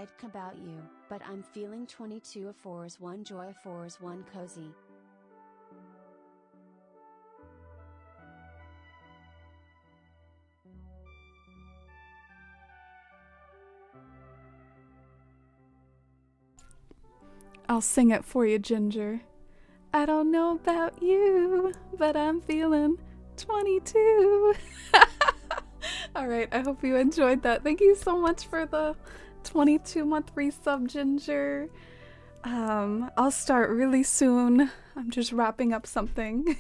like about you, but I'm feeling 22. A 4 is 1 joy, a 4 is 1 cozy. I'll sing it for you, Ginger. I don't know about you, but I'm feeling 22. Alright, I hope you enjoyed that. Thank you so much for the 22-month resub, Ginger. I'll start really soon. I'm just wrapping up something.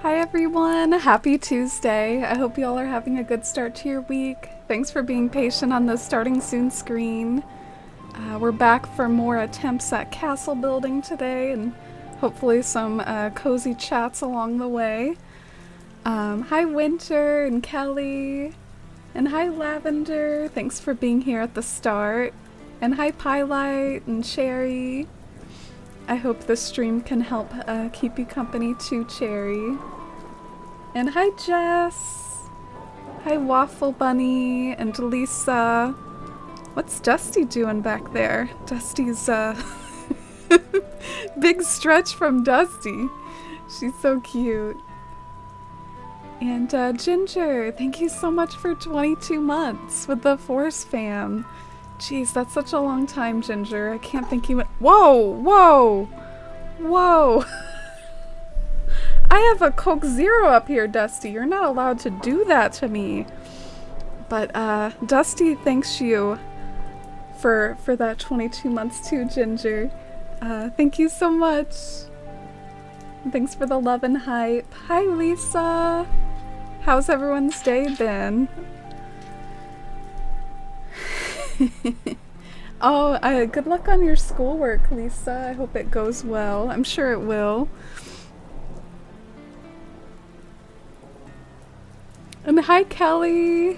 Hi everyone, happy Tuesday. I hope you all are having a good start to your week. Thanks for being patient on the starting soon screen. We're back for more attempts at castle building today and hopefully some cozy chats along the way. Hi Winter and Kelly, and hi Lavender, thanks for being here at the start. And hi Pylite and Cherry. I hope this stream can help keep you company too, Cherry. And hi Jess! Hi Waffle Bunny and Lisa. What's Dusty doing back there? Dusty's big stretch from Dusty. She's so cute. And Ginger, thank you so much for 22 months with the Force fam. Jeez, that's such a long time, Ginger. I can't think you went— Whoa! Whoa! Whoa! I have a Coke Zero up here, Dusty. You're not allowed to do that to me. But, Dusty thanks you for that 22 months too, Ginger. Thank you so much. Thanks for the love and hype. Hi, Lisa! How's everyone's day been? Oh, good luck on your schoolwork, Lisa. I hope it goes well. I'm sure it will. And hi, Kelly.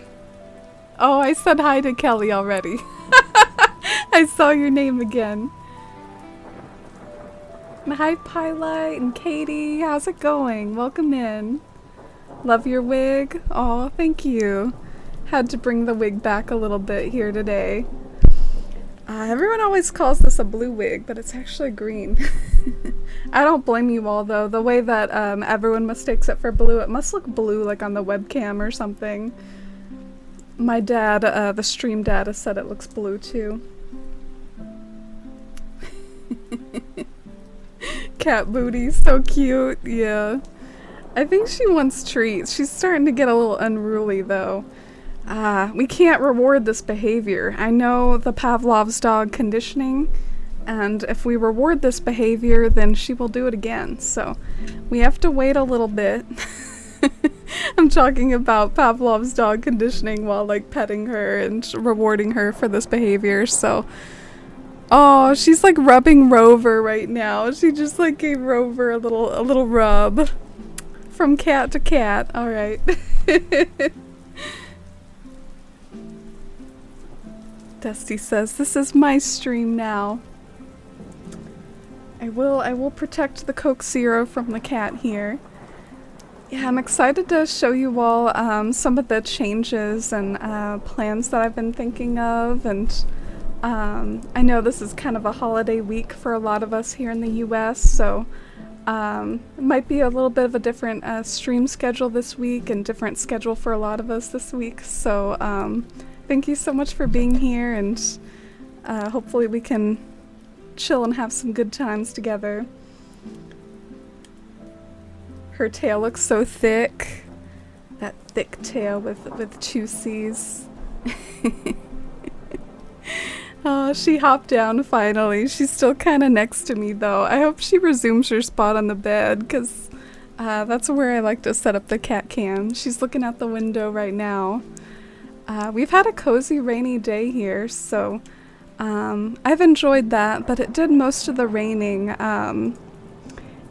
Oh, I said hi to Kelly already. I saw your name again. And hi, Pylite and Katie. How's it going? Welcome in. Love your wig. Oh, thank you. Had to bring the wig back a little bit here today. Everyone always calls this a blue wig, but it's actually green. I don't blame you all, though. The way that everyone mistakes it for blue, it must look blue, like on the webcam or something. My dad, the stream dad, has said it looks blue, too. Cat booty, so cute, yeah. I think she wants treats. She's starting to get a little unruly, though. We can't reward this behavior. I know the Pavlov's dog conditioning, and if we reward this behavior, then she will do it again. So we have to wait a little bit. I'm talking about Pavlov's dog conditioning while like petting her and rewarding her for this behavior. So, oh, she's like rubbing Rover right now. She just like gave Rover a little rub from cat to cat. All right. Dusty says, "This is my stream now. I will protect the Coke Zero from the cat here." Yeah, I'm excited to show you all some of the changes and plans that I've been thinking of, and I know this is kind of a holiday week for a lot of us here in the US, so it might be a little bit of a different stream schedule this week and different schedule for a lot of us this week, so thank you so much for being here, and hopefully we can chill and have some good times together. Her tail looks so thick. That thick tail with two C's. Oh, she hopped down finally. She's still kind of next to me though. I hope she resumes her spot on the bed, because that's where I like to set up the cat cam. She's looking out the window right now. We've had a cozy rainy day here, so I've enjoyed that, but it did most of the raining.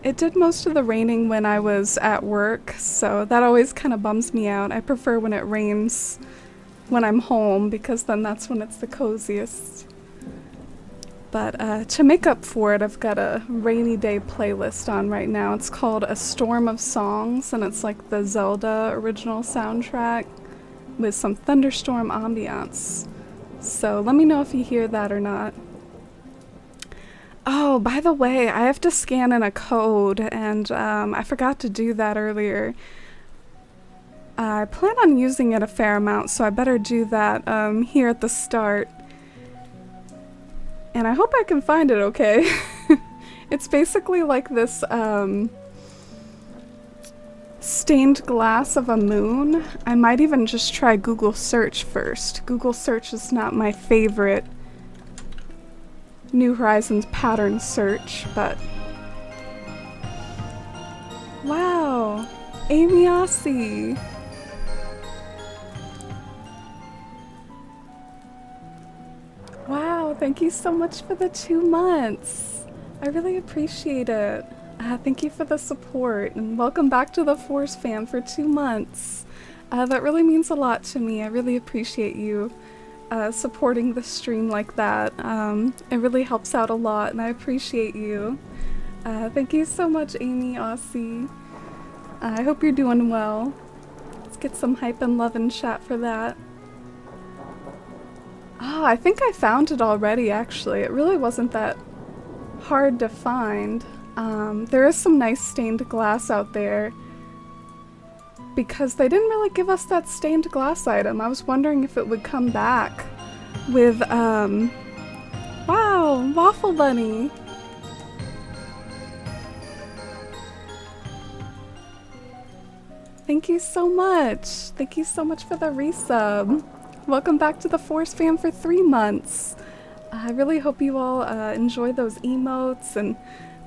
It did most of the raining when I was at work, so that always kind of bums me out. I prefer when it rains when I'm home, because then that's when it's the coziest. But to make up for it, I've got a rainy day playlist on right now. It's called A Storm of Songs, and it's like the Zelda original soundtrack with some thunderstorm ambiance. So let me know if you hear that or not. Oh, by the way, I have to scan in a code, and I forgot to do that earlier. I plan on using it a fair amount, so I better do that here at the start. And I hope I can find it okay. It's basically like this stained glass of a moon. I might even just try Google search first. Google search is not my favorite New Horizons pattern search, but wow, Amy Ossie. Wow, thank you so much for the 2 months. I really appreciate it. Thank you for the support, and welcome back to the Force fam for 2 months. That really means a lot to me. I really appreciate you supporting the stream like that. It really helps out a lot, and I appreciate you. Thank you so much, Amy Ossie. I hope you're doing well. Let's get some hype and love and chat for that. Oh, I think I found it already, actually. It really wasn't that hard to find. There is some nice stained glass out there, because they didn't really give us that stained glass item. I was wondering if it would come back with, wow, Waffle Bunny. Thank you so much. Thank you so much for the resub. Welcome back to the Force fam for 3 months. I really hope you all enjoy those emotes and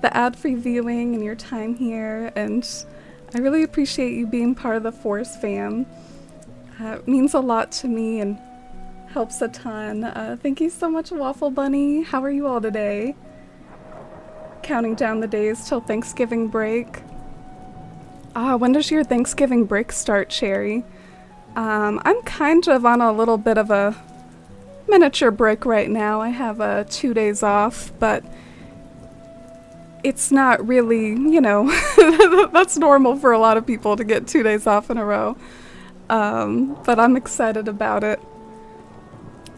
the ad-free viewing and your time here, and I really appreciate you being part of the Force fam. It means a lot to me and helps a ton. Thank you so much, Waffle Bunny. How are you all today? Counting down the days till Thanksgiving break. When does your Thanksgiving break start, Cherry? I'm kind of on a little bit of a miniature break right now. I have 2 days off, but it's not really, you know, that's normal for a lot of people to get 2 days off in a row. But I'm excited about it.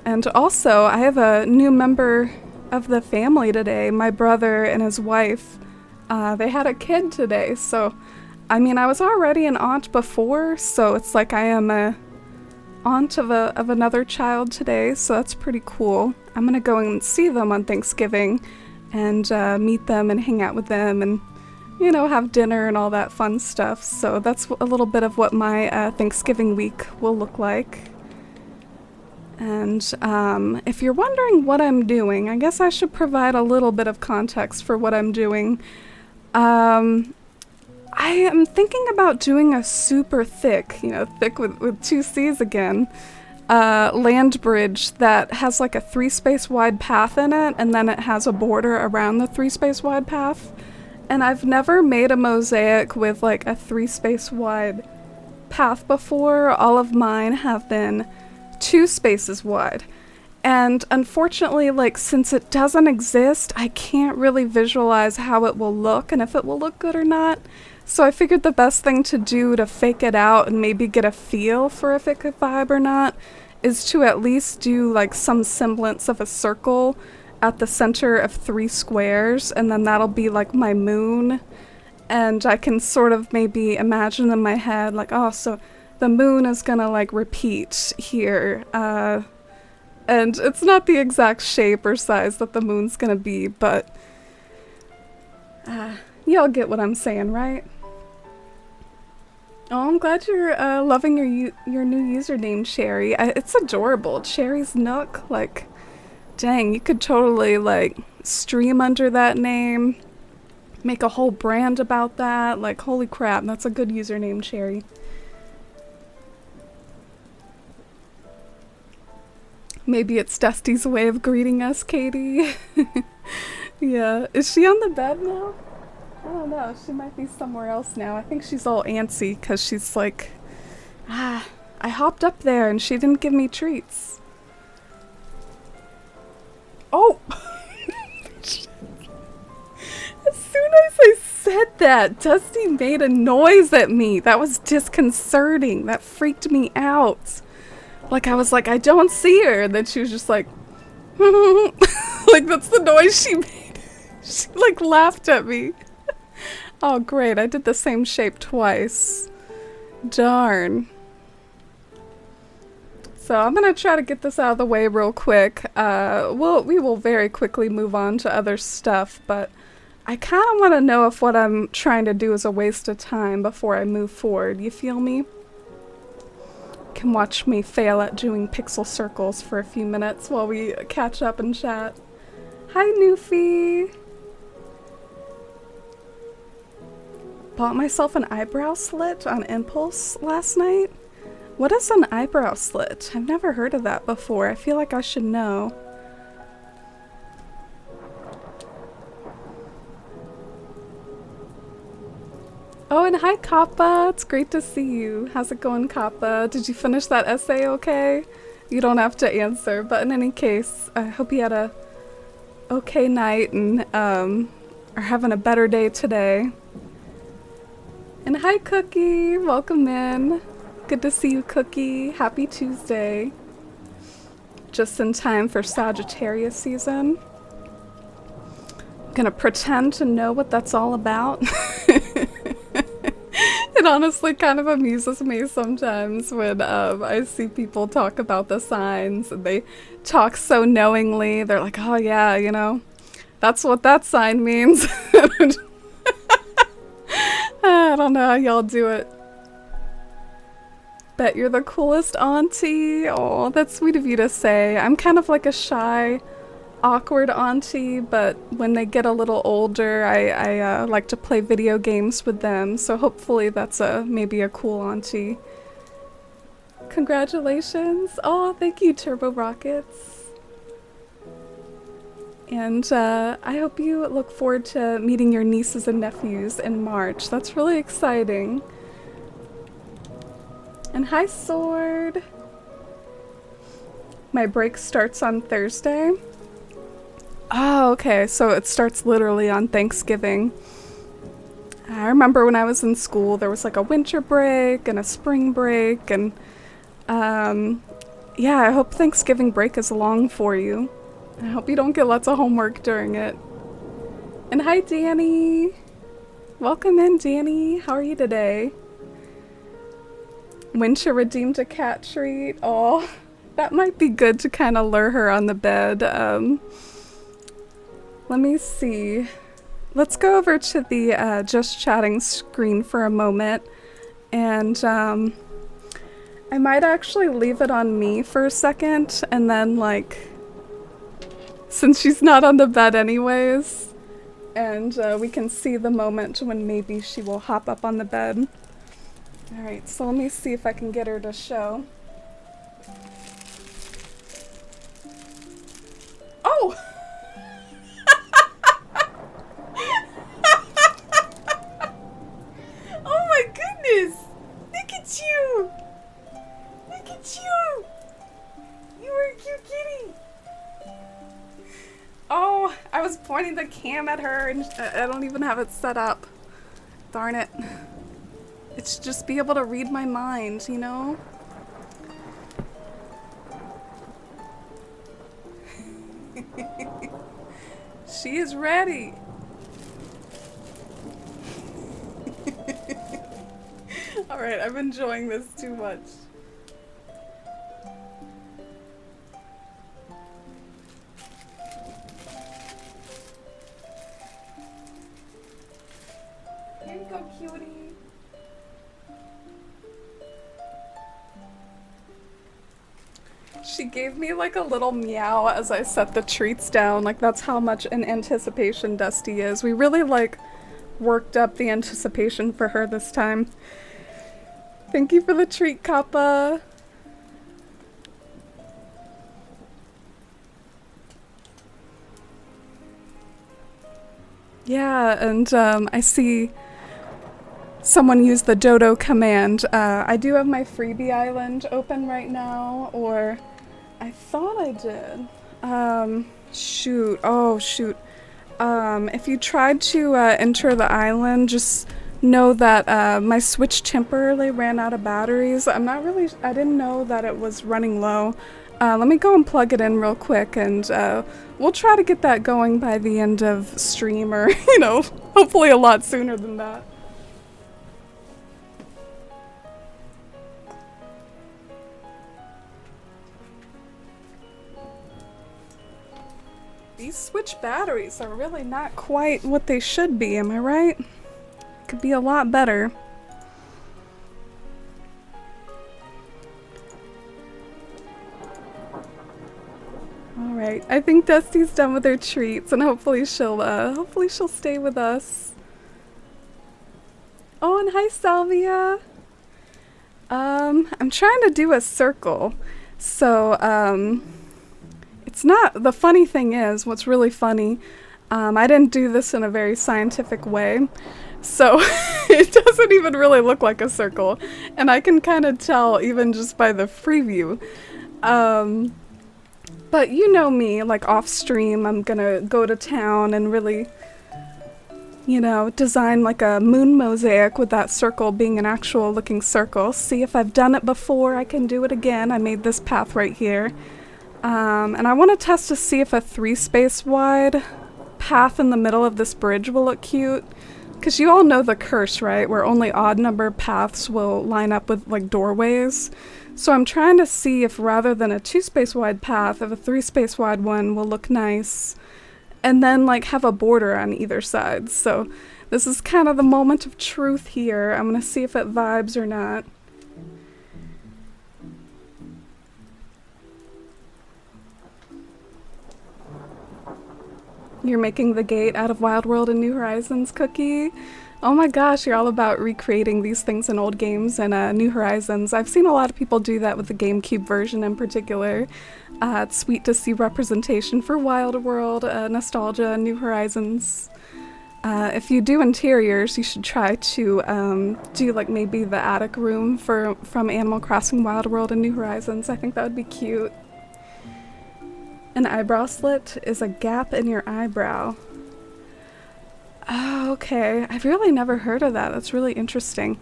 And also, I have a new member of the family today, my brother and his wife. They had a kid today, so, I mean, I was already an aunt before, so it's like I am a aunt of another child today, so that's pretty cool. I'm gonna go and see them on Thanksgiving and meet them and hang out with them and, you know, have dinner and all that fun stuff. So that's a little bit of what my Thanksgiving week will look like. And if you're wondering what I'm doing, I guess I should provide a little bit of context for what I'm doing. I am thinking about doing a super thick, you know, thick with two C's again, land bridge that has like a 3-space wide path in it, and then it has a border around the 3-space wide path. And I've never made a mosaic with like a 3-space wide path before. All of mine have been 2 spaces wide. And unfortunately, like, since it doesn't exist, I can't really visualize how it will look and if it will look good or not. So I figured the best thing to do to fake it out and maybe get a feel for if it could vibe or not is to at least do like some semblance of a circle at the center of 3 squares, and then that'll be like my moon. And I can sort of maybe imagine in my head like, oh, so the moon is gonna like repeat here. And it's not the exact shape or size that the moon's gonna be, but y'all get what I'm saying, right? Oh, I'm glad you're loving your new username, Cherry. It's adorable. Cherry's Nook. Like, dang, you could totally, like, stream under that name. Make a whole brand about that. Like, holy crap, that's a good username, Cherry. Maybe it's Dusty's way of greeting us, Katie. Yeah. Is she on the bed now? I don't know. She might be somewhere else now. I think she's all antsy because she's like, I hopped up there and she didn't give me treats. Oh! As soon as I said that, Dusty made a noise at me. That was disconcerting. That freaked me out. Like, I was like, I don't see her. And then she was just like, like, that's the noise she made. She, like, laughed at me. Oh, great. I did the same shape twice. Darn. So I'm going to try to get this out of the way real quick. We will very quickly move on to other stuff, but I kind of want to know if what I'm trying to do is a waste of time before I move forward. You feel me? Can watch me fail at doing pixel circles for a few minutes while we catch up and chat. Hi, Newfie! Bought myself an eyebrow slit on impulse last night. What is an eyebrow slit? I've never heard of that before. I feel like I should know. Oh, and hi, Kappa. It's great to see you. How's it going, Kappa? Did you finish that essay okay? You don't have to answer, but in any case, I hope you had a okay night and are having a better day today. And hi, Cookie. Welcome in. Good to see you, Cookie. Happy Tuesday. Just in time for Sagittarius season. I'm gonna pretend to know what that's all about. It honestly kind of amuses me sometimes when I see people talk about the signs and they talk so knowingly. They're like, oh yeah, you know, that's what that sign means. I don't know how y'all do it. Bet you're the coolest auntie. Oh, that's sweet of you to say. I'm kind of like a shy, awkward auntie, but when they get a little older, I like to play video games with them, so hopefully that's maybe a cool auntie. Congratulations. Oh, thank you, Turbo Rockets. And I hope you look forward to meeting your nieces and nephews in March. That's really exciting. And hi, Sword. My break starts on Thursday. Oh, okay. So it starts literally on Thanksgiving. I remember when I was in school, there was like a winter break and a spring break, and Yeah, I hope Thanksgiving break is long for you. I hope you don't get lots of homework during it. And hi, Danny. Welcome in, Danny. How are you today? Winter redeemed a cat treat. Oh, that might be good to kind of lure her on the bed. Let me see. Let's go over to the just chatting screen for a moment. And I might actually leave it on me for a second. And then, like, since she's not on the bed anyways, and we can see the moment when maybe she will hop up on the bed. Alright, so let me see if I can get her to show. Oh! Oh my goodness! Look at you! Look at you! You are a cute kitty! Oh, I was pointing the cam at her and I don't even have it set up. Darn it. It should just be able to read my mind, you know? She is ready. Alright, I'm enjoying this too much. Here you go, cutie. She gave me like a little meow as I set the treats down. Like, that's how much in anticipation Dusty is. We really like worked up the anticipation for her this time. Thank you for the treat, Kappa. Yeah, and I see someone use the dodo command. I do have my freebie island open right now, or I thought I did. Shoot. Oh, shoot. If you tried to enter the island, just know that my Switch temporarily ran out of batteries. I didn't know that it was running low. Let me go and plug it in real quick, and we'll try to get that going by the end of stream, or, you know, hopefully a lot sooner than that. These Switch batteries are really not quite what they should be, am I right? Could be a lot better. Alright, I think Dusty's done with her treats, and hopefully she'll stay with us. Oh, and hi, Salvia! I'm trying to do a circle, so, it's not, the funny thing is, what's really funny, I didn't do this in a very scientific way, so it doesn't even really look like a circle, and I can kind of tell even just by the preview. But you know me, like off stream, I'm gonna go to town and really, you know, design like a moon mosaic with that circle being an actual looking circle. See if I've done it before, I can do it again. I made this path right here. And I want to test to see if a 3-space wide path in the middle of this bridge will look cute. Because you all know the curse, right? Where only odd number paths will line up with like doorways. So I'm trying to see if rather than a 2-space wide path, if a 3-space wide one will look nice. And then like have a border on either side. So this is kind of the moment of truth here. I'm going to see if it vibes or not. You're making the gate out of Wild World and New Horizons, Cookie? Oh my gosh, you're all about recreating these things in old games and New Horizons. I've seen a lot of people do that with the GameCube version in particular. It's sweet to see representation for Wild World, nostalgia, and New Horizons. If you do interiors, you should try to do like maybe the attic room from Animal Crossing Wild World and New Horizons. I think that would be cute. An eyebrow slit is a gap in your eyebrow. Oh, okay. I've really never heard of that. That's really interesting.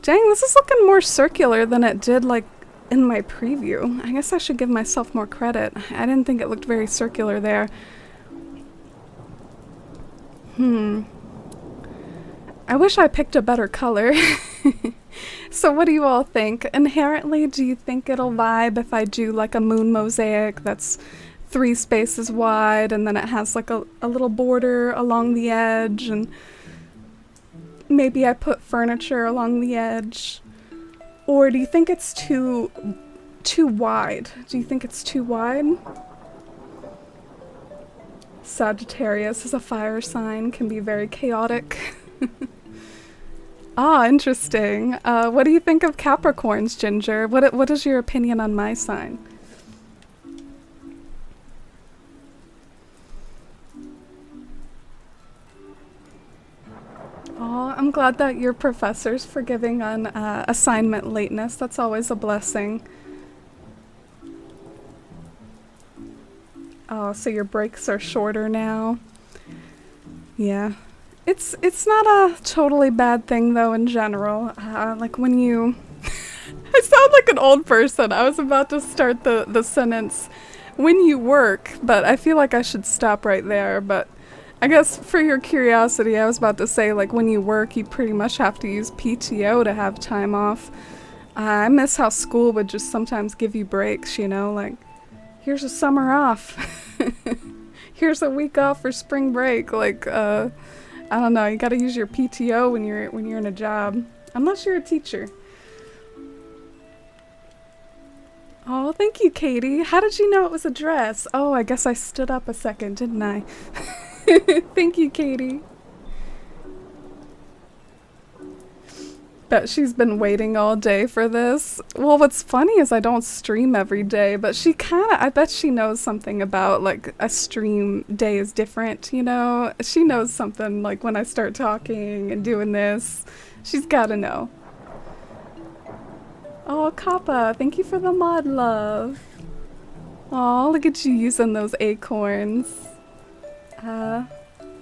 Dang, this is looking more circular than it did like in my preview. I guess I should give myself more credit. I didn't think it looked very circular there. I wish I picked a better color. So what do you all think? Inherently, do you think it'll vibe if I do like a moon mosaic that's 3 spaces wide and then it has like a little border along the edge, and maybe I put furniture along the edge? Or do you think it's too wide? Do you think it's too wide? Sagittarius is a fire sign, can be very chaotic. Ah, interesting. What do you think of Capricorns, Ginger? What is your opinion on my sign? Oh, I'm glad that your professor's forgiving on assignment lateness. That's always a blessing. Oh, so your breaks are shorter now? Yeah. It's not a totally bad thing though in general. Like when you... I sound like an old person. I was about to start the sentence, when you work, but I feel like I should stop right there. But I guess for your curiosity, I was about to say, like, when you work, you pretty much have to use PTO to have time off. I miss how school would just sometimes give you breaks, you know, like, here's a summer off. Here's a week off for spring break. Like, I don't know, you gotta use your PTO when you're in a job. Unless you're a teacher. Oh, thank you, Katie. How did you know it was a dress? Oh, I guess I stood up a second, didn't I? Thank you, Katie. Bet she's been waiting all day for this. Well, what's funny is I don't stream every day, but I bet she knows something about, like, a stream day is different, you know? She knows something, like, when I start talking and doing this. She's gotta know. Oh, Kappa, thank you for the mod love. Oh, look at you using those acorns.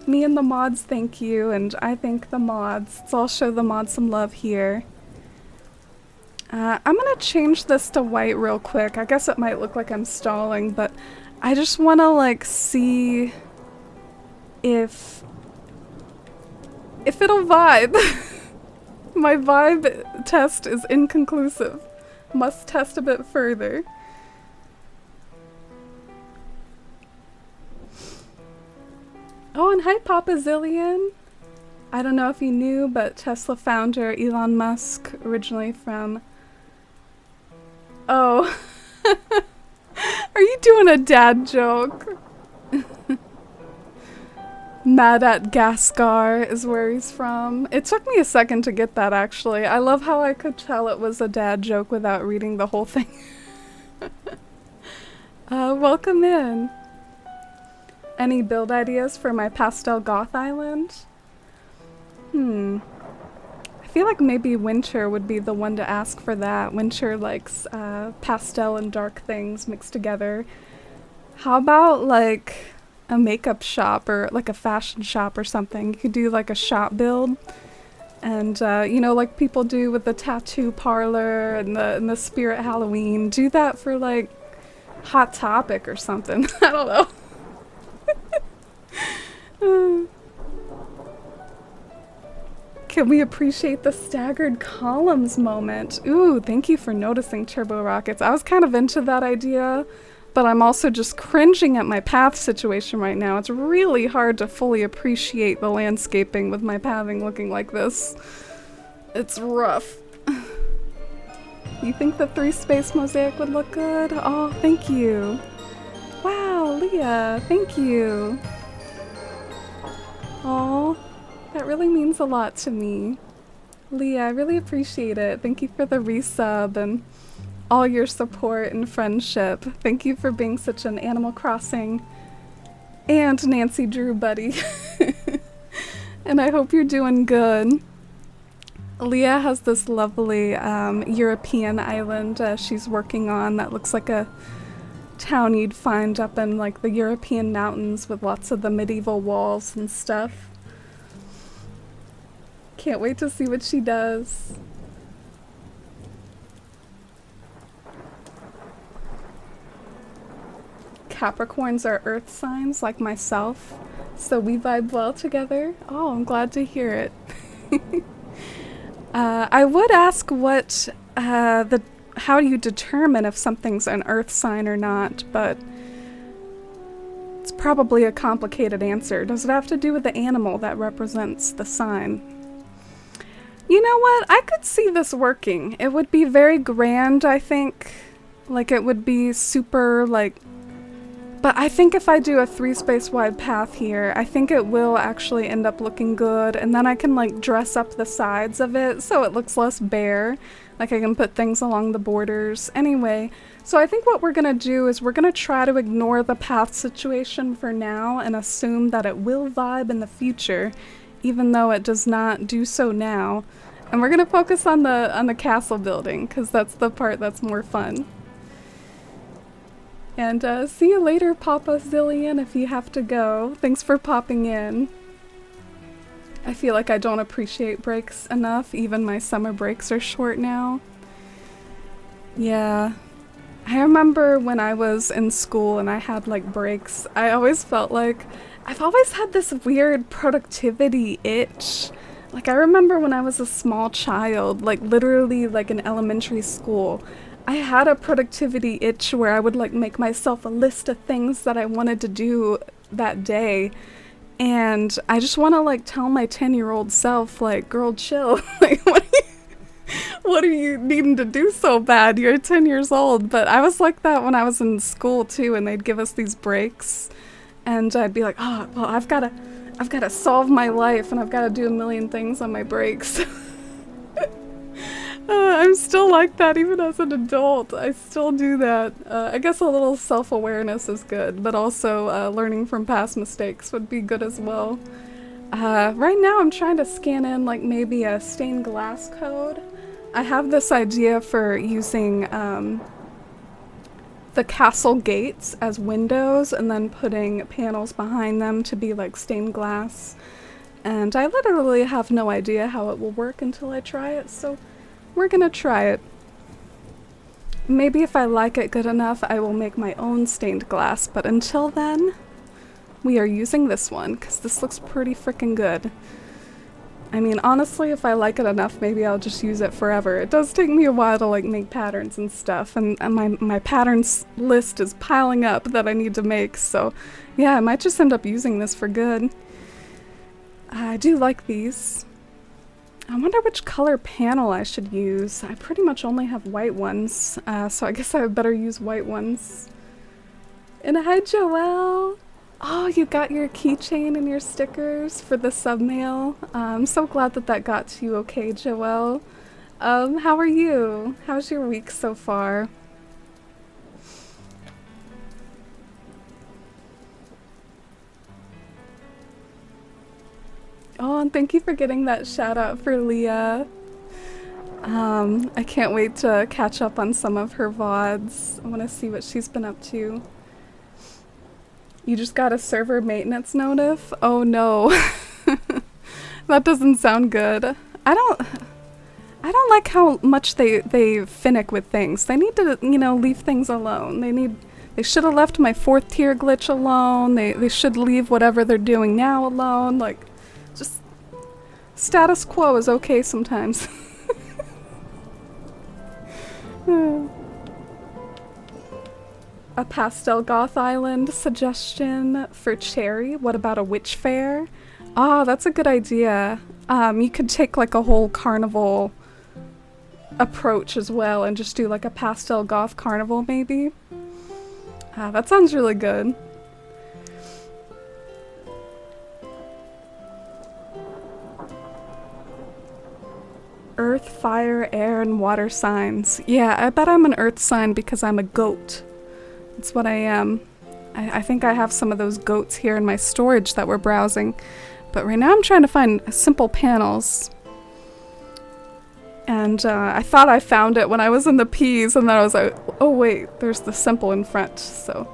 Me and the mods thank you, and I thank the mods. So I'll show the mods some love here. I'm gonna change this to white real quick. I guess it might look like I'm stalling, but I just wanna, like, see if it'll vibe. My vibe test is inconclusive. Must test a bit further. Oh, and hi, Papa Zillion. I don't know if you knew, but Tesla founder Elon Musk, originally from... Oh. Are you doing a dad joke? Mad at Gascar is where he's from. It took me a second to get that, actually. I love how I could tell it was a dad joke without reading the whole thing. Welcome in. Any build ideas for my pastel goth island? I feel like maybe Winter would be the one to ask for that. Winter likes pastel and dark things mixed together. How about, like, a makeup shop or like a fashion shop or something? You could do like a shop build, and you know, like people do with the tattoo parlor and the Spirit Halloween. Do that for like Hot Topic or something. I don't know. Can we appreciate the staggered columns moment? Ooh, thank you for noticing, Turbo Rockets. I was kind of into that idea, but I'm also just cringing at my path situation right now. It's really hard to fully appreciate the landscaping with my pathing looking like this. It's rough. You think the 3-space mosaic would look good? Oh, thank you. Wow, Leah, thank you. Oh, that really means a lot to me. Leah, I really appreciate it. Thank you for the resub and all your support and friendship. Thank you for being such an Animal Crossing and Nancy Drew buddy. And I hope you're doing good. Leah has this lovely European island she's working on that looks like a town you'd find up in like the European mountains with lots of the medieval walls and stuff. Can't wait to see what she does. Capricorns are earth signs like myself, so we vibe well together. Oh, I'm glad to hear it. I would ask what how do you determine if something's an earth sign or not, but it's probably a complicated answer. Does it have to do with the animal that represents the sign? You know what? I could see this working. It would be very grand, I think. Like, it would be super, like... But I think if I do a 3-space wide path here, I think it will actually end up looking good, and then I can, like, dress up the sides of it so it looks less bare. Like, I can put things along the borders. Anyway, so I think what we're gonna do is we're gonna try to ignore the path situation for now and assume that it will vibe in the future, even though it does not do so now. And we're gonna focus on the castle building, because that's the part that's more fun. And see you later, Papa Zillion, if you have to go. Thanks for popping in. I feel like I don't appreciate breaks enough. Even my summer breaks are short now. Yeah. I remember when I was in school and I had like breaks, I always felt like I've always had this weird productivity itch. Like, I remember when I was a small child, like literally like in elementary school, I had a productivity itch where I would like make myself a list of things that I wanted to do that day. And I just want to like tell my 10-year-old self, like, girl, chill. Like, what are you needing to do so bad? You're 10 years old. But I was like that when I was in school too, and they'd give us these breaks. And I'd be like, oh, well, I've got to solve my life, and I've got to do a million things on my breaks. I'm still like that even as an adult. I still do that. I guess a little self-awareness is good, but also learning from past mistakes would be good as well. Right now I'm trying to scan in like maybe a stained glass code. I have this idea for using the castle gates as windows and then putting panels behind them to be like stained glass. And I literally have no idea how it will work until I try it, so we're gonna try it. Maybe if I like it good enough, I will make my own stained glass, but until then, we are using this one, because this looks pretty freaking good. I mean, honestly, if I like it enough, maybe I'll just use it forever. It does take me a while to, like, make patterns and stuff, and my patterns list is piling up that I need to make, so yeah, I might just end up using this for good. I do like these. I wonder which color panel I should use. I pretty much only have white ones, so I guess I better use white ones. And hi, Joelle! Oh, you got your keychain and your stickers for the submail. I'm so glad that that got to you okay, Joelle. How are you? How's your week so far? Oh, and thank you for getting that shout out for Leah. I can't wait to catch up on some of her VODs. I want to see what she's been up to. You just got a server maintenance notif? Oh no. That doesn't sound good. I don't like how much they finick with things. They need to, you know, leave things alone. They should have left my 4th tier glitch alone. They should leave whatever they're doing now alone. Like, just status quo is okay sometimes. A pastel goth island suggestion for Cherry. What about a witch fair? Oh, that's a good idea. You could take like a whole carnival approach as well and just do like a pastel goth carnival maybe. That sounds really good. Earth, fire, air, and water signs. Yeah, I bet I'm an earth sign because I'm a goat. That's what I am. I think I have some of those goats here in my storage that we're browsing. But right now I'm trying to find simple panels. And I thought I found it when I was in the P's, and then I was like, oh wait, there's the simple in front. So,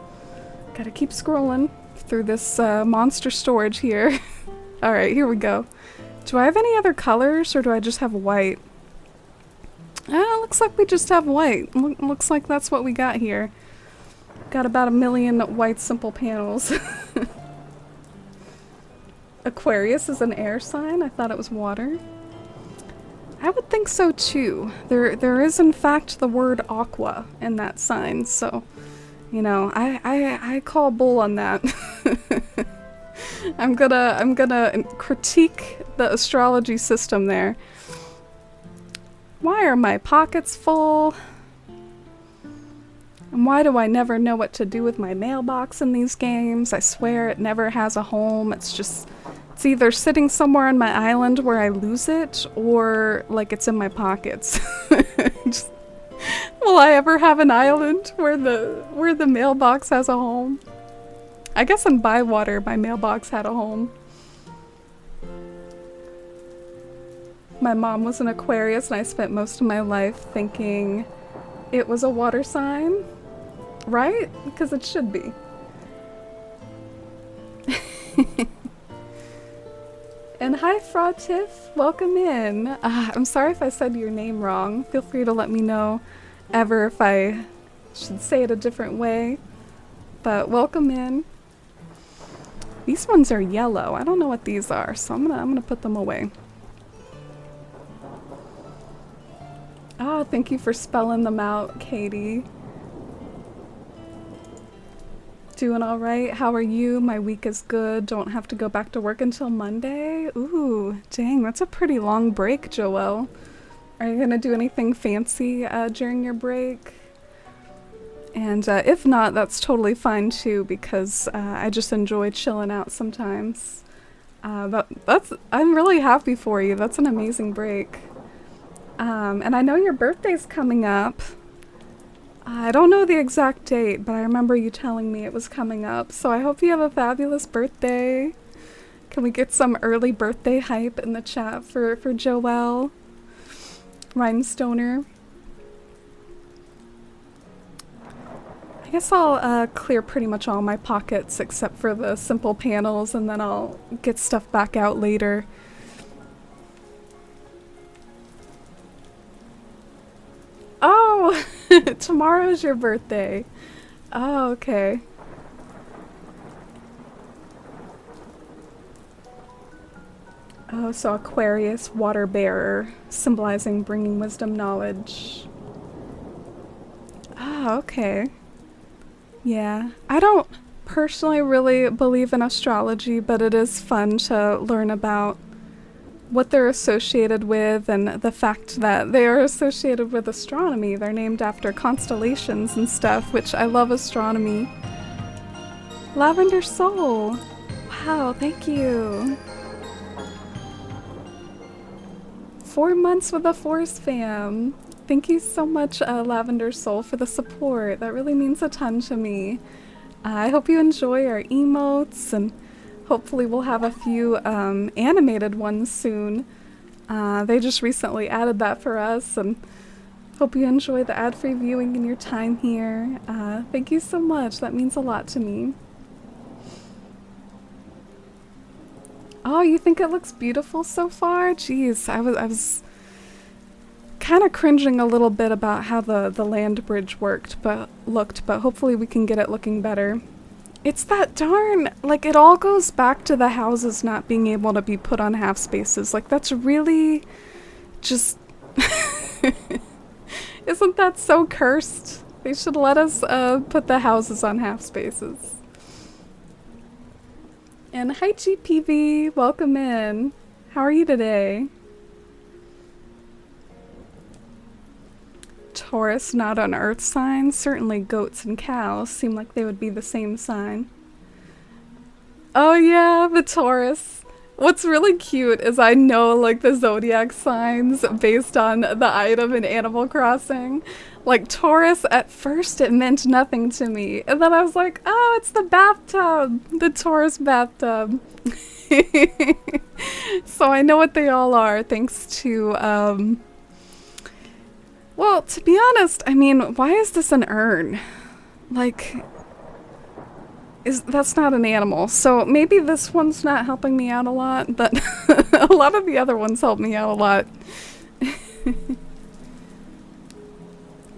gotta keep scrolling through this monster storage here. Alright, here we go. Do I have any other colors, or do I just have white? Looks like we just have white. Looks like that's what we got here. Got about 1 million white simple panels. Aquarius is an air sign? I thought it was water. I would think so too. There is in fact the word aqua in that sign, so you know, I call bull on that. I'm gonna critique the astrology system there. Why are my pockets full? And why do I never know what to do with my mailbox in these games? I swear it never has a home. It's either sitting somewhere on my island where I lose it, or like it's in my pockets. Will I ever have an island where the mailbox has a home? I guess in Bywater my mailbox had a home. My mom was an Aquarius and I spent most of my life thinking it was a water sign. Right? Because it should be. And hi Fraud Tiff, welcome in. I'm sorry if I said your name wrong. Feel free to let me know ever if I should say it a different way. But welcome in. These ones are yellow. I don't know what these are, so I'm gonna put them away. Oh, thank you for spelling them out, Katie. Doing all right. How are you? My week is good. Don't have to go back to work until Monday. Ooh, dang, that's a pretty long break, Joelle. Are you gonna do anything fancy during your break? And if not, that's totally fine too, because I just enjoy chilling out sometimes. I'm really happy for you. That's an amazing break. And I know your birthday's coming up. I don't know the exact date, but I remember you telling me it was coming up, so I hope you have a fabulous birthday. Can we get some early birthday hype in the chat for Joelle? Rhinestoner. I guess I'll clear pretty much all my pockets except for the simple panels, and then I'll get stuff back out later. Oh! Tomorrow's your birthday. Oh, okay. Oh, so Aquarius, water bearer, symbolizing bringing wisdom, knowledge. Ah, okay. Yeah. I don't personally really believe in astrology, but it is fun to learn about what they're associated with, and the fact that they are associated with astronomy. They're named after constellations and stuff, which I love astronomy. Lavender Soul. Wow, thank you. 4 months with the Force fam. Thank you so much, Lavender Soul, for the support. That really means a ton to me. I hope you enjoy our emotes, and hopefully we'll have a few animated ones soon. They just recently added that for us, and hope you enjoy the ad-free viewing in your time here. Thank you so much. That means a lot to me. Oh, you think it looks beautiful so far? Jeez, I was kind of cringing a little bit about how the land bridge looked, but hopefully we can get it looking better. It's that darn, like, it all goes back to the houses not being able to be put on half spaces. Like, that's really just isn't that so cursed? They should let us put the houses on half spaces. And hi GPV, welcome in. How are you today? Taurus, not an earth sign. Certainly goats and cows seem like they would be the same sign. Oh yeah, the Taurus. What's really cute is I know like the zodiac signs based on the item in Animal Crossing. Like Taurus, at first it meant nothing to me, and then I was like, oh, it's the bathtub, the Taurus bathtub. So I know what they all are thanks to well, to be honest, I mean, why is this an urn? Like, that's not an animal, so maybe this one's not helping me out a lot, but a lot of the other ones help me out a lot.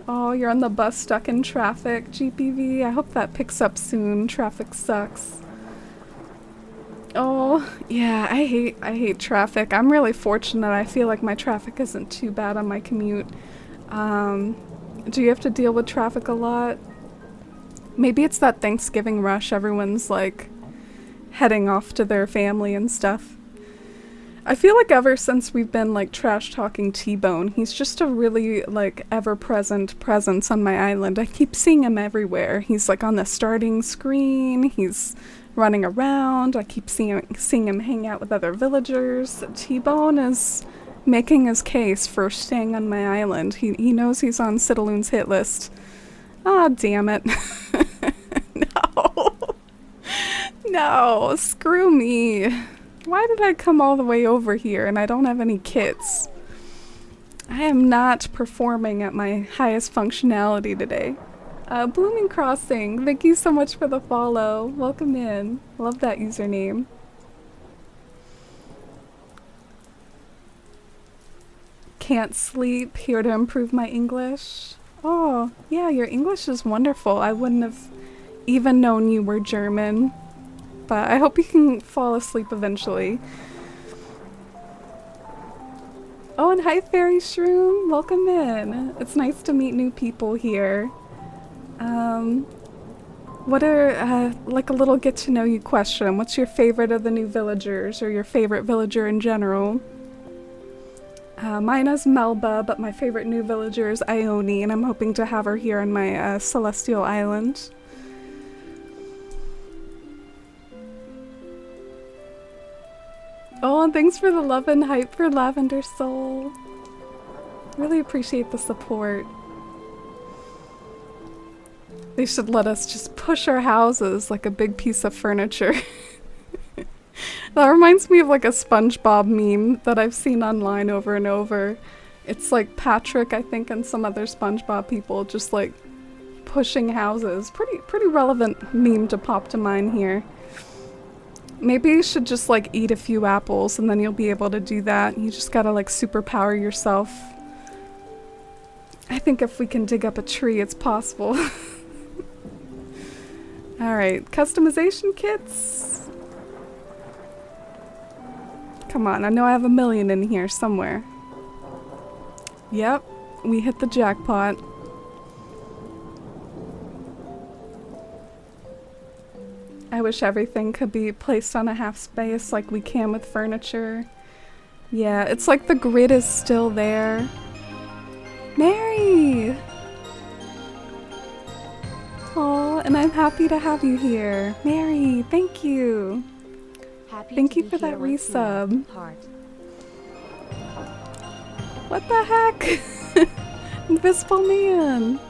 Oh, you're on the bus stuck in traffic, GPV. I hope that picks up soon. Traffic sucks. Oh, yeah, I hate traffic. I'm really fortunate. I feel like my traffic isn't too bad on my commute. Do you have to deal with traffic a lot? Maybe it's that Thanksgiving rush. Everyone's like heading off to their family and stuff. I feel like ever since we've been like trash talking T-Bone, he's just a really like ever-present presence on my island. I keep seeing him everywhere. He's like on the starting screen. He's running around. I keep seeing him hang out with other villagers. T-Bone is making his case for staying on my island. He knows he's on Sidaloon's hit list. Ah, damn it. No. No, screw me. Why did I come all the way over here and I don't have any kits? I am not performing at my highest functionality today. Blooming Crossing, thank you so much for the follow. Welcome in. Love that username. Can't sleep, here to improve my English. Oh, yeah, your English is wonderful. I wouldn't have even known you were German. But I hope you can fall asleep eventually. Oh, and hi Fairy Shroom, welcome in. It's nice to meet new people here. What are, like a little get to know you question. What's your favorite of the new villagers, or your favorite villager in general? Mine is Melba, but my favorite new villager is Ione, and I'm hoping to have her here on my celestial island. Oh, and thanks for the love and hype for Lavender Soul. Really appreciate the support. They should let us just push our houses like a big piece of furniture. That reminds me of like a SpongeBob meme that I've seen online over and over. It's like Patrick, I think, and some other SpongeBob people just like pushing houses. Pretty relevant meme to pop to mind here. Maybe you should just like eat a few apples and then you'll be able to do that. You just gotta like superpower yourself. I think if we can dig up a tree, it's possible. Alright, customization kits. Come on, I know I have a million in here somewhere. Yep, we hit the jackpot. I wish everything could be placed on a half space like we can with furniture. Yeah, it's like the grid is still there. Mary! Oh, and I'm happy to have you here. Mary, thank you. Thank you for that resub. What the heck? Invisible Man.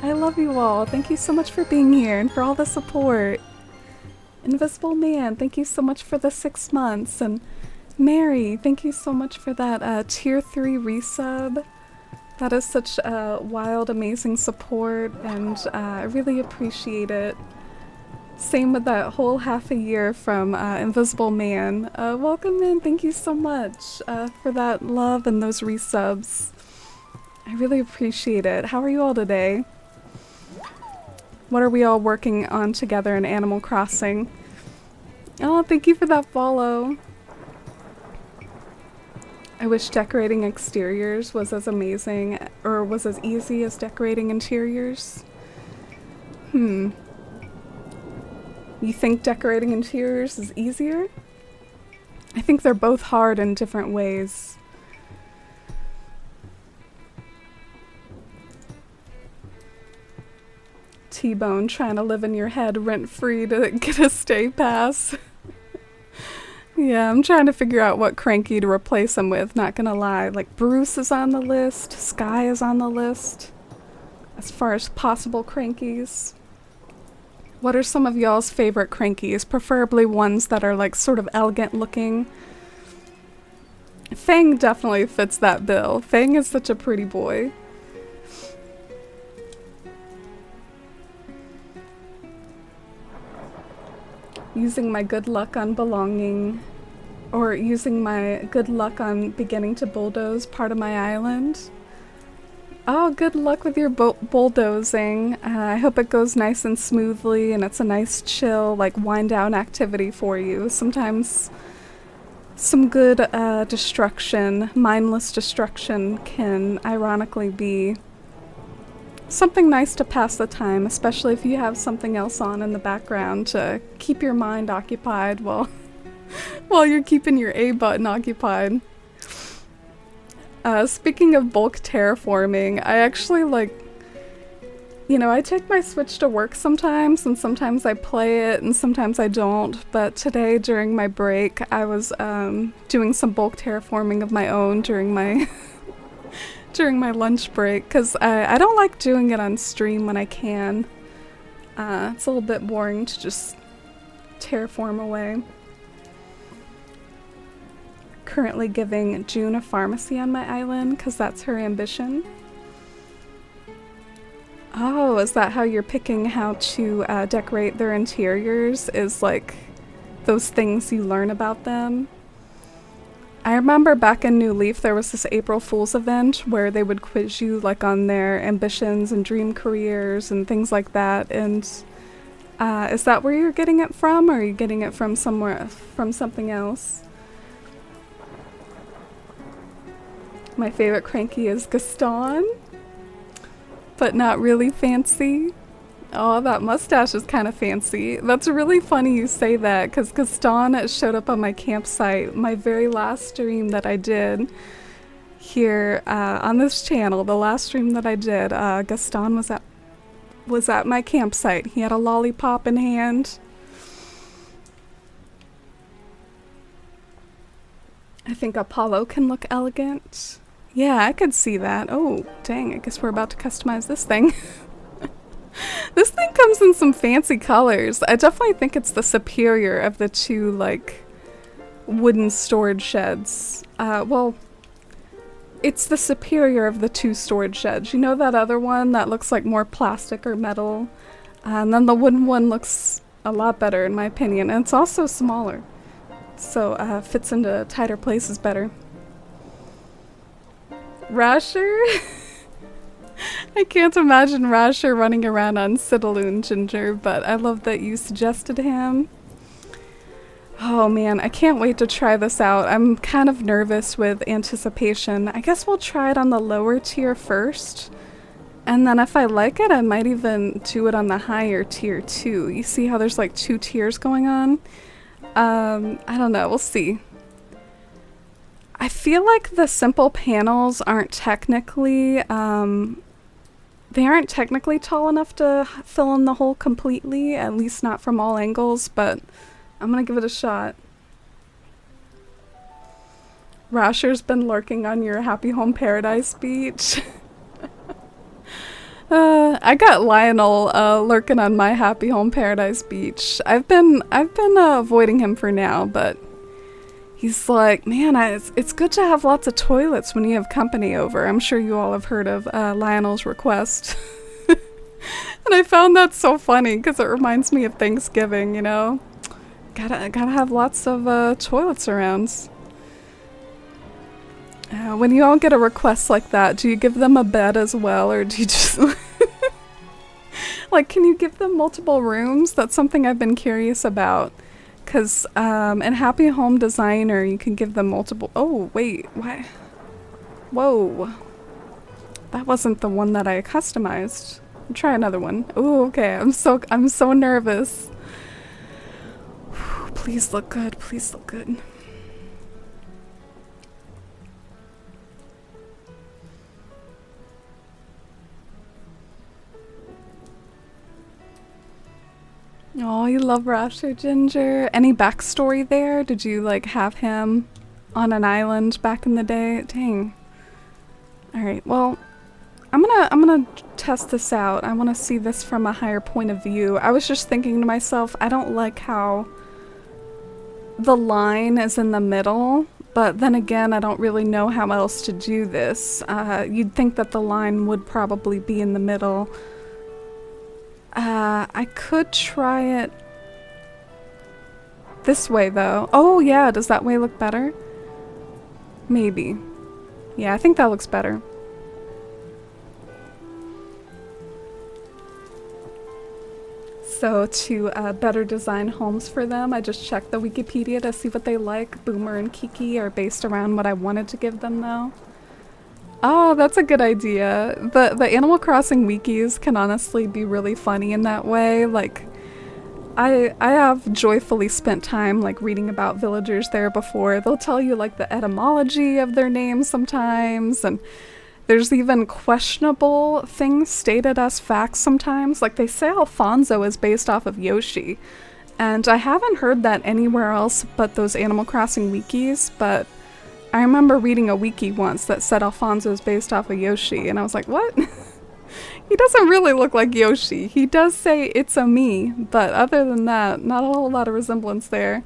I love you all. Thank you so much for being here and for all the support. Invisible Man, thank you so much for the 6 months. And Mary, thank you so much for that tier 3 resub. That is such wild, amazing support, and I really appreciate it. Same with that whole half a year from Invisible Man. Welcome in, thank you so much for that love and those resubs. I really appreciate it. How are you all today? What are we all working on together in Animal Crossing? Oh, thank you for that follow. I wish decorating exteriors was as amazing or was as easy as decorating interiors. You think decorating interiors is easier? I think they're both hard in different ways. T-Bone trying to live in your head rent-free to get a stay pass. Yeah, I'm trying to figure out what cranky to replace him with, not gonna lie. Like, Bruce is on the list, Sky is on the list, as far as possible crankies. What are some of y'all's favorite crankies? Preferably ones that are, like, sort of elegant looking. Fang definitely fits that bill. Fang is such a pretty boy. Using my good luck on belonging, or using my good luck on beginning to bulldoze part of my island. Oh, good luck with your bulldozing. I hope it goes nice and smoothly and it's a nice chill, like wind down activity for you. Sometimes some good destruction, mindless destruction, can ironically be something nice to pass the time, especially if you have something else on in the background to keep your mind occupied while while you're keeping your A button occupied. Speaking of bulk terraforming, I actually I take my Switch to work sometimes, and sometimes I play it, and sometimes I don't. But today, during my break, I was doing some bulk terraforming of my own during my during my lunch break, because I don't like doing it on stream when I can. It's a little bit boring to just terraform away. Currently giving June a pharmacy on my island, because that's her ambition. Oh, is that how you're picking how to decorate their interiors? Is like those things you learn about them? I remember back in New Leaf there was this April Fool's event where they would quiz you like on their ambitions and dream careers and things like that. And is that where you're getting it from, or are you getting it from something else? My favorite cranky is Gaston, but not really fancy. Oh, that mustache is kind of fancy. That's really funny you say that, because Gaston showed up on my campsite, my very last stream that I did here on this channel. The last stream that I did, Gaston was at my campsite. He had a lollipop in hand. I think Apollo can look elegant. Yeah, I could see that. Oh, dang, I guess we're about to customize this thing. This thing comes in some fancy colors. I definitely think it's the superior of the two, like, wooden storage sheds. Well, it's the superior of the two storage sheds. You know that other one that looks like more plastic or metal? And then the wooden one looks a lot better, in my opinion. And it's also smaller, so fits into tighter places better. Rasher? I can't imagine Rasher running around on Sidaloon Ginger, but I love that you suggested him. Oh man, I can't wait to try this out. I'm kind of nervous with anticipation. I guess we'll try it on the lower tier first, and then if I like it, I might even do it on the higher tier too. You see how there's like 2 tiers going on? I don't know, we'll see. I feel like the simple panels aren't technically, they aren't technically tall enough to fill in the hole completely, at least not from all angles, but I'm gonna give it a shot. Rasher's been lurking on your Happy Home Paradise beach. I got Lionel lurking on my Happy Home Paradise beach. I've been avoiding him for now, but he's like, man, it's good to have lots of toilets when you have company over. I'm sure you all have heard of Lionel's request. And I found that so funny because it reminds me of Thanksgiving, you know? Gotta have lots of toilets around. When you all get a request like that, do you give them a bed as well, or do you just... Like, can you give them multiple rooms? That's something I've been curious about. Because in Happy Home Designer, you can give them multiple... Oh, wait, what? Whoa. That wasn't the one that I customized. I'll try another one. Oh, okay, I'm so nervous. Please look good, please look good. Oh, you love Rasher Ginger. Any backstory there? Did you like have him on an island back in the day? Dang. Alright, well, I'm gonna test this out. I want to see this from a higher point of view. I was just thinking to myself, I don't like how the line is in the middle, but then again, I don't really know how else to do this. You'd think that the line would probably be in the middle. I could try it this way though. Oh yeah, does that way look better? Maybe. Yeah, I think that looks better. So to better design homes for them, I just checked the Wikipedia to see what they like. Boomer and Kiki are based around what I wanted to give them though. Oh, that's a good idea. The Animal Crossing wikis can honestly be really funny in that way. Like, I have joyfully spent time like reading about villagers there before. They'll tell you like the etymology of their names sometimes, and there's even questionable things stated as facts sometimes. Like they say Alfonso is based off of Yoshi, and I haven't heard that anywhere else but those Animal Crossing wikis, but I remember reading a wiki once that said Alfonso is based off of Yoshi, and I was like, what? He doesn't really look like Yoshi. He does say it's a me, but other than that, not a whole lot of resemblance there.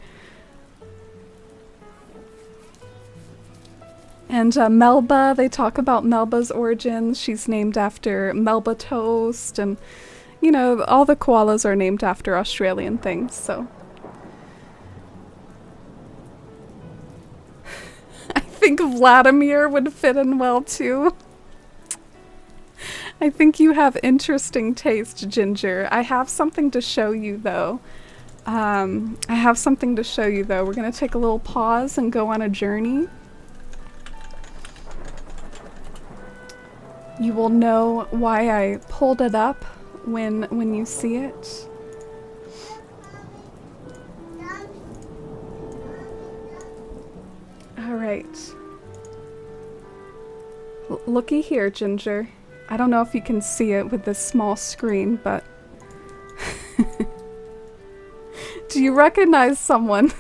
And Melba, they talk about Melba's origins. She's named after Melba Toast, and you know, all the koalas are named after Australian things, so. I think Vladimir would fit in well too. I think you have interesting taste, Ginger. I have something to show you though. We're gonna take a little pause and go on a journey. You will know why I pulled it up when you see it. Alright. Looky here, Ginger. I don't know if you can see it with this small screen, but... Do you recognize someone?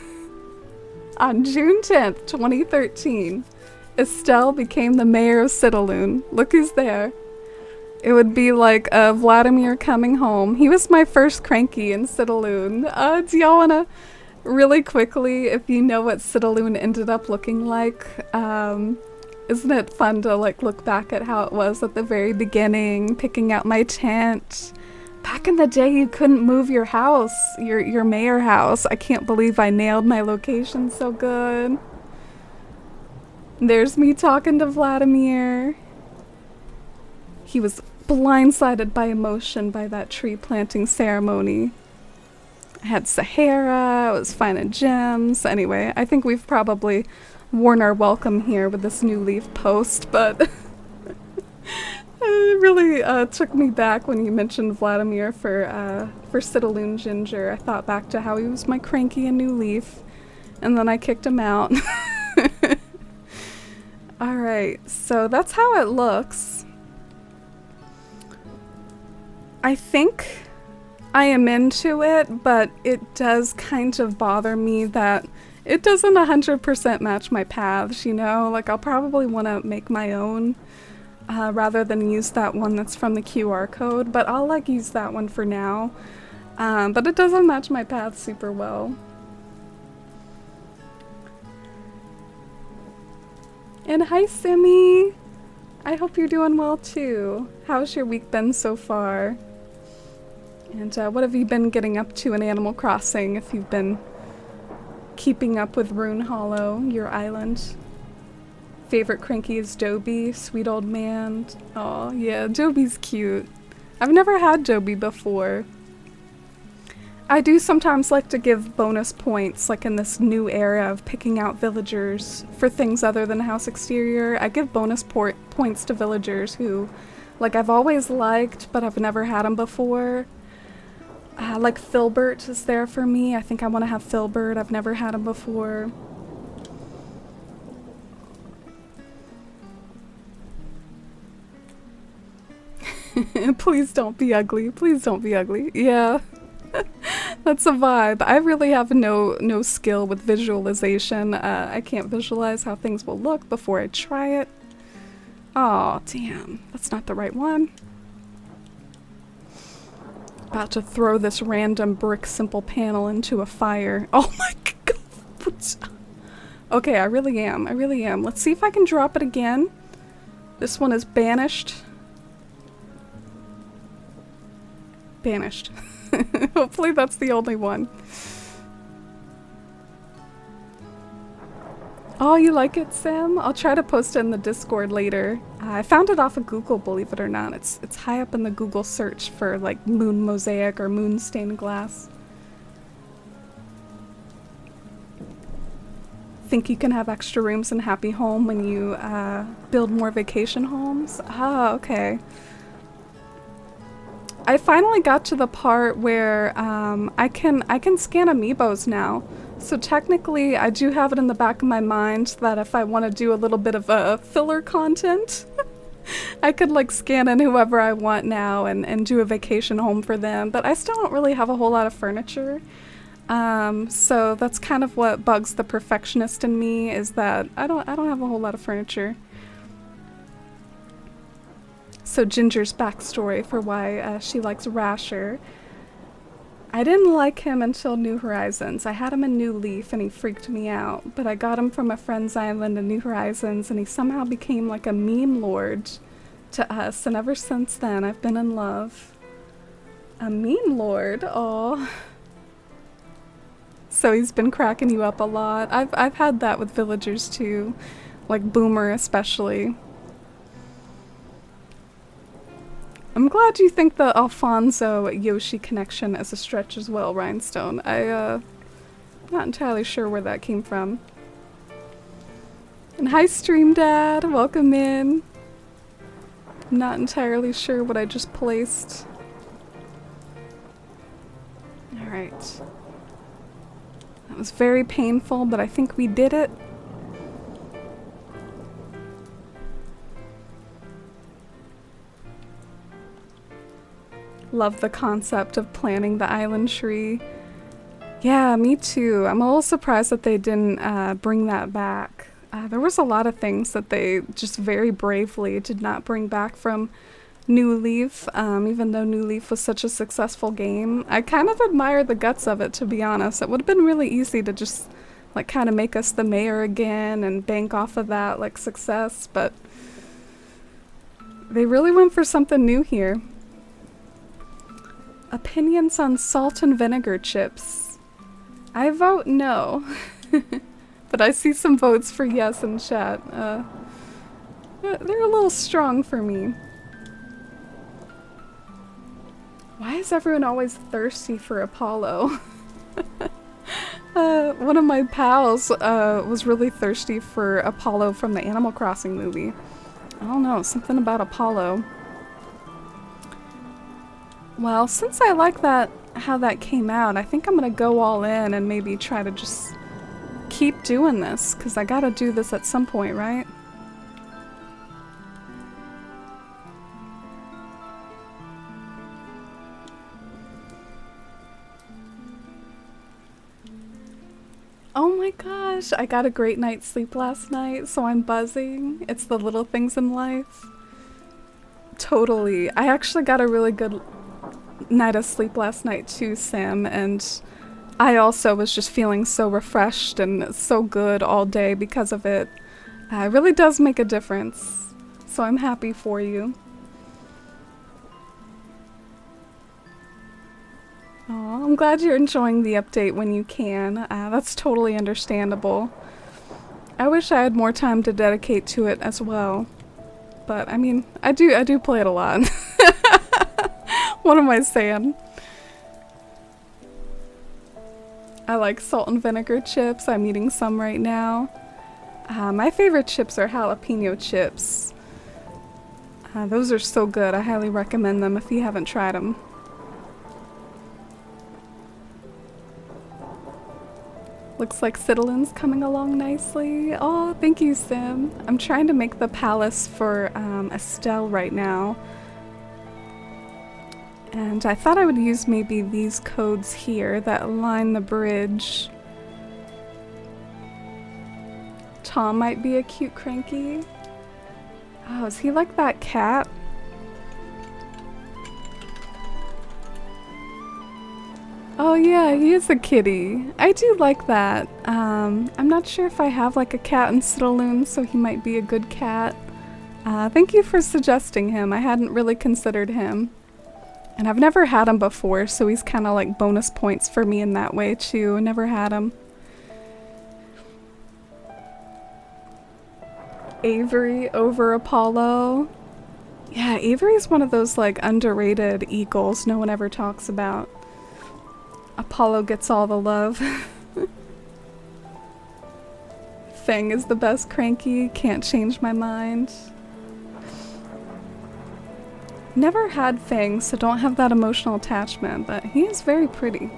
On June 10th, 2013, Estelle became the mayor of Citaloon. Look who's there. It would be like Vladimir coming home. He was my first cranky in Citaloon. Do y'all wanna, really quickly, if you know what Citaloon ended up looking like, isn't it fun to like look back at how it was at the very beginning, picking out my tent? Back in the day, you couldn't move your house, your mayor house. I can't believe I nailed my location so good. There's me talking to Vladimir. He was blindsided by emotion by that tree planting ceremony. I had Sahara, I was finding gems. Anyway, I think we've probably worn our welcome here with this new leaf post, but it really took me back when you mentioned Vladimir for Citaloon Ginger. I thought back to how he was my cranky and new leaf, and then I kicked him out. Alright, so that's how it looks. I think I am into it, but it does kind of bother me that it doesn't 100% match my paths, you know? Like, I'll probably want to make my own rather than use that one that's from the QR code, but I'll like use that one for now. But it doesn't match my path super well. And hi, Simmy! I hope you're doing well too. How's your week been so far? And what have you been getting up to in Animal Crossing if you've been keeping up with Rune Hollow, your island? Favorite cranky is Dobie, sweet old man. Aw, yeah, Dobie's cute. I've never had Dobie before. I do sometimes like to give bonus points, like in this new era of picking out villagers for things other than house exterior. I give bonus points to villagers who, like, I've always liked, but I've never had them before. Like Filbert is there for me. I think I want to have Filbert. I've never had him before. Please don't be ugly. Please don't be ugly. Yeah. That's a vibe. I really have no skill with visualization. I can't visualize how things will look before I try it. Aw, damn. That's not the right one. About to throw this random brick simple panel into a fire. Oh my god. Okay, I really am. I really am. Let's see if I can drop it again. This one is banished. Banished. Hopefully that's the only one. Oh, you like it, Sam? I'll try to post it in the Discord later. I found it off of Google, believe it or not. It's high up in the Google search for like moon mosaic or moon stained glass. Think you can have extra rooms in Happy Home when you build more vacation homes? Ah, okay. I finally got to the part where I can scan amiibos now. So technically, I do have it in the back of my mind that if I want to do a little bit of filler content, I could like scan in whoever I want now and do a vacation home for them. But I still don't really have a whole lot of furniture. So that's kind of what bugs the perfectionist in me, is that I don't have a whole lot of furniture. So Ginger's backstory for why she likes Rasher. I didn't like him until New Horizons. I had him in New Leaf and he freaked me out, but I got him from a friend's island in New Horizons and he somehow became like a meme lord to us, and ever since then I've been in love. A meme lord? Aw. So he's been cracking you up a lot. I've had that with villagers too, like Boomer especially. I'm glad you think the Alfonso Yoshi connection is a stretch as well, Rhinestone. I'm not entirely sure where that came from. And hi Stream Dad, welcome in. Not entirely sure what I just placed. Alright. That was very painful, but I think we did it. Love the concept of planting the island tree. Yeah, me too. I'm a little surprised that they didn't bring that back. There was a lot of things that they just very bravely did not bring back from New Leaf, even though New Leaf was such a successful game. I kind of admire the guts of it, to be honest. It would have been really easy to just like kind of make us the mayor again and bank off of that like success, but they really went for something new here. Opinions on salt and vinegar chips. I vote no. But I see some votes for yes in chat. They're a little strong for me. Why is everyone always thirsty for Apollo? One of my pals was really thirsty for Apollo from the Animal Crossing movie. I don't know, something about Apollo. Well, since I like that, how that came out, I think I'm gonna go all in and maybe try to just keep doing this, because I gotta do this at some point, right? Oh my gosh, I got a great night's sleep last night, so I'm buzzing. It's the little things in life. Totally. I actually got a really good night of sleep last night too, Sam, and I also was just feeling so refreshed and so good all day because of it. It really does make a difference, so I'm happy for you. Aw, I'm glad you're enjoying the update when you can. That's totally understandable. I wish I had more time to dedicate to it as well, but I mean, I do play it a lot. What am I saying? I like salt and vinegar chips. I'm eating some right now. My favorite chips are jalapeno chips. Those are so good. I highly recommend them if you haven't tried them. Looks like Citalin's coming along nicely. Oh, thank you, Sim. I'm trying to make the palace for Estelle right now. And I thought I would use maybe these codes here that line the bridge. Tom might be a cute cranky. Oh, is he like that cat? Oh yeah, he is a kitty. I do like that. I'm not sure if I have like a cat in Citaloon, so he might be a good cat. Thank you for suggesting him. I hadn't really considered him. And I've never had him before, so he's kind of like bonus points for me in that way too. I never had him. Avery over Apollo. Yeah, Avery's one of those like underrated eagles no one ever talks about. Apollo gets all the love. Fang is the best cranky, can't change my mind. Never had Fang, so don't have that emotional attachment, but he is very pretty.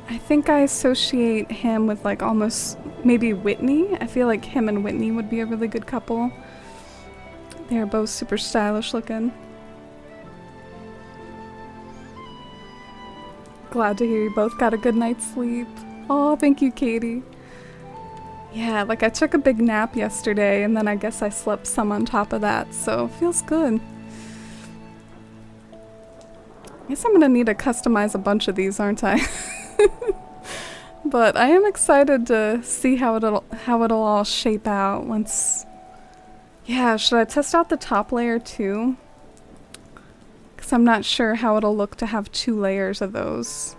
I think I associate him with like almost maybe Whitney. I feel like him and Whitney would be a really good couple. They're both super stylish looking. Glad to hear you both got a good night's sleep. Oh, thank you, Katie. Yeah, like I took a big nap yesterday and then I guess I slept some on top of that, so feels good. I guess I'm gonna need to customize a bunch of these, aren't I? But I am excited to see how it'll all shape out once. Yeah, should I test out the top layer too? Because I'm not sure how it'll look to have 2 layers of those.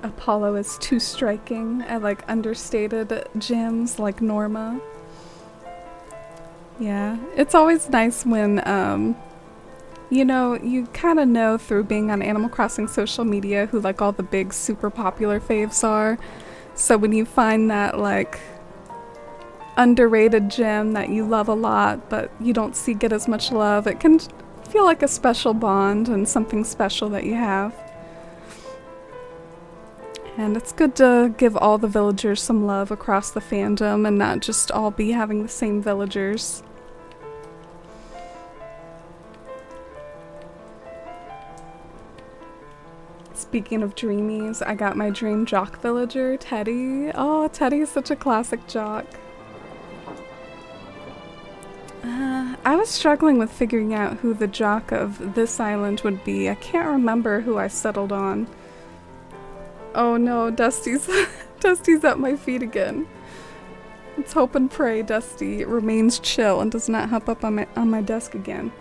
Apollo is too striking. I like understated gems like Norma. Yeah, it's always nice when, you know, you kind of know through being on Animal Crossing social media who like all the big super popular faves are. So when you find that like underrated gem that you love a lot but you don't see get as much love, it can feel like a special bond and something special that you have. And it's good to give all the villagers some love across the fandom and not just all be having the same villagers. Speaking of dreamies, I got my dream jock villager, Teddy. Oh, Teddy is such a classic jock. I was struggling with figuring out who the jock of this island would be. I can't remember who I settled on. Oh no, Dusty's Dusty's at my feet again. Let's hope and pray Dusty remains chill and does not hop up on my desk again.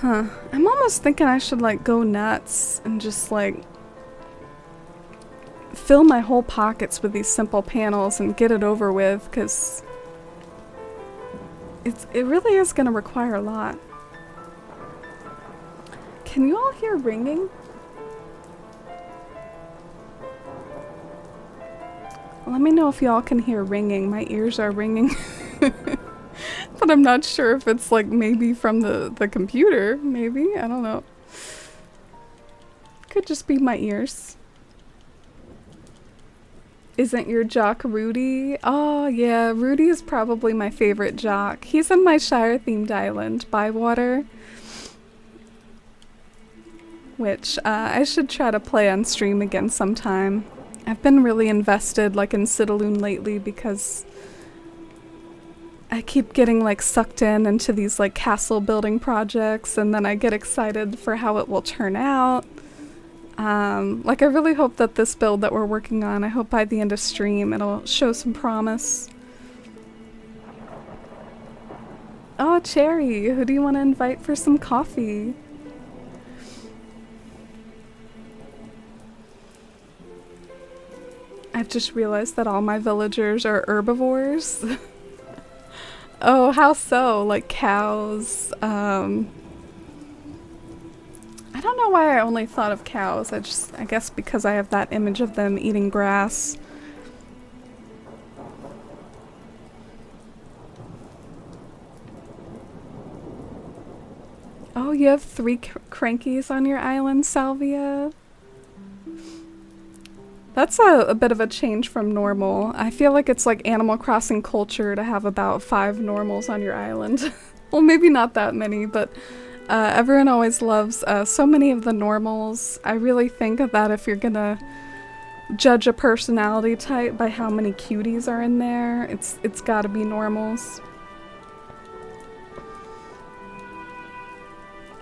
Huh. I'm almost thinking I should like go nuts and just like fill my whole pockets with these simple panels and get it over with, because it really is going to require a lot. Can you all hear ringing? Let me know if y'all can hear ringing. My ears are ringing. But I'm not sure if it's like maybe from the computer. Maybe. I don't know. Could just be my ears. Isn't your jock Rudy? Oh yeah, Rudy is probably my favorite jock. He's in my Shire themed island, Bywater. Which I should try to play on stream again sometime. I've been really invested like in Citaloon lately because I keep getting like sucked into these like castle building projects, and then I get excited for how it will turn out. Like I really hope that this build that we're working on, I hope by the end of stream it'll show some promise. Oh, Cherry, who do you want to invite for some coffee? I've just realized that all my villagers are herbivores. Oh, how so? Like cows. I don't know why I only thought of cows. I guess because I have that image of them eating grass. Oh, you have 3 crankies on your island, Salvia? That's a bit of a change from normal. I feel like it's like Animal Crossing culture to have about 5 normals on your island. Well, maybe not that many, but everyone always loves so many of the normals. I really think that if you're gonna judge a personality type by how many cuties are in there, it's gotta be normals.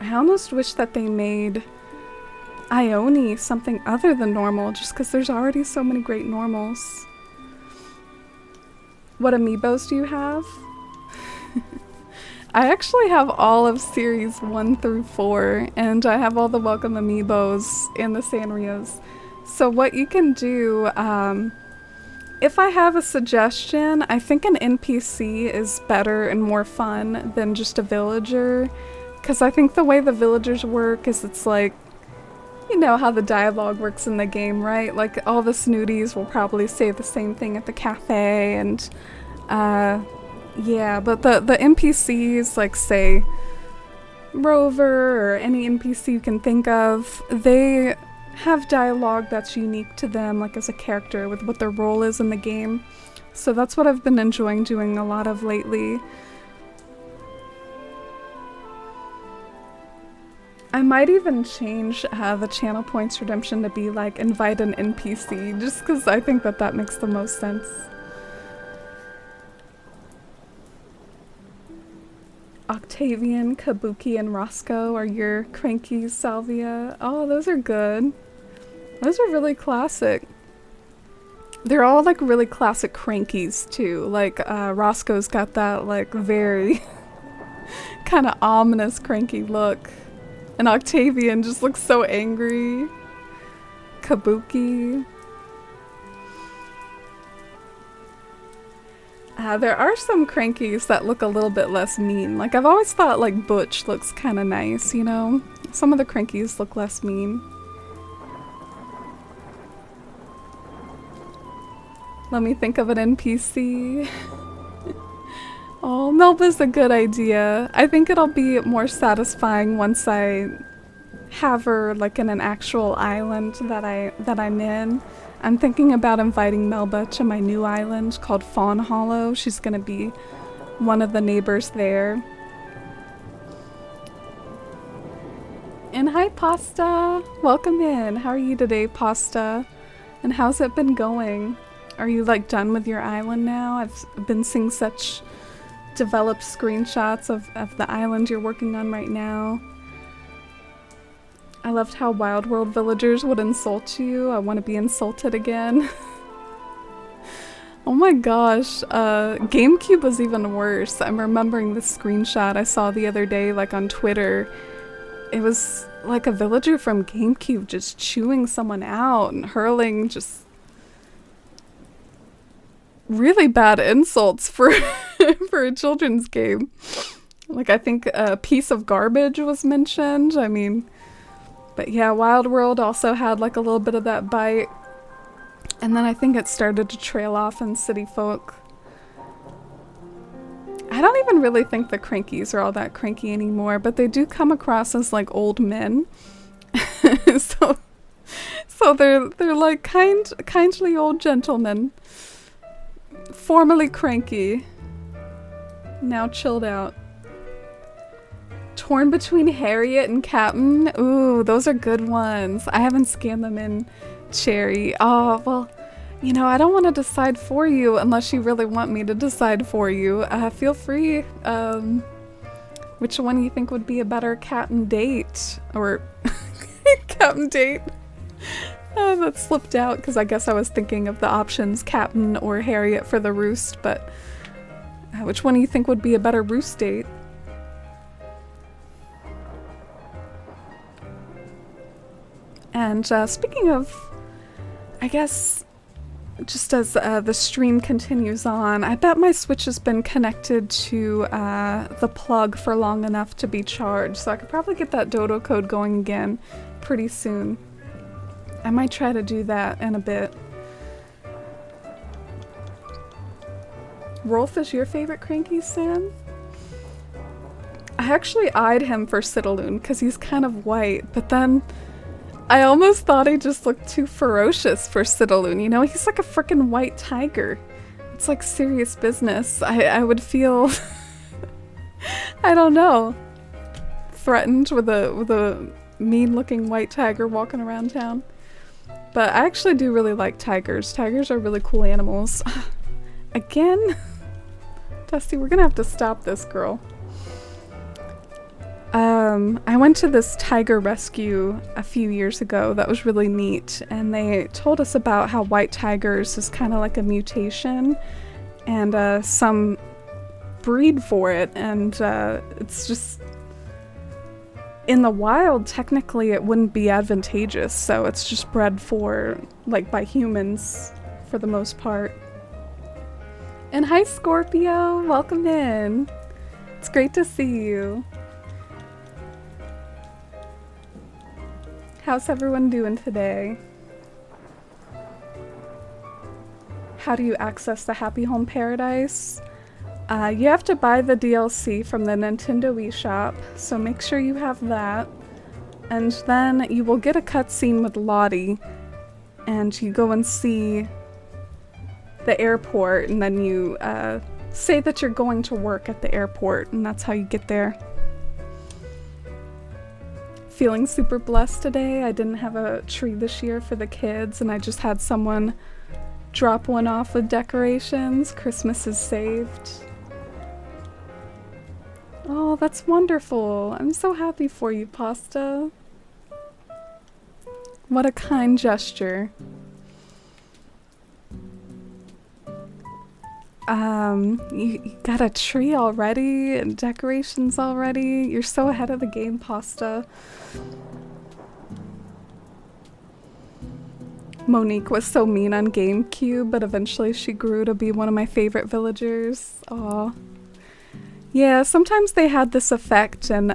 I almost wish that they made Ione something other than normal, just because there's already so many great normals. What amiibos do you have? I actually have all of series 1 through 4, and I have all the welcome amiibos and the Sanrios. So what you can do, if I have a suggestion, I think an NPC is better and more fun than just a villager. Because I think the way the villagers work is it's like, you know how the dialogue works in the game, right? Like all the snooties will probably say the same thing at the cafe, and yeah, but the NPCs, like say Rover or any NPC you can think of, they have dialogue that's unique to them, like as a character with what their role is in the game. So that's what I've been enjoying doing a lot of lately. I might even change the channel points redemption to be like invite an NPC, just because I think that that makes the most sense. Octavian, Kabuki, and Roscoe are your crankies, Salvia. Oh, those are good. Those are really classic. They're all like really classic crankies too. Like Roscoe's got that like very kind of ominous cranky look. And Octavian just looks so angry. Kabuki. There are some crankies that look a little bit less mean. Like I've always thought like Butch looks kind of nice, you know? Some of the crankies look less mean. Let me think of an NPC. Oh, Melba's a good idea. I think it'll be more satisfying once I have her like in an actual island that I'm in. I'm thinking about inviting Melba to my new island called Fawn Hollow. She's gonna be one of the neighbors there. And hi, Pasta! Welcome in. How are you today, Pasta? And how's it been going? Are you like done with your island now? I've been seeing such developed screenshots of the island you're working on right now. I loved how Wild World villagers would insult you. I want to be insulted again. Oh my gosh, GameCube was even worse. I'm remembering this screenshot I saw the other day like on Twitter. It was like a villager from GameCube just chewing someone out and hurling just really bad insults for for a children's game. Like I think a piece of garbage was mentioned. I mean, but yeah, Wild World also had like a little bit of that bite. And then I think it started to trail off in City Folk. I don't even really think the crankies are all that cranky anymore, but they do come across as like old men. so they're like kindly old gentlemen. Formerly cranky. Now chilled out. Torn between Harriet and Captain. Ooh, those are good ones. I haven't scanned them in, Cherry. Oh, well, you know, I don't want to decide for you unless you really want me to decide for you. Feel free. Which one you think would be a better Captain date? Or Captain date? That slipped out because I guess I was thinking of the options Captain or Harriet for the roost, but which one do you think would be a better roost date? And speaking of, I guess, just as the stream continues on, I bet my Switch has been connected to the plug for long enough to be charged, so I could probably get that dodo code going again pretty soon. I might try to do that in a bit. Rolf is your favorite cranky, Sam? I actually eyed him for Citaloon because he's kind of white, but then I almost thought he just looked too ferocious for Citaloon. You know, he's like a freaking white tiger. It's like serious business. I would feel, I don't know, threatened with a mean-looking white tiger walking around town. But I actually do really like tigers. Tigers are really cool animals. Again? Dusty, we're gonna have to stop this, girl. I went to this tiger rescue a few years ago that was really neat, and they told us about how white tigers is kind of like a mutation, and some breed for it, and it's just, in the wild, technically it wouldn't be advantageous, so it's just bred for, like, by humans for the most part. And hi Scorpio, welcome in. It's great to see you. How's everyone doing today? How do you access the Happy Home Paradise? You have to buy the DLC from the Nintendo eShop, so make sure you have that. And then you will get a cutscene with Lottie, and you go and see the airport, and then you say that you're going to work at the airport, and that's how you get there. Feeling super blessed today. I didn't have a tree this year for the kids, and I just had someone drop one off with decorations. Christmas is saved. Oh, that's wonderful. I'm so happy for you, Pasta. What a kind gesture. You got a tree already and decorations already. You're so ahead of the game, Pasta. Monique was so mean on GameCube, but eventually she grew to be one of my favorite villagers. Aw. Yeah, sometimes they had this effect, and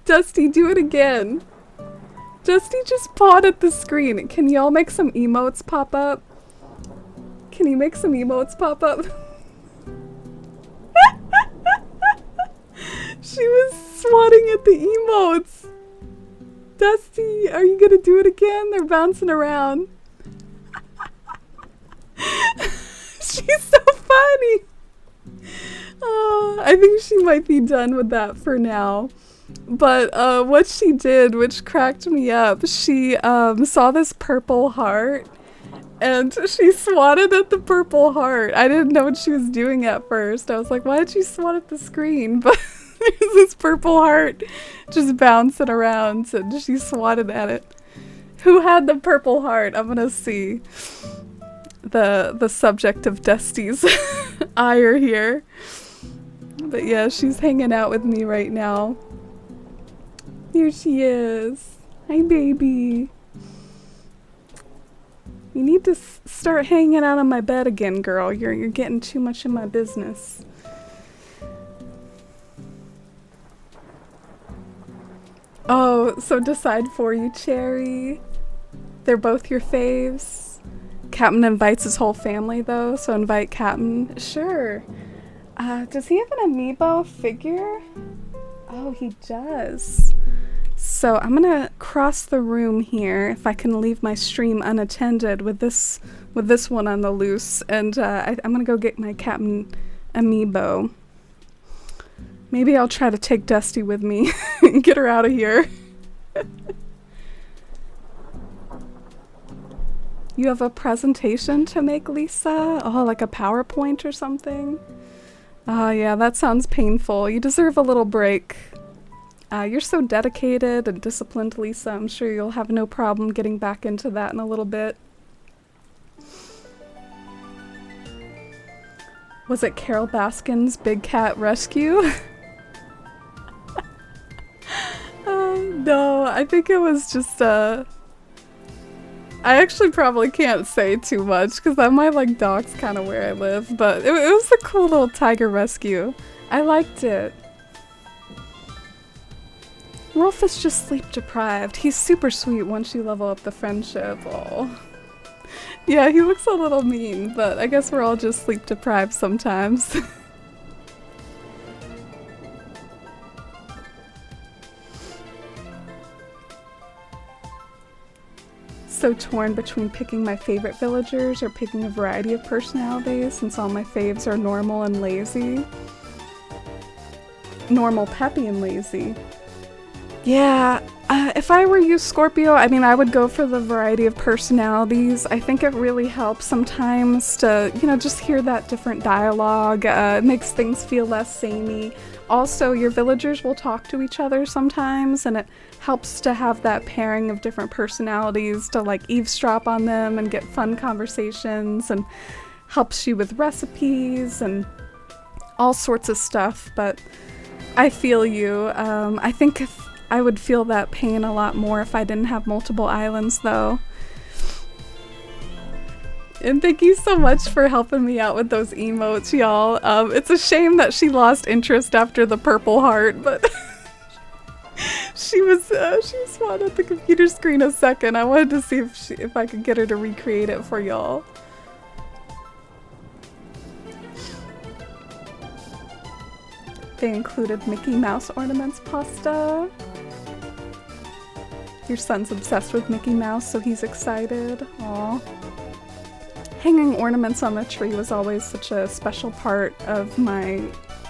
Dusty, do it again. Dusty just pawed at the screen. Can y'all make some emotes pop up? Can you make some emotes pop up? She was swatting at the emotes. Dusty, are you gonna do it again? They're bouncing around. She's so funny. I think she might be done with that for now. But what she did, which cracked me up, she saw this purple heart, and she swatted at the purple heart. I didn't know what she was doing at first. I was like, why did she swat at the screen? But there's this purple heart just bouncing around, and she swatted at it. Who had the purple heart? I'm gonna see. The subject of Dusty's ire here. But yeah, she's hanging out with me right now. Here she is. Hi, baby. You need to start hanging out on my bed again, girl. You're getting too much in my business. Oh, so decide for you, Cherry. They're both your faves. Captain invites his whole family, though, so invite Captain. Sure. Does he have an amiibo figure? Oh, he does. So I'm gonna cross the room here, if I can leave my stream unattended with this one on the loose, and I'm gonna go get my Captain amiibo. Maybe I'll try to take Dusty with me and get her out of here. You have a presentation to make, Lisa? Oh, like a PowerPoint or something? Oh yeah, that sounds painful. You deserve a little break. You're so dedicated and disciplined, Lisa. I'm sure you'll have no problem getting back into that in a little bit. Was it Carol Baskin's Big Cat Rescue? No, I think it was just, I actually probably can't say too much because I might like dogs kind of where I live, but it was a cool little tiger rescue. I liked it. Rolf is just sleep deprived. He's super sweet once you level up the friendship. Aww. Yeah, he looks a little mean, but I guess we're all just sleep deprived sometimes. So torn between picking my favorite villagers or picking a variety of personalities, since all my faves are normal and lazy. Normal, peppy, and lazy. Yeah, if I were you, Scorpio, I mean, I would go for the variety of personalities. I think it really helps sometimes to, you know, just hear that different dialogue. It makes things feel less samey. also your villagers will talk to each other sometimes, and it helps to have that pairing of different personalities to like eavesdrop on them and get fun conversations, and helps you with recipes and all sorts of stuff. But I feel you. I think I would feel that pain a lot more if I didn't have multiple islands though. And thank you so much for helping me out with those emotes, y'all. It's a shame that she lost interest after the purple heart, but she was swan at the computer screen a second. I wanted to see if I could get her to recreate it for y'all. They included Mickey Mouse ornaments pasta. Your son's obsessed with Mickey Mouse, so he's excited. Aww. Hanging ornaments on the tree was always such a special part of my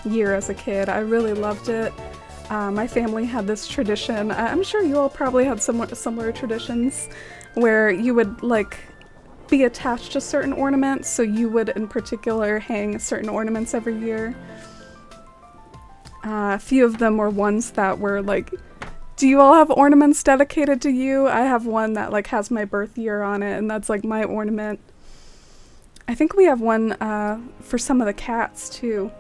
year as a kid. I really loved it. My family had this tradition. I'm sure you all probably had similar traditions where you would like be attached to certain ornaments, so you would in particular hang certain ornaments every year. A few of them were ones that were like, do you all have ornaments dedicated to you? I have one that like has my birth year on it, and that's like my ornament. I think we have one for some of the cats too.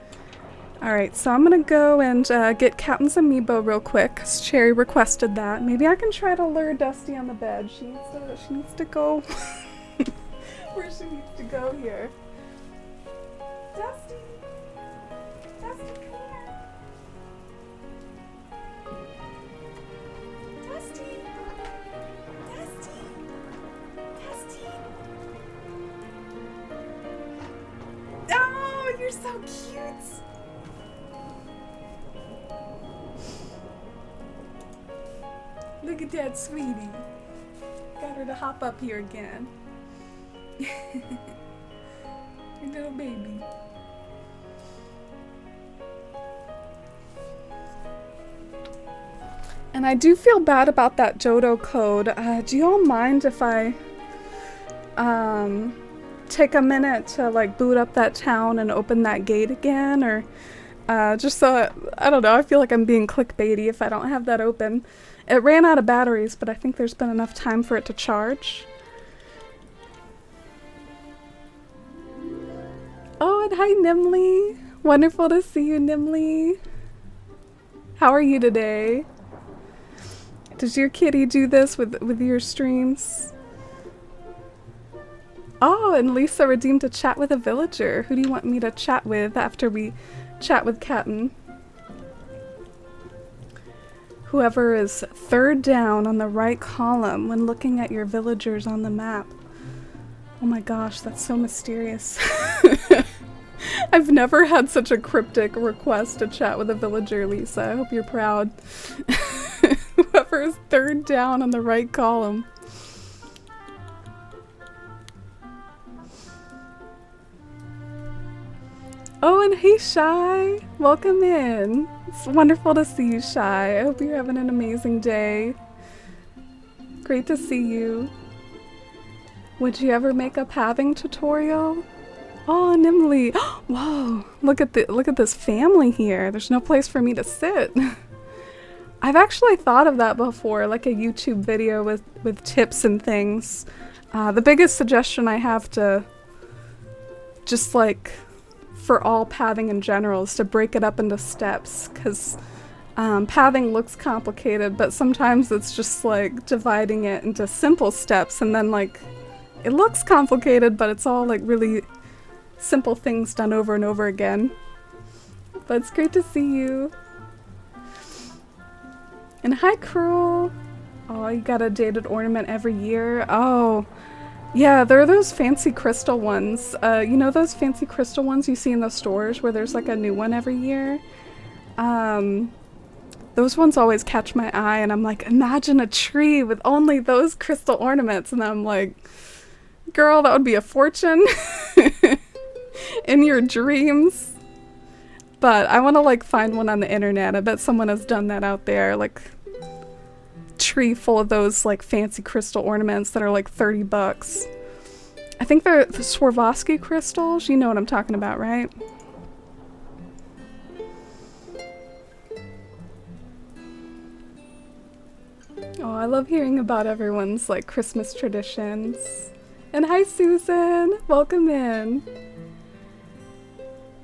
Alright, so I'm gonna go and get Captain's amiibo real quick, because Cherry requested that. Maybe I can try to lure Dusty on the bed. She needs to go where she needs to go here. Dusty! Dusty, come here! Dusty! Dusty! Dusty! Oh, you're so cute! Look at that, sweetie. Got her to hop up here again. Your little baby. And I do feel bad about that Johto code. Do you all mind if I take a minute to like boot up that town and open that gate again? Or just so, I don't know, I feel like I'm being clickbaity if I don't have that open. It ran out of batteries, but I think there's been enough time for it to charge. Oh, and hi Nimly! Wonderful to see you, Nimly! How are you today? Does your kitty do this with your streams? Oh, and Lisa redeemed a chat with a villager. Who do you want me to chat with after we chat with Captain? Whoever is third down on the right column when looking at your villagers on the map. Oh my gosh, that's so mysterious. I've never had such a cryptic request to chat with a villager, Lisa. I hope you're proud. Whoever is third down on the right column. Oh, and hey, Shy! Welcome in! It's wonderful to see you, Shy. I hope you're having an amazing day. Great to see you. Would you ever make a pathing tutorial? Oh, Nimly! Whoa! Look at this family here. There's no place for me to sit. I've actually thought of that before, like a YouTube video with tips and things. The biggest suggestion I have to just like for all pathing in general is to break it up into steps, because pathing looks complicated, but sometimes it's just like dividing it into simple steps, and then like it looks complicated, but it's all like really simple things done over and over again. But it's great to see you. And hi, Cruel. Oh, you got a dated ornament every year. Oh, yeah, there are those fancy crystal ones. You know those fancy crystal ones you see in the stores where there's like a new one every year? Those ones always catch my eye, and I'm like, imagine a tree with only those crystal ornaments, and I'm like, girl, that would be a fortune in your dreams. But I want to like find one on the internet. I bet someone has done that out there, like tree full of those like fancy crystal ornaments that are like $30. I think they're the Swarovski crystals. You know what I'm talking about, right? I love hearing about everyone's like Christmas traditions. And hi Susan, welcome in.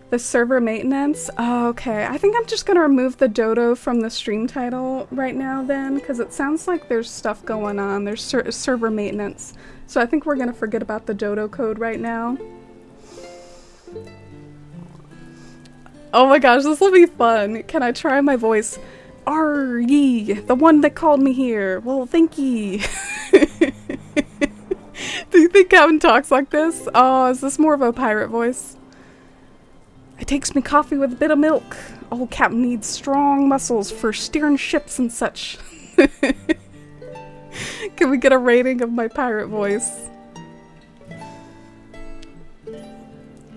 The server maintenance? Oh, okay, I think I'm just gonna remove the dodo from the stream title right now then, because it sounds like there's stuff going on. There's server maintenance. So I think we're gonna forget about the dodo code right now. Oh my gosh, this will be fun. Can I try my voice? Are ye the one that called me here? Well, thank ye. Do you think Kevin talks like this? Oh, is this more of a pirate voice? It takes me coffee with a bit of milk. Old captain needs strong muscles for steering ships and such. Can we get a rating of my pirate voice?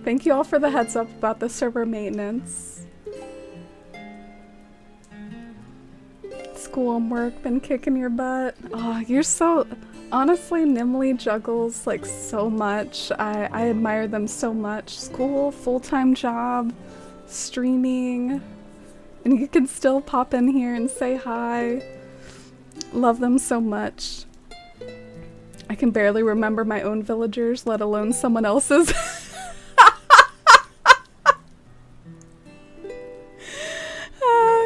Thank you all for the heads up about the server maintenance. School and work been kicking your butt. Oh, you're so... Honestly, Nimley juggles like so much. I admire them so much. School, full-time job, streaming, and you can still pop in here and say hi. Love them so much. I can barely remember my own villagers, let alone someone else's.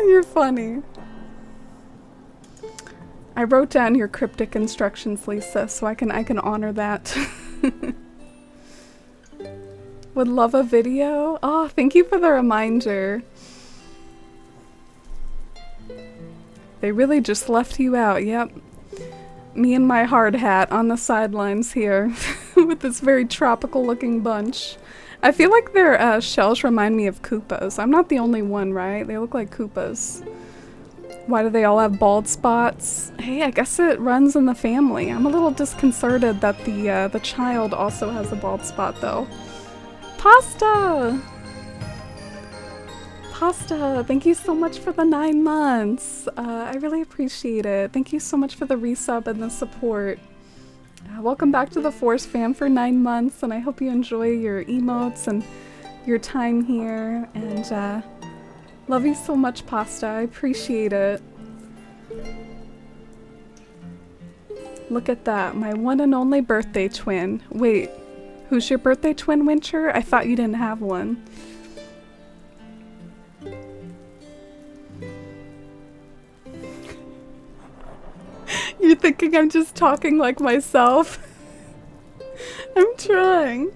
You're funny. I wrote down your cryptic instructions, Lisa, so I can honor that. Would love a video. Oh, thank you for the reminder. They really just left you out, yep. Me and my hard hat on the sidelines here with this very tropical looking bunch. I feel like their shells remind me of Koopas. I'm not the only one, right? They look like Koopas. Why do they all have bald spots? Hey, I guess it runs in the family. I'm a little disconcerted that the child also has a bald spot, though. Pasta! Pasta, thank you so much for the 9 months. I really appreciate it. Thank you so much for the resub and the support. Welcome back to the Force fam for 9 months, and I hope you enjoy your emotes and your time here. And love you so much, Pasta. I appreciate it. Look at that, my one and only birthday twin. Wait, who's your birthday twin, Winter? I thought you didn't have one. You're thinking I'm just talking like myself? I'm trying.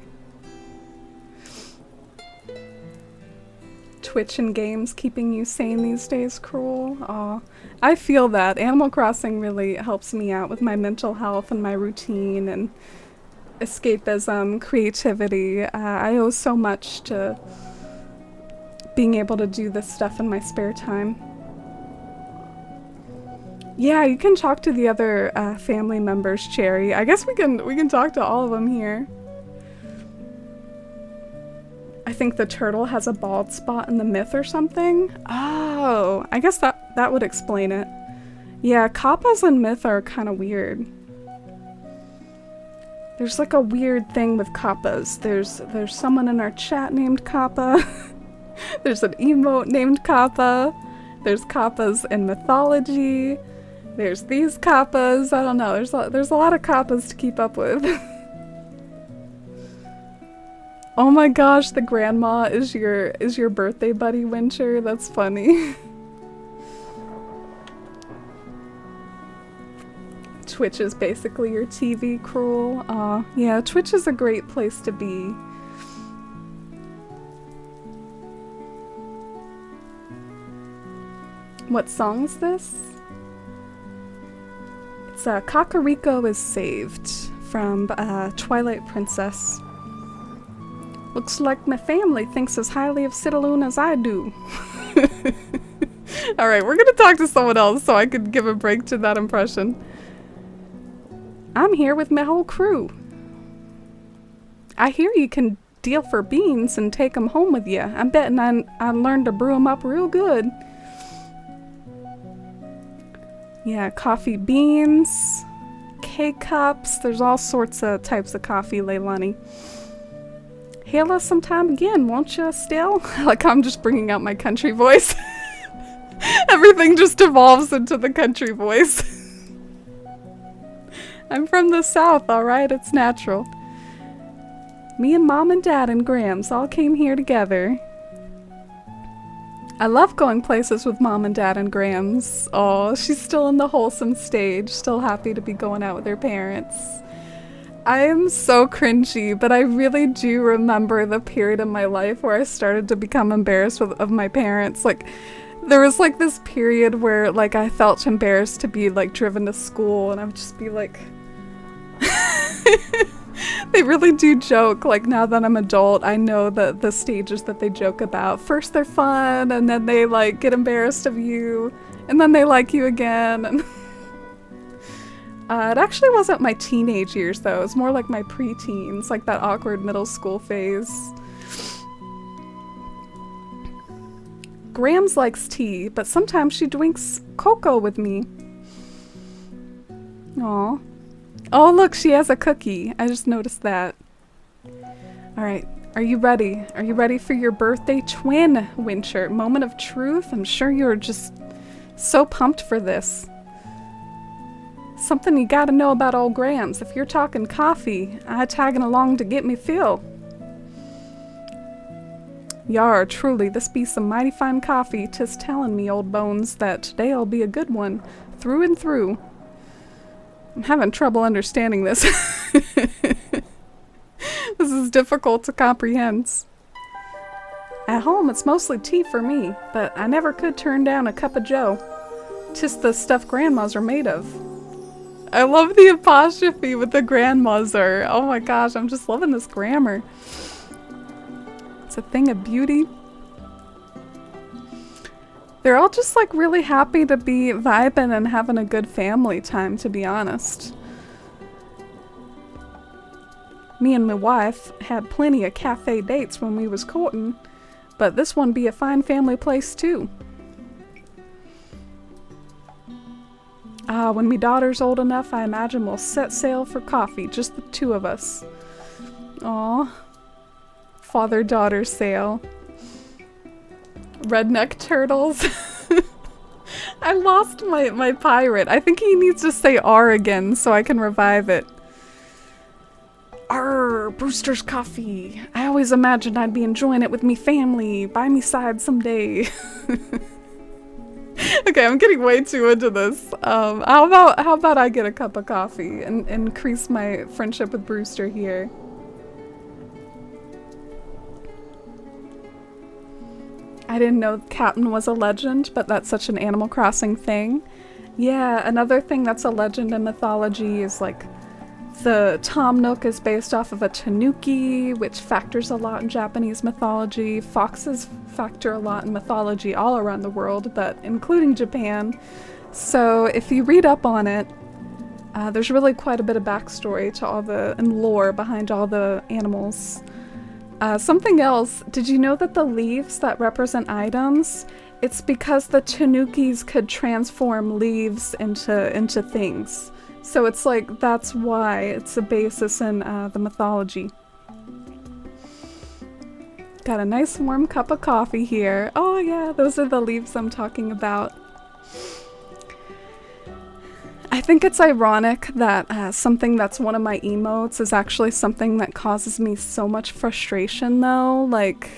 Twitch and games keeping you sane these days, Cruel? Aw, I feel that. Animal Crossing really helps me out with my mental health and my routine and escapism, creativity. I owe so much to being able to do this stuff in my spare time. Yeah, you can talk to the other family members, Cherry. I guess we can talk to all of them here. I think the turtle has a bald spot in the myth or something. Oh, I guess that would explain it. Yeah, kappas in myth are kind of weird. There's like a weird thing with kappas. There's someone in our chat named Kappa. There's an emote named Kappa. There's kappas in mythology. There's these kappas. I don't know. There's a lot of kappas to keep up with. Oh my gosh, the grandma is your birthday buddy, Winter. That's funny. Twitch is basically your TV, Cruel. Aw, yeah, Twitch is a great place to be. What song is this? It's Kakariko is Saved from Twilight Princess. Looks like my family thinks as highly of Citaloon as I do. Alright, we're gonna talk to someone else so I could give a break to that impression. I'm here with my whole crew. I hear you can deal for beans and take them home with you. I'm betting I learned to brew them up real good. Yeah, coffee beans, K-cups, there's all sorts of types of coffee, Leilani. Hail us sometime again, won't you, still? Like I'm just bringing out my country voice. Everything just evolves into the country voice. I'm from the South, alright? It's natural. Me and Mom and Dad and Grams all came here together. I love going places with Mom and Dad and Grams. Oh, she's still in the wholesome stage, still happy to be going out with her parents. I am so cringy, but I really do remember the period in my life where I started to become embarrassed of my parents. Like, there was like this period where like I felt embarrassed to be like driven to school, and I would just be like, they really do joke. Like, now that I'm adult, I know the stages that they joke about. First they're fun, and then they like get embarrassed of you, and then they like you again. And it actually wasn't my teenage years though. It was more like my preteens, like that awkward middle school phase. Grams likes tea, but sometimes she drinks cocoa with me. Aw. Oh, look, she has a cookie. I just noticed that. Alright, are you ready? Are you ready for your birthday twin, Winter? Moment of truth? I'm sure you're just so pumped for this. Something you gotta know about old Grams. If you're talking coffee, I tagging along to get me fill. Yar, truly, this be some mighty fine coffee. 'Tis telling me, old bones, that today'll be a good one, through and through. I'm having trouble understanding this. This is difficult to comprehend. At home, it's mostly tea for me, but I never could turn down a cup of joe. 'Tis the stuff grandmas are made of. I love the apostrophe with the grandmas are. Oh my gosh, I'm just loving this grammar. It's a thing of beauty. They're all just like really happy to be vibing and having a good family time, to be honest. Me and my wife had plenty of cafe dates when we was courting, but this one be a fine family place too. When me daughter's old enough, I imagine we'll set sail for coffee, just the two of us. Aw. Father-daughter sail. Redneck turtles. I lost my pirate. I think he needs to say R again so I can revive it. Arr, Brewster's coffee. I always imagined I'd be enjoying it with me family, by me side someday. Okay, I'm getting way too into this. How about I get a cup of coffee and increase my friendship with Brewster here? I didn't know Captain was a legend, but that's such an Animal Crossing thing. Yeah, another thing that's a legend in mythology is like the Tom Nook is based off of a tanuki, which factors a lot in Japanese mythology. Foxes factor a lot in mythology all around the world, but including Japan. So if you read up on it, there's really quite a bit of backstory to all the and lore behind all the animals. Something else, did you know that the leaves that represent items, it's because the tanukis could transform leaves into things. So it's like, that's why it's a basis in the mythology. Got a nice warm cup of coffee here. Oh yeah, those are the leaves I'm talking about. I think it's ironic that something that's one of my emotes is actually something that causes me so much frustration though. Like,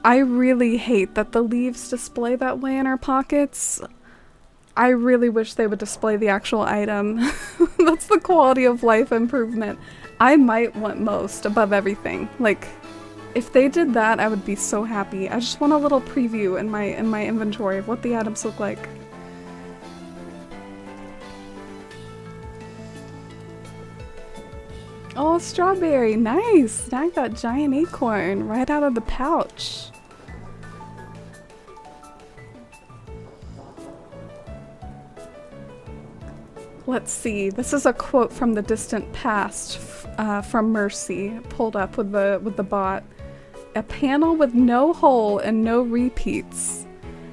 I really hate that the leaves display that way in our pockets. I really wish they would display the actual item. That's the quality of life improvement I might want most above everything. Like, if they did that, I would be so happy. I just want a little preview in my inventory of what the items look like. Oh, strawberry, nice! Snag that giant acorn right out of the pouch. Let's see, this is a quote from the distant past from Mercy, pulled up with the bot. A panel with no hole and no repeats.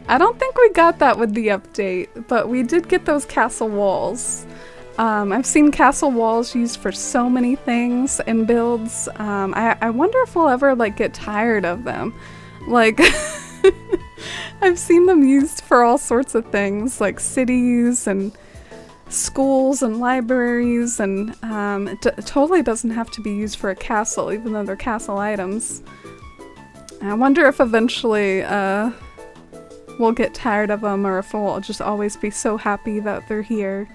I don't think we got that with the update, but we did get those castle walls. I've seen castle walls used for so many things in builds. I wonder if we'll ever like get tired of them. Like, I've seen them used for all sorts of things, like cities and schools and libraries, and it totally doesn't have to be used for a castle, even though they're castle items. I wonder if eventually we'll get tired of them, or if we'll just always be so happy that they're here.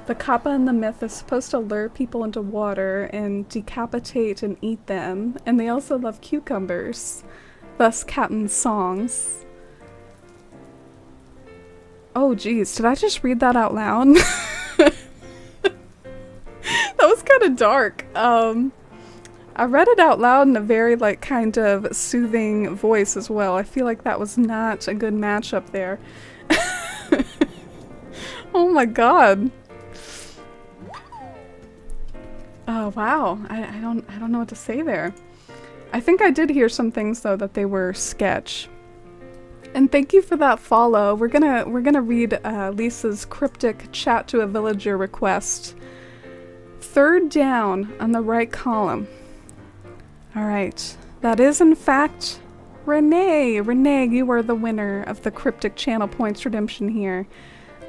The kappa in the myth is supposed to lure people into water and decapitate and eat them, and they also love cucumbers, thus Captain's songs. Oh geez, did I just read that out loud? That was kind of dark. I read it out loud in a very like kind of soothing voice as well. I feel like that was not a good matchup there. Oh my god. Oh wow, I don't know what to say there. I think I did hear some things though that they were sketch. And thank you for that follow. We're gonna read Lisa's cryptic chat to a villager request. Third down on the right column. Alright, that is in fact Renee. Renee, you are the winner of the cryptic channel points redemption here.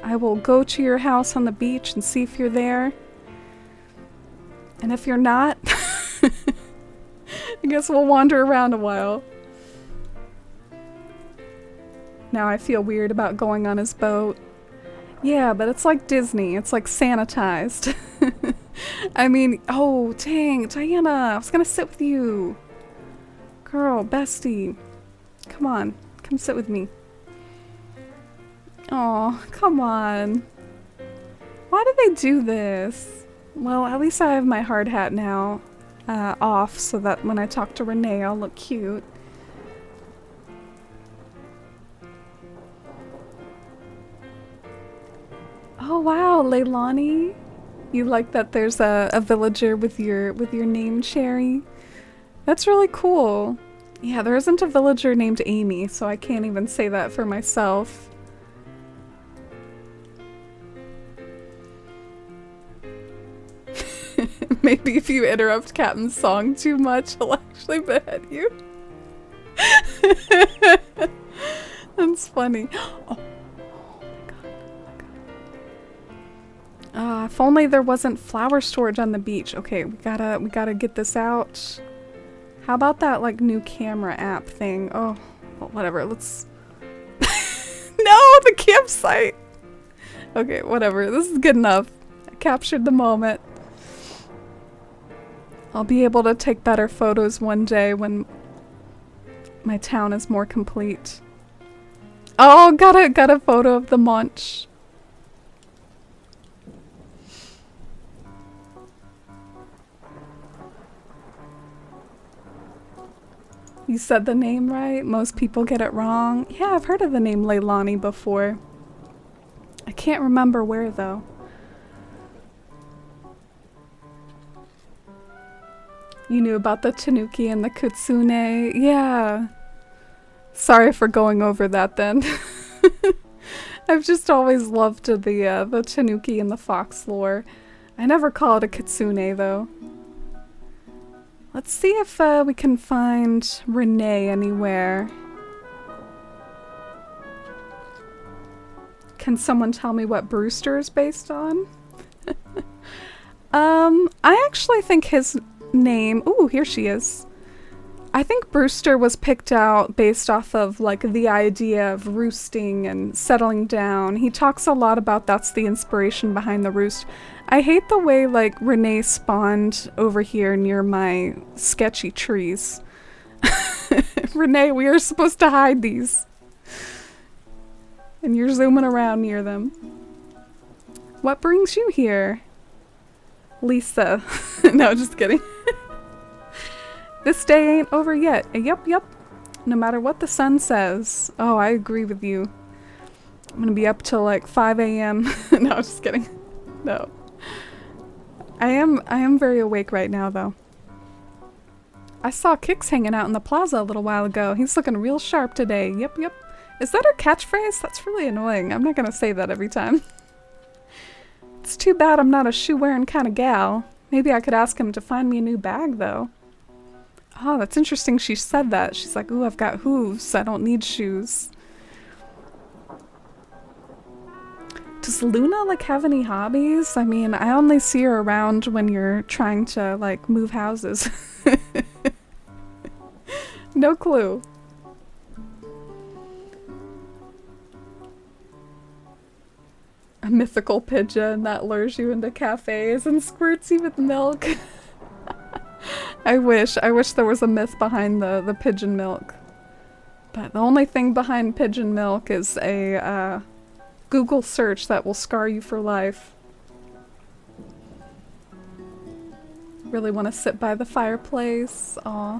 I will go to your house on the beach and see if you're there. And if you're not, I guess we'll wander around a while. Now I feel weird about going on his boat. Yeah, but it's like Disney. It's like sanitized. I mean, oh, dang, Diana, I was gonna sit with you. Girl, bestie. Come on, come sit with me. Aw, come on. Why did they do this? Well, at least I have my hard hat now off so that when I talk to Renee, I'll look cute. Oh wow, Leilani. You like that there's a villager with your name, Cherry? That's really cool. Yeah, there isn't a villager named Amy, so I can't even say that for myself. Maybe if you interrupt Captain's song too much, he'll actually behead you. That's funny. Oh. If only there wasn't flower storage on the beach. Okay, we gotta get this out. How about that like new camera app thing? Oh, well, whatever. Let's. No, the campsite. Okay, whatever. This is good enough. I captured the moment. I'll be able to take better photos one day when my town is more complete. Oh, got a photo of the munch. You said the name right. Most people get it wrong. Yeah, I've heard of the name Leilani before. I can't remember where though. You knew about the tanuki and the kitsune. Yeah. Sorry for going over that then. I've just always loved the tanuki and the fox lore. I never call it a kitsune though. Let's see if we can find Renee anywhere. Can someone tell me what Brewster is based on? I actually think his name... Ooh, here she is. I think Brewster was picked out based off of like the idea of roosting and settling down. He talks a lot about that's the inspiration behind the roost. I hate the way like Renee spawned over here near my sketchy trees. Renee, we are supposed to hide these. And you're zooming around near them. What brings you here? Lisa. No, just kidding. This day ain't over yet. Yep. No matter what the sun says. Oh, I agree with you. I'm gonna be up till like 5 a.m. No, just kidding. No. I am very awake right now though. I saw Kix hanging out in the plaza a little while ago. He's looking real sharp today. Yep. Is that her catchphrase? That's really annoying. I'm not gonna say that every time. It's too bad I'm not a shoe-wearing kind of gal. Maybe I could ask him to find me a new bag though. Oh, that's interesting she said that. She's like, ooh, I've got hooves. I don't need shoes. Does Luna, like, have any hobbies? I mean, I only see her around when you're trying to, like, move houses. No clue. A mythical pigeon that lures you into cafes and squirts you with milk. I wish there was a myth behind the pigeon milk. But the only thing behind pigeon milk is a Google search that will scar you for life. Really want to sit by the fireplace. Aw.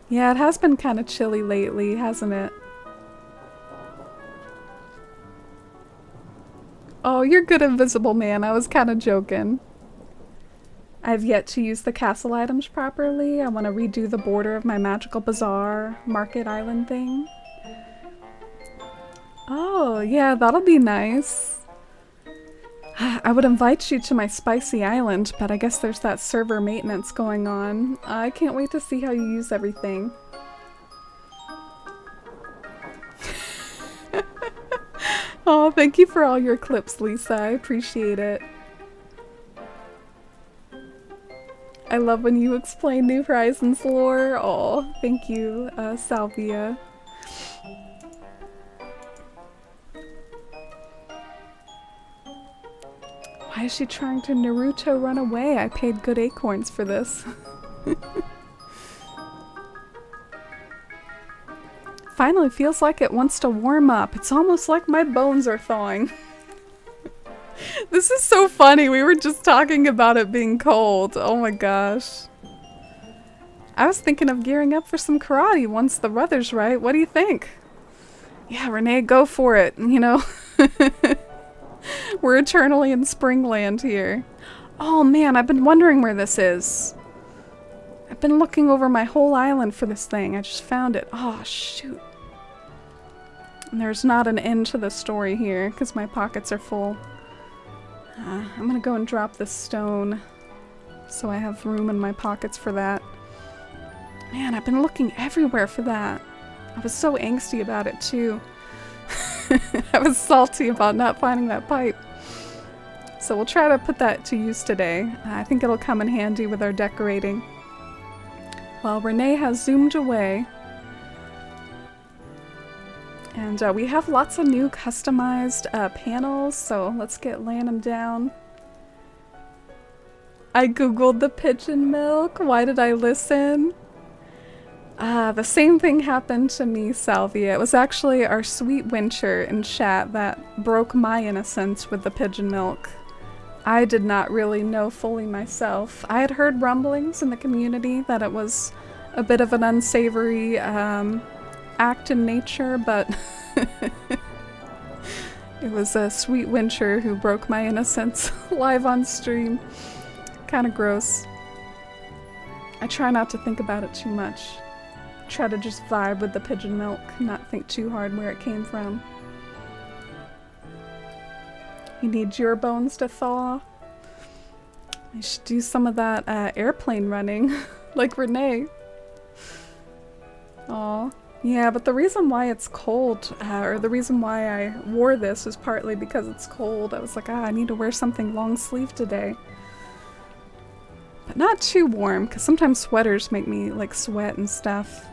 Yeah, it has been kind of chilly lately, hasn't it? Oh, you're good, Invisible Man. I was kind of joking. I've yet to use the castle items properly. I want to redo the border of my magical bazaar market island thing. Oh, yeah, that'll be nice. I would invite you to my spicy island, but I guess there's that server maintenance going on. I can't wait to see how you use everything. Oh, thank you for all your clips, Lisa. I appreciate it. I love when you explain New Horizons lore. Oh, thank you, Salvia. Why is she trying to Naruto run away? I paid good acorns for this. Finally feels like it wants to warm up. It's almost like my bones are thawing. This is so funny. We were just talking about it being cold. Oh my gosh. I was thinking of gearing up for some karate once the weather's right. What do you think? Yeah, Renee, go for it. You know, we're eternally in Springland here. Oh man, I've been wondering where this is. I've been looking over my whole island for this thing. I just found it. Oh, shoot. And there's not an end to the story here because my pockets are full. I'm gonna go and drop this stone so I have room in my pockets for that. Man, I've been looking everywhere for that. I was so angsty about it too. I was salty about not finding that pipe. So we'll try to put that to use today. I think it'll come in handy with our decorating. Well, Renee has zoomed away. And we have lots of new customized panels, so let's get laying them down. I googled the pigeon milk. Why did I listen? The same thing happened to me, Salvia. It was actually our sweet Winter in chat that broke my innocence with the pigeon milk. I did not really know fully myself. I had heard rumblings in the community that it was a bit of an unsavory act in nature, but it was a sweet Winter who broke my innocence live on stream. Kind of gross. I try not to think about it too much. Try to just vibe with the pigeon milk, not think too hard where it came from. You need your bones to thaw. I should do some of that airplane running, like Renee. Aw. Yeah, but the reason why it's cold, or the reason why I wore this was partly because it's cold. I was like, I need to wear something long sleeve today. But not too warm, because sometimes sweaters make me like sweat and stuff.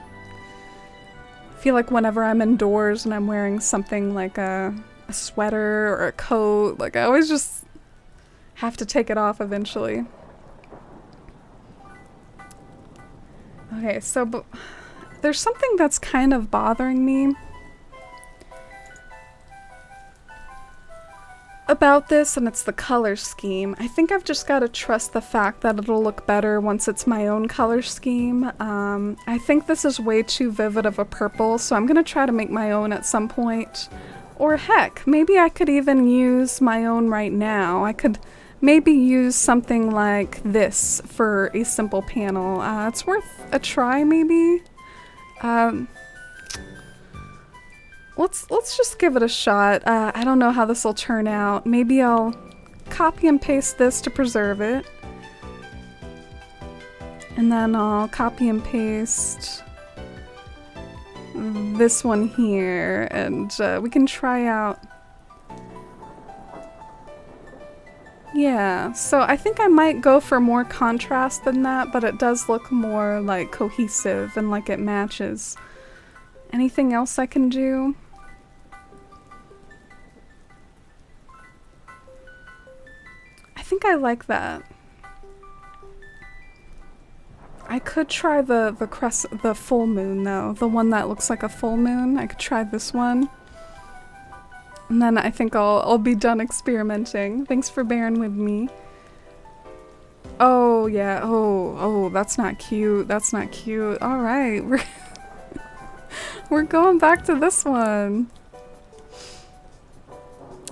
I feel like whenever I'm indoors and I'm wearing something like a sweater or a coat, like I always just have to take it off eventually. Okay, so there's something that's kind of bothering me about this, and it's the color scheme. I think I've just got to trust the fact that it'll look better once it's my own color scheme. I think this is way too vivid of a purple, so I'm gonna try to make my own at some point. Or heck, maybe I could even use my own right now. I could maybe use something like this for a simple panel. It's worth a try, maybe. Let's just give it a shot. I don't know how this will turn out. Maybe I'll copy and paste this to preserve it. And then I'll copy and paste this one here, and we can try out Yeah, so I think I might go for more contrast than that, but it does look more like cohesive and like it matches. Anything else I can do? I think I like that. I could try the full moon though, the one that looks like a full moon. I could try this one. And then I think I'll be done experimenting. Thanks for bearing with me. Oh yeah, oh, that's not cute. That's not cute. Alright, we're going back to this one.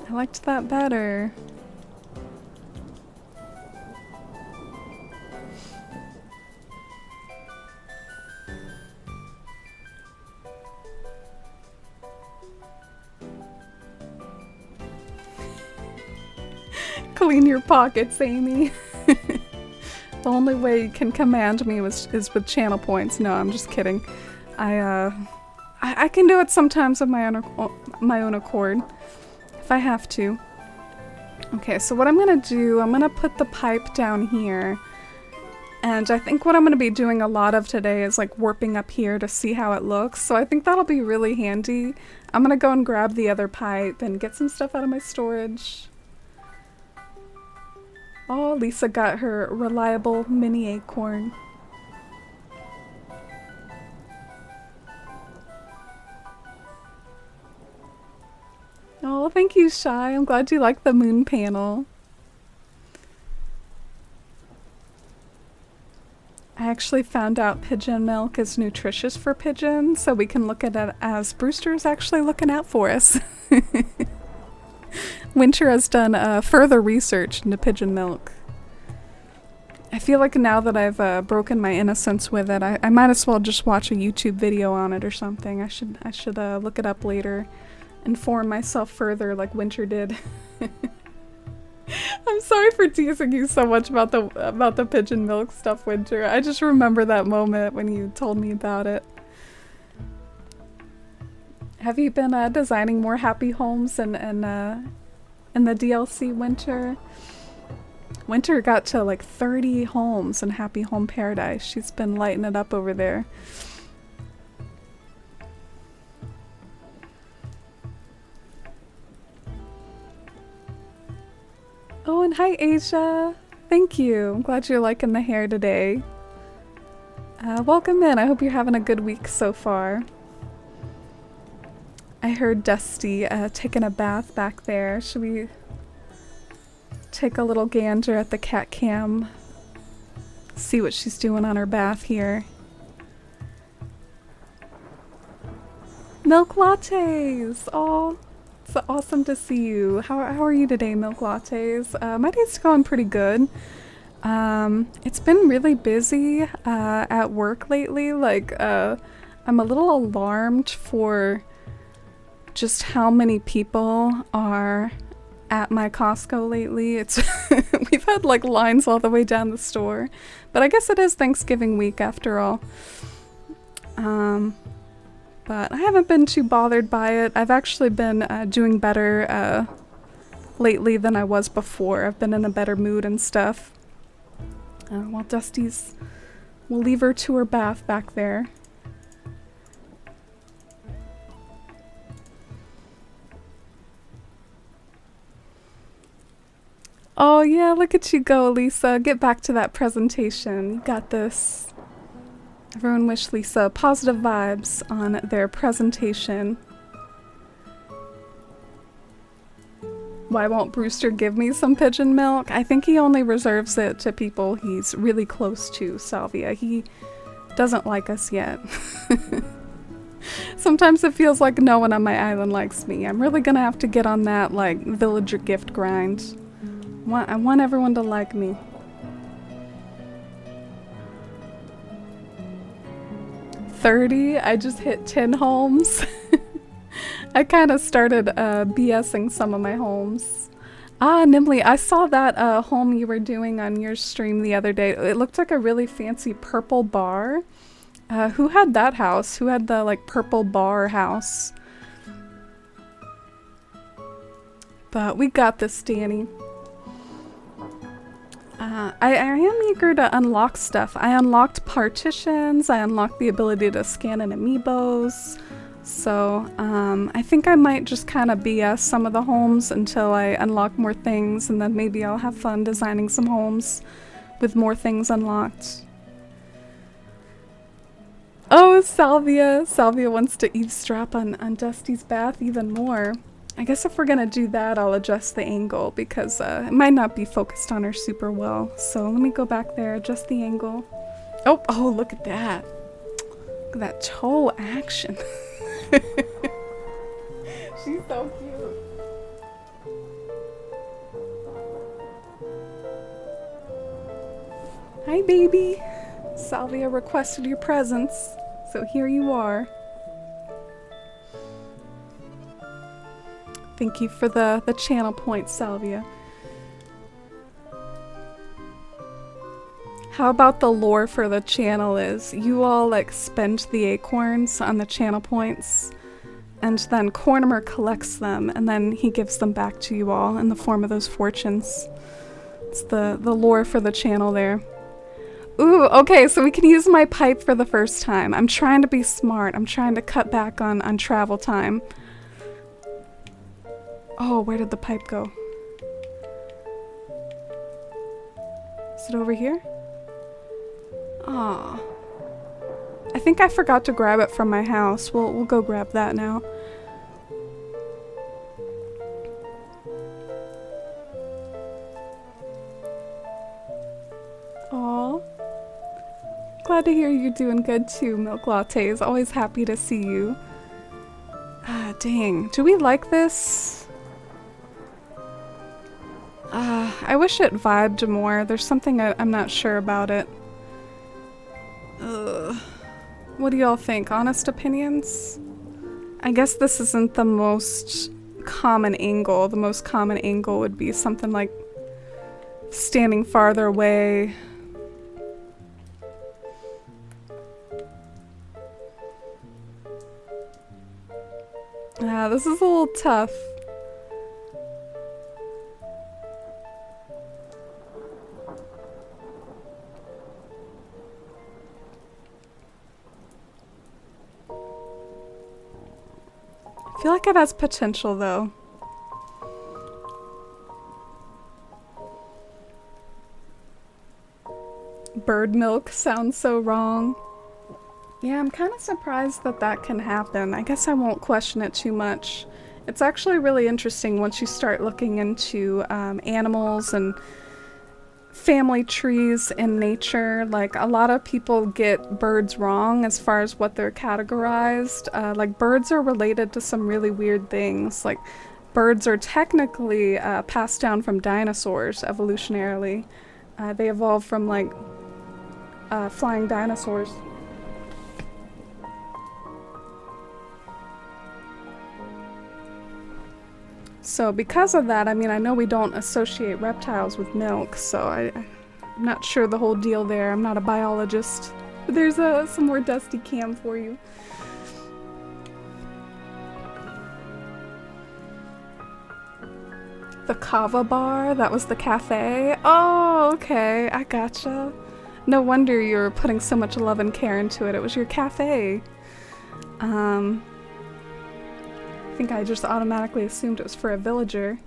I liked that better. Clean your pockets, Amy. The only way you can command me is with channel points. No, I'm just kidding. I can do it sometimes of my own accord, if I have to. Okay, so what I'm gonna do, I'm gonna put the pipe down here. And I think what I'm gonna be doing a lot of today is like warping up here to see how it looks. So I think that'll be really handy. I'm gonna go and grab the other pipe and get some stuff out of my storage. Oh, Lisa got her reliable mini acorn. Oh, thank you, Shy. I'm glad you like the moon panel. I actually found out pigeon milk is nutritious for pigeons, so we can look at it as Brewster's actually looking out for us. Winter has done further research into pigeon milk. I feel like now that I've broken my innocence with it, I might as well just watch a YouTube video on it or something. I should look it up later, inform myself further like Winter did. I'm sorry for teasing you so much about the pigeon milk stuff, Winter. I just remember that moment when you told me about it. Have you been designing more happy homes in the DLC, Winter? Winter got to like 30 homes in Happy Home Paradise. She's been lighting it up over there. Oh, and hi, Asia. Thank you. I'm glad you're liking the hair today. Welcome in. I hope you're having a good week so far. I heard Dusty taking a bath back there. Should we take a little gander at the cat cam? See what she's doing on her bath here. Milk lattes! Oh, it's awesome to see you. How are you today, Milk Lattes? My day's going pretty good. It's been really busy at work lately. Like, I'm a little alarmed for just how many people are at my Costco lately. It's we've had like lines all the way down the store, but I guess it is Thanksgiving week after all. But I haven't been too bothered by it. I've actually been doing better lately than I was before. I've been in a better mood and stuff. While Dusty's, we'll leave her to her bath back there. Oh yeah, look at you go, Lisa. Get back to that presentation. You got this. Everyone wish Lisa positive vibes on their presentation. Why won't Brewster give me some pigeon milk? I think he only reserves it to people he's really close to, Salvia. He doesn't like us yet. Sometimes it feels like no one on my island likes me. I'm really gonna have to get on that, like, villager gift grind. I want everyone to like me. $30? I just hit 10 homes. I kind of started BSing some of my homes. Ah, Nimley, I saw that home you were doing on your stream the other day. It looked like a really fancy purple bar. Who had that house? Who had the like purple bar house? But we got this, Danny. I am eager to unlock stuff. I unlocked partitions, I unlocked the ability to scan in amiibos, so I think I might just kind of BS some of the homes until I unlock more things, and then maybe I'll have fun designing some homes with more things unlocked. Oh, Salvia! Salvia wants to eavesdrop on Dusty's bath even more. I guess if we're gonna do that, I'll adjust the angle because it might not be focused on her super well. So let me go back there, adjust the angle. Oh, oh, look at that. Look at that toe action. She's so cute. Hi, baby. Salvia requested your presence, so here you are. Thank you for the channel point, Salvia. How about the lore for the channel is you all like spend the acorns on the channel points, and then Cornimer collects them, and then he gives them back to you all in the form of those fortunes. It's the lore for the channel there. Ooh, okay, so we can use my pipe for the first time. I'm trying to be smart. I'm trying to cut back on travel time. Oh, where did the pipe go? Is it over here? Aw. I think I forgot to grab it from my house. We'll go grab that now. Aw. Glad to hear you're doing good too, Milk Lattes. Always happy to see you. Ah, dang. Do we like this? I wish it vibed more. There's something I'm not sure about it. Ugh. What do y'all think? Honest opinions? I guess this isn't the most common angle. The most common angle would be something like standing farther away. This is a little tough. I feel like it has potential though. Bird milk sounds so wrong. Yeah, I'm kind of surprised that that can happen. I guess I won't question it too much. It's actually really interesting once you start looking into animals and family trees in nature. Like, a lot of people get birds wrong as far as what they're categorized. Like, birds are related to some really weird things. Like, birds are technically passed down from dinosaurs evolutionarily. They evolved from, like, flying dinosaurs. So because of that, I mean, I know we don't associate reptiles with milk, so I'm not sure the whole deal there. I'm not a biologist. But there's some more Dusty Cam for you. The Kava bar, that was the cafe. Oh, okay, I gotcha. No wonder you're putting so much love and care into it. It was your cafe. I think I just automatically assumed it was for a villager.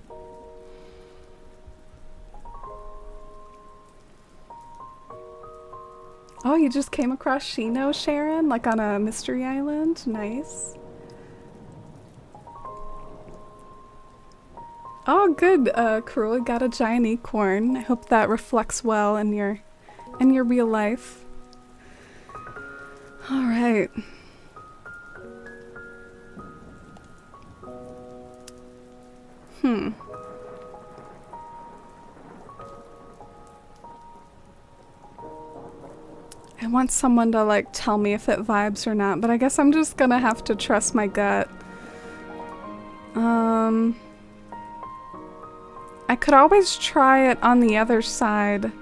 Oh, you just came across Shino, Sharon? Like on a mystery island? Nice. Oh, good, Cruel. Got a giant acorn. I hope that reflects well in your real life. All right. I want someone to like tell me if it vibes or not, but I guess I'm just gonna have to trust my gut. I could always try it on the other side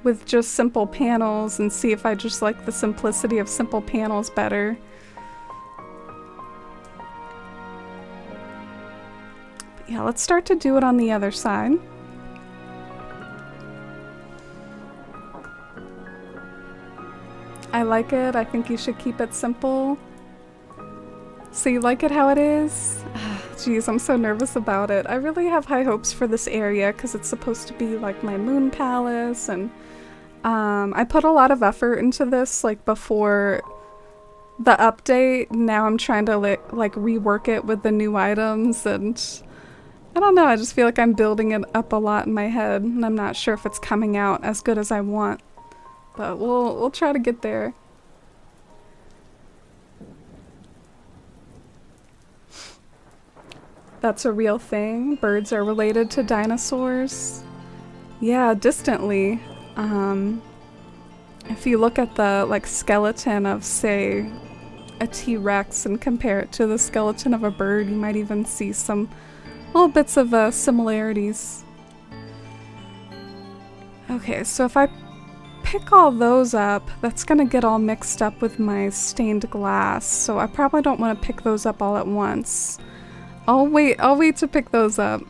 with just simple panels and see if I just like the simplicity of simple panels better. But yeah, let's start to do it on the other side. I like it. I think you should keep it simple. So you like it how it is? Jeez, I'm so nervous about it. I really have high hopes for this area because it's supposed to be like my moon palace, and I put a lot of effort into this like before the update. Now I'm trying to like rework it with the new items, and I don't know, I just feel like I'm building it up a lot in my head, and I'm not sure if it's coming out as good as I want. But we'll try to get there. That's a real thing. Birds are related to dinosaurs. Yeah, distantly. If you look at the like skeleton of, say, a T-Rex and compare it to the skeleton of a bird, you might even see some little bits of similarities. Okay, so if I pick all those up, that's gonna get all mixed up with my stained glass, so I probably don't want to pick those up all at once. I'll wait to pick those up.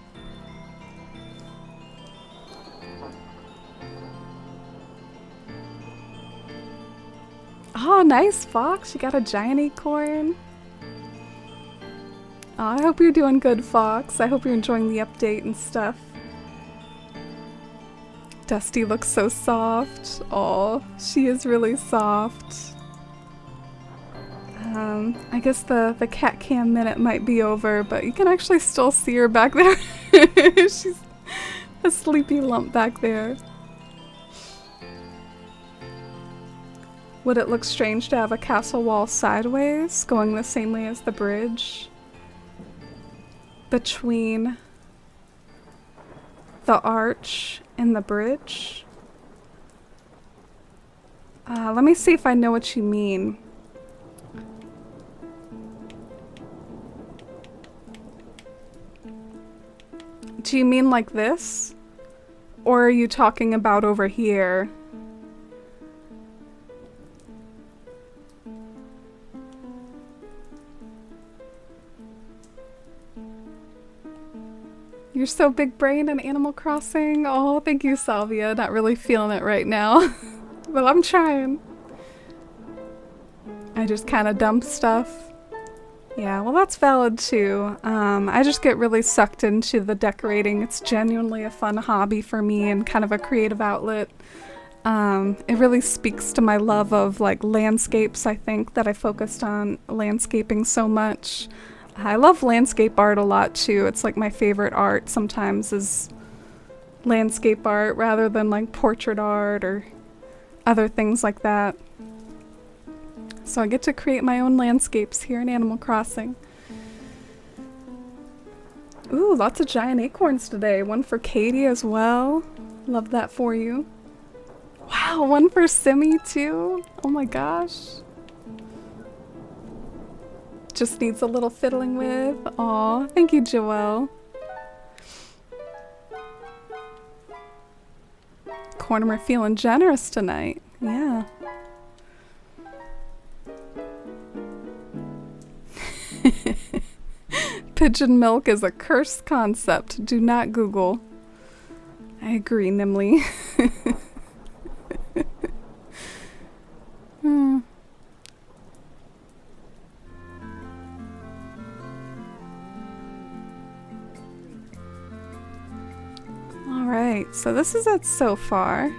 Oh, nice, Fox. You got a giant acorn. Oh, I hope you're doing good, Fox. I hope you're enjoying the update and stuff. Dusty looks so soft. Oh, she is really soft. I guess the cat cam minute might be over, but you can actually still see her back there. She's a sleepy lump back there. Would it look strange to have a castle wall sideways, going the same way as the bridge? Between the arch and the bridge? Let me see if I know what you mean. Do you mean like this? Or are you talking about over here? You're so big brain in Animal Crossing. Oh, thank you, Salvia. Not really feeling it right now. But I'm trying. I just kind of dump stuff. Yeah, well that's valid too. I just get really sucked into the decorating. It's genuinely a fun hobby for me and kind of a creative outlet. It really speaks to my love of like landscapes, I think, that I focused on landscaping so much. I love landscape art a lot too. It's like my favorite art sometimes is landscape art rather than like portrait art or other things like that. So I get to create my own landscapes here in Animal Crossing. Ooh, lots of giant acorns today. One for Katie as well. Love that for you. Wow, one for Simi too. Oh my gosh. Just needs a little fiddling with. Aw, thank you, Joelle. Cornimer feeling generous tonight. Yeah. Pigeon milk is a cursed concept. Do not Google. I agree, Nimley. Alright, so this is it so far.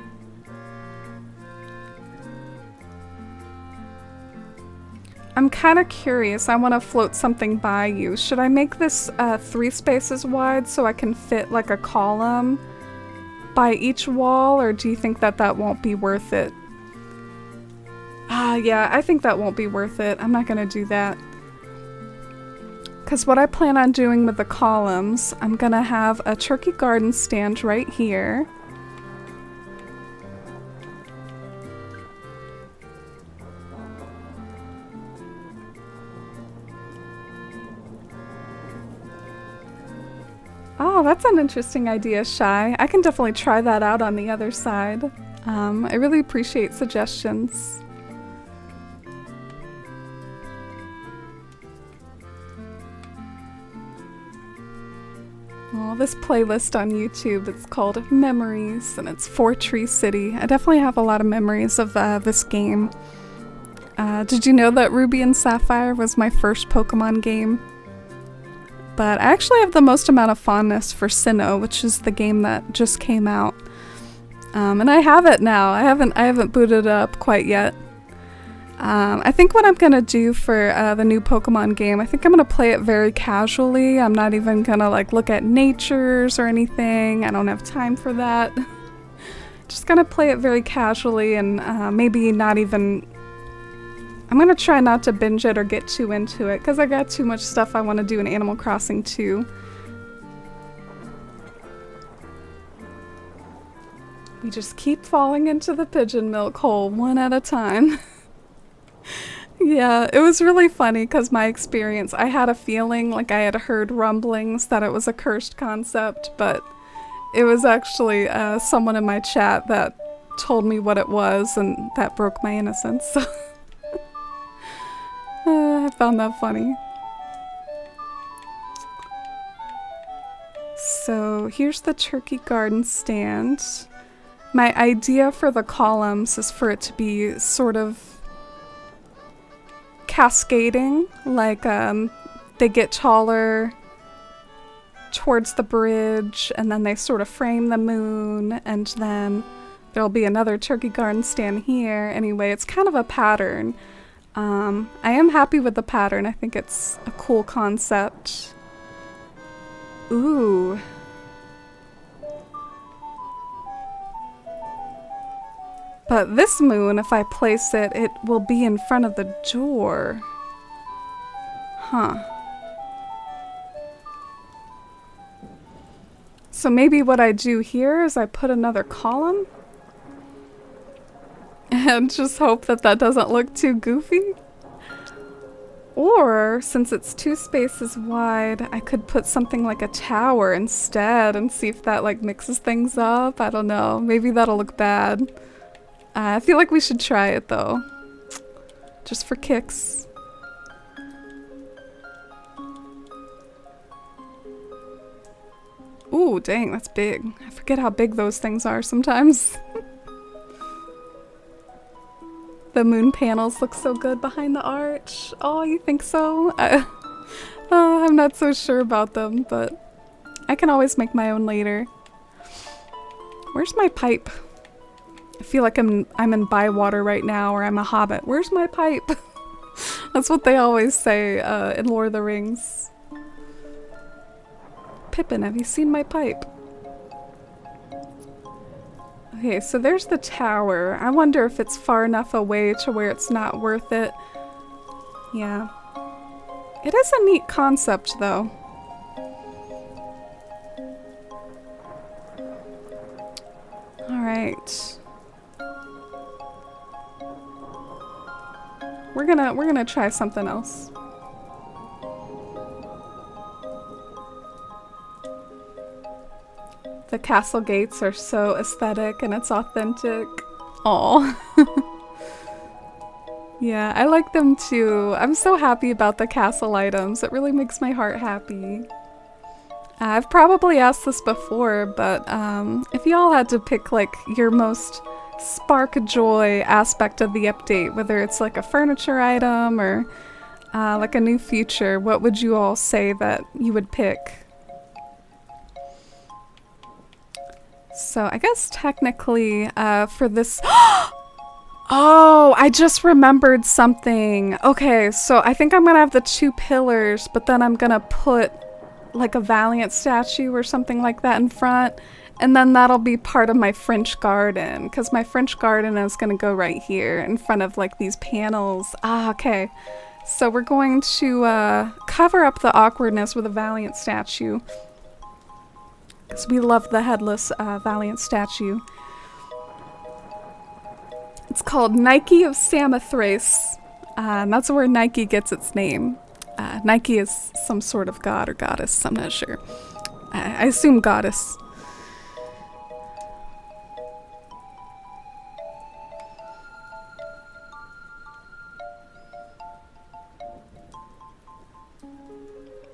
I'm kind of curious. I want to float something by you. Should I make this 3 spaces wide so I can fit like a column by each wall, or do you think that that won't be worth it? Yeah, I think that won't be worth it. I'm not going to do that. Because what I plan on doing with the columns, I'm going to have a turkey garden stand right here. Oh, that's an interesting idea, Shy. I can definitely try that out on the other side. I really appreciate suggestions. Oh, this playlist on YouTube, it's called Memories, and it's for Tree City. I definitely have a lot of memories of this game. Did you know that Ruby and Sapphire was my first Pokemon game? But I actually have the most amount of fondness for Sinnoh, which is the game that just came out. And I have it now. I haven't booted it up quite yet. I think what I'm gonna do for the new Pokemon game, I think I'm gonna play it very casually. I'm not even gonna like look at natures or anything. I don't have time for that. Just gonna play it very casually and maybe not even... I'm gonna try not to binge it or get too into it because I got too much stuff I want to do in Animal Crossing too. We just keep falling into the pigeon milk hole one at a time. Yeah, it was really funny because my experience, I had a feeling like I had heard rumblings that it was a cursed concept, but it was actually someone in my chat that told me what it was, and that broke my innocence. So I found that funny. So here's the turkey garden stand. My idea for the columns is for it to be sort of cascading, like they get taller towards the bridge and then they sort of frame the moon, and then there'll be another turkey garden stand here. Anyway, it's kind of a pattern. I am happy with the pattern. I think it's a cool concept. Ooh. But this moon, if I place it, it will be in front of the door. Huh. So maybe what I do here is I put another column? And just hope that that doesn't look too goofy? Or, since it's 2 spaces wide, I could put something like a tower instead and see if that like mixes things up. I don't know. Maybe that'll look bad. I feel like we should try it though. Just for kicks. Ooh, dang, that's big. I forget how big those things are sometimes. The moon panels look so good behind the arch. Oh, you think so? I'm not so sure about them, but I can always make my own later. Where's my pipe? I feel like I'm in Bywater right now, or I'm a hobbit. Where's my pipe? That's what they always say in Lord of the Rings. Pippin, have you seen my pipe? Okay, so there's the tower. I wonder if it's far enough away to where it's not worth it. Yeah. It is a neat concept, though. Alright. We're gonna try something else. The castle gates are so aesthetic and it's authentic. Aw. Yeah, I like them too. I'm so happy about the castle items. It really makes my heart happy. I've probably asked this before, but if y'all had to pick like your most spark joy aspect of the update, whether it's like a furniture item or like a new feature, what would you all say that you would pick? So I guess technically for this... Oh, I just remembered something. Okay, so I think I'm gonna have the 2 pillars, but then I'm gonna put like a Valiant statue or something like that in front, and then that'll be part of my French garden, because my French garden is gonna go right here in front of like these panels. Ah, okay. So we're going to cover up the awkwardness with a Valiant statue, because we love the headless Valiant statue. It's called Nike of Samothrace, and that's where Nike gets its name. Nike is some sort of god or goddess, I'm not sure. I assume goddess.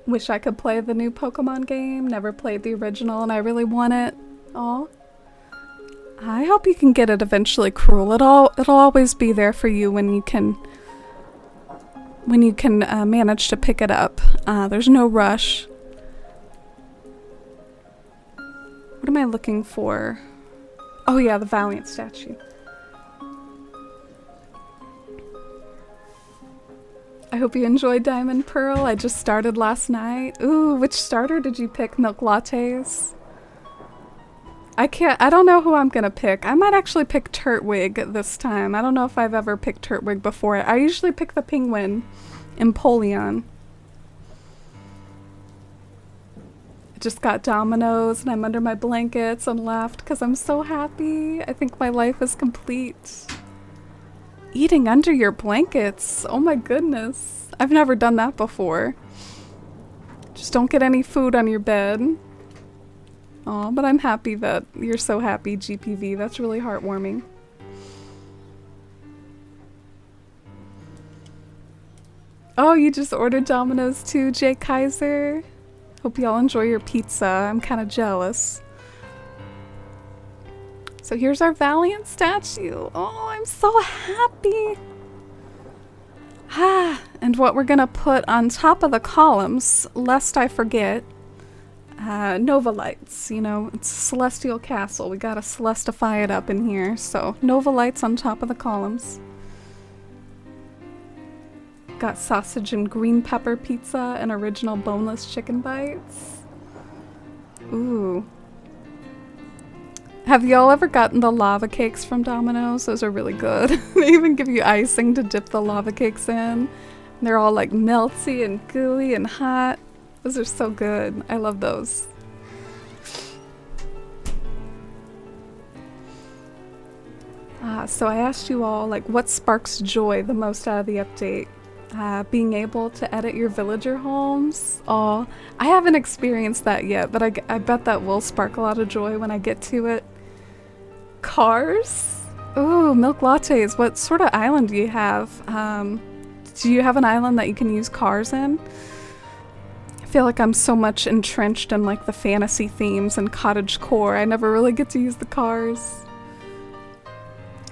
Wish I could play the new Pokemon game. Never played the original and I really want it. Aw. I hope you can get it eventually, Cruel. It'll always be there for you when you can when you can manage to pick it up. There's no rush. What am I looking for? Oh yeah, the Valiant statue. I hope you enjoyed Diamond Pearl. I just started last night. Ooh, which starter did you pick? Milk lattes? I don't know who I'm gonna pick. I might actually pick Turtwig this time. I don't know if I've ever picked Turtwig before. I usually pick the penguin, Empoleon. I just got Dominoes and I'm under my blankets and laughed because I'm so happy. I think my life is complete. Eating under your blankets. Oh my goodness. I've never done that before. Just don't get any food on your bed. Aw, but I'm happy that you're so happy, GPV. That's really heartwarming. Oh, you just ordered Domino's too, Jay Kaiser? Hope y'all enjoy your pizza. I'm kind of jealous. So here's our Valiant statue. Oh, I'm so happy. And what we're gonna put on top of the columns, lest I forget, Nova lights. You know, it's a celestial castle. We gotta celestify it up in here. So Nova lights on top of the columns. Got sausage and green pepper pizza and original boneless chicken bites. Ooh. Have y'all ever gotten the lava cakes from Domino's? Those are really good. They even give you icing to dip the lava cakes in. They're all like melty and gooey and hot. Those are so good. I love those. So I asked you all, like, what sparks joy the most out of the update? Being able to edit your villager homes. Oh, I haven't experienced that yet, but I bet that will spark a lot of joy when I get to it. Cars? Ooh, milk lattes. What sort of island do you have? Do you have an island that you can use cars in? I feel like I'm so much entrenched in like the fantasy themes and cottagecore. I never really get to use the cars.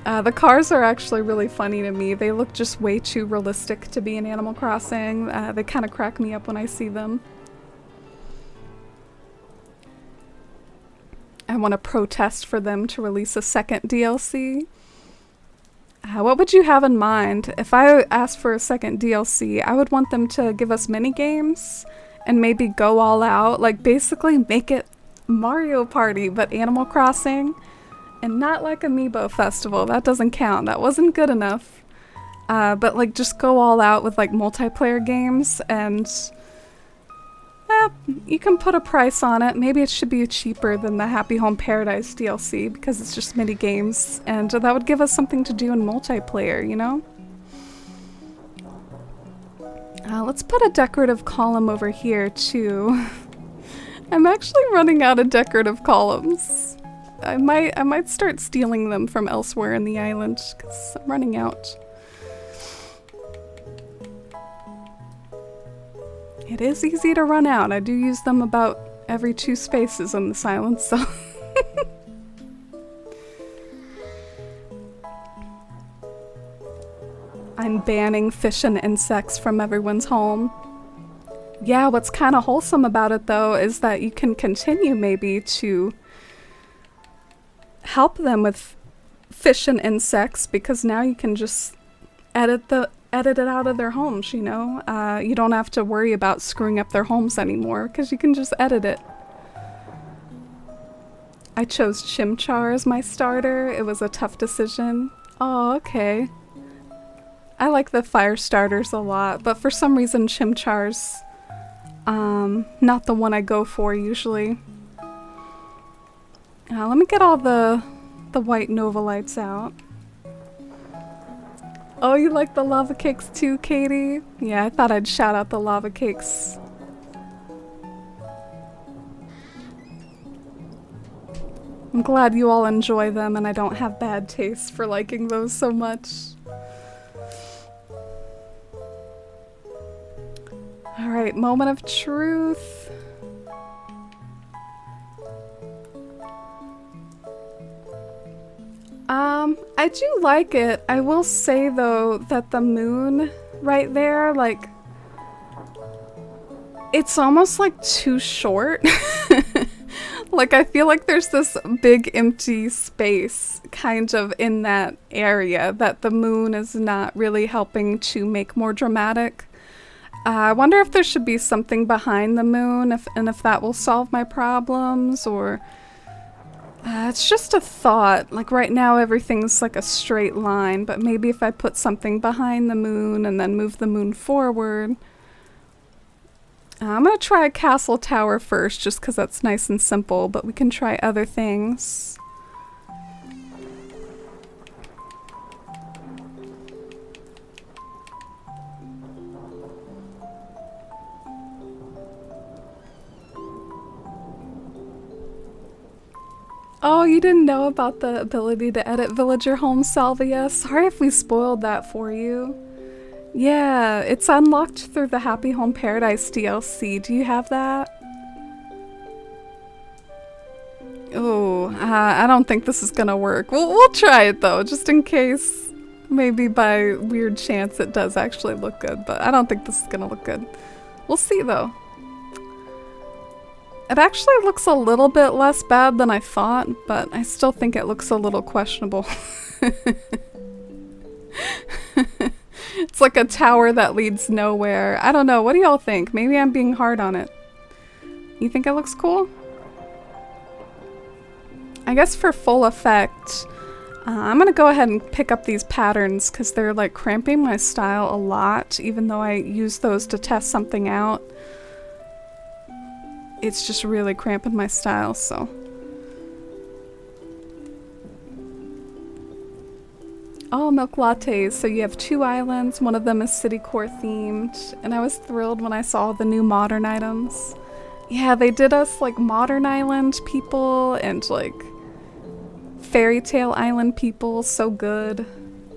The cars are actually really funny to me. They look just way too realistic to be in Animal Crossing. They kind of crack me up when I see them. I want to protest for them to release a second DLC. What would you have in mind? If I asked for a second DLC, I would want them to give us mini games and maybe go all out. Like basically make it Mario Party, but Animal Crossing. And not like Amiibo Festival. That doesn't count. That wasn't good enough. But like just go all out with like multiplayer games and you can put a price on it. Maybe it should be cheaper than the Happy Home Paradise DLC because it's just mini games and that would give us something to do in multiplayer, you know? Let's put a decorative column over here too. I'm actually running out of decorative columns. I might start stealing them from elsewhere in the island because I'm running out. It is easy to run out. I do use them about every 2 spaces in this island, so. I'm banning fish and insects from everyone's home. Yeah, what's kind of wholesome about it though is that you can continue maybe to help them with fish and insects because now you can just edit it out of their homes, you know? You don't have to worry about screwing up their homes anymore because you can just edit it. I chose Chimchar as my starter. It was a tough decision. Oh, okay. I like the fire starters a lot, but for some reason Chimchar's not the one I go for usually. Let me get all the white Nova lights out. Oh, you like the lava cakes too, Katie? Yeah, I thought I'd shout out the lava cakes. I'm glad you all enjoy them and I don't have bad taste for liking those so much. Alright, moment of truth. I do like it. I will say though that the moon right there, like, it's almost like too short. Like, I feel like there's this big empty space kind of in that area that the moon is not really helping to make more dramatic. I wonder if there should be something behind the moon, and if that will solve my problems, or... it's just a thought. Like, right now everything's like a straight line, but maybe if I put something behind the moon and then move the moon forward... I'm gonna try a castle tower first, just because that's nice and simple, but we can try other things. Oh, you didn't know about the ability to edit villager homes, Salvia? Sorry if we spoiled that for you. Yeah, it's unlocked through the Happy Home Paradise DLC. Do you have that? Oh, I don't think this is gonna work. We'll try it though, just in case. Maybe by weird chance it does actually look good, but I don't think this is gonna look good. We'll see though. It actually looks a little bit less bad than I thought, but I still think it looks a little questionable. It's like a tower that leads nowhere. I don't know, what do y'all think? Maybe I'm being hard on it. You think it looks cool? I guess for full effect, I'm gonna go ahead and pick up these patterns because they're like cramping my style a lot, even though I use those to test something out. It's just really cramping my style, so. Oh, milk lattes. So you have 2 islands. One of them is city core themed. And I was thrilled when I saw the new modern items. Yeah, they did us like modern island people and like fairy tale island people. So good.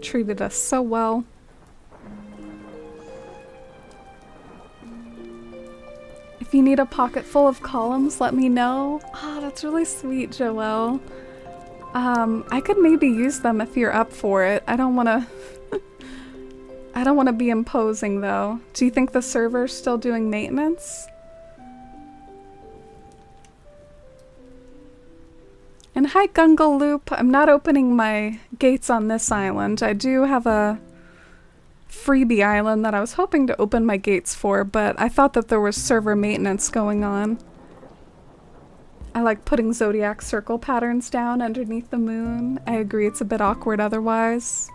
Treated us so well. If you need a pocket full of columns, let me know. Oh, that's really sweet, Joelle. I could maybe use them if you're up for it. I don't want to... I don't want to be imposing, though. Do you think the server's still doing maintenance? And hi, Gungle Loop. I'm not opening my gates on this island. I do have a freebie island that I was hoping to open my gates for, but I thought that there was server maintenance going on. I like putting zodiac circle patterns down underneath the moon. I agree, it's a bit awkward otherwise.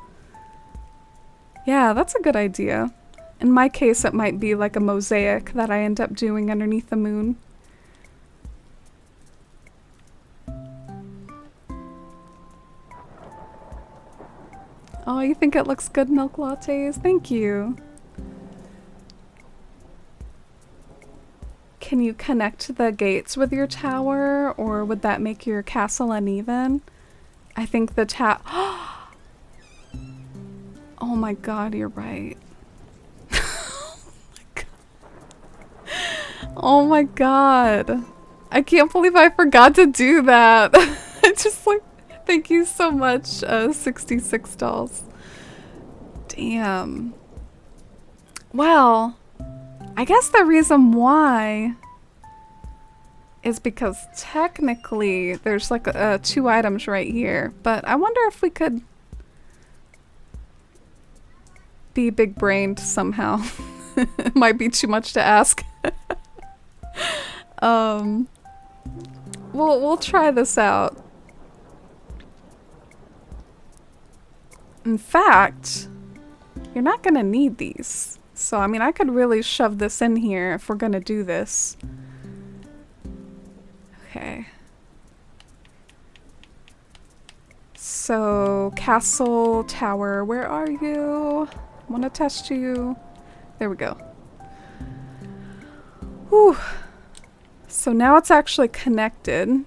Yeah, that's a good idea. In my case, it might be like a mosaic that I end up doing underneath the moon. Oh, you think it looks good, milk lattes? Thank you. Can you connect the gates with your tower, or would that make your castle uneven? I think the Oh my god, you're right. Oh my god. I can't believe I forgot to do that. I just like, thank you so much, 66 dolls. Damn. Well, I guess the reason why is because technically there's like 2 items right here, but I wonder if we could be big-brained somehow. It might be too much to ask. We'll try this out. In fact, you're not gonna need these. So, I mean, I could really shove this in here if we're gonna do this. Okay. So, castle, tower, where are you? I wanna test you. There we go. Whew. So now it's actually connected.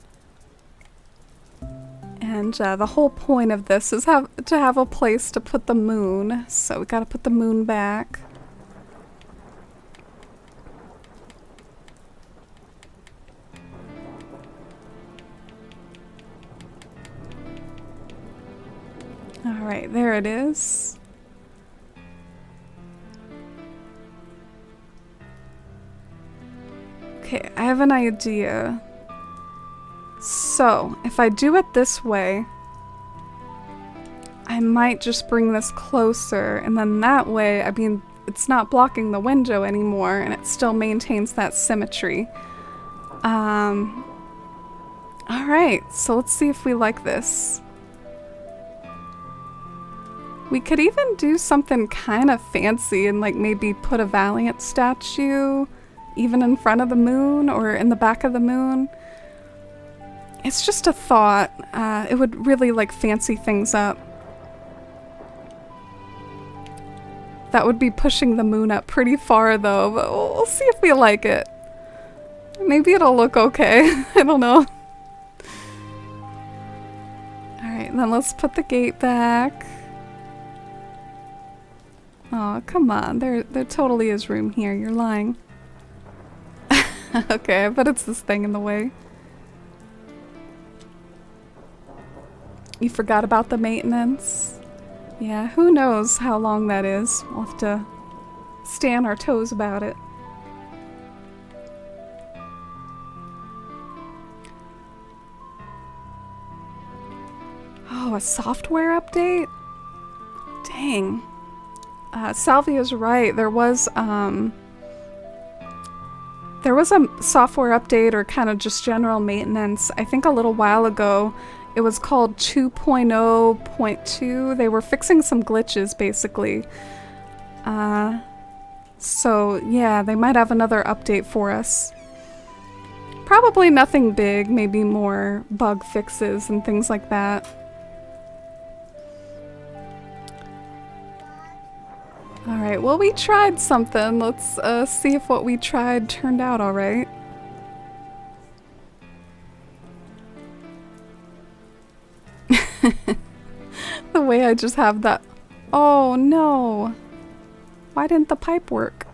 And the whole point of this is to have a place to put the moon. So we gotta put the moon back. Alright, there it is. Okay, I have an idea. So, if I do it this way, I might just bring this closer, and then that way, I mean, it's not blocking the window anymore, and it still maintains that symmetry. Alright, so let's see if we like this. We could even do something kind of fancy and like maybe put a Valiant statue even in front of the moon or in the back of the moon. It's just a thought. It would really like fancy things up. That would be pushing the moon up pretty far though, but we'll see if we like it. Maybe it'll look okay. I don't know. Alright, then let's put the gate back. Oh, come on. There totally is room here. You're lying. Okay, I bet it's this thing in the way. You forgot about the maintenance? Yeah, who knows how long that is. We'll have to stay on our toes about it. Oh, a software update? Dang. Salvia's right. There was a software update or kind of just general maintenance. I think a little while ago. It was called 2.0.2. They were fixing some glitches, basically. So, yeah, they might have another update for us. Probably nothing big, maybe more bug fixes and things like that. Alright, well, we tried something. Let's see if what we tried turned out alright. The way I just have that. Oh no! Why didn't the pipe work?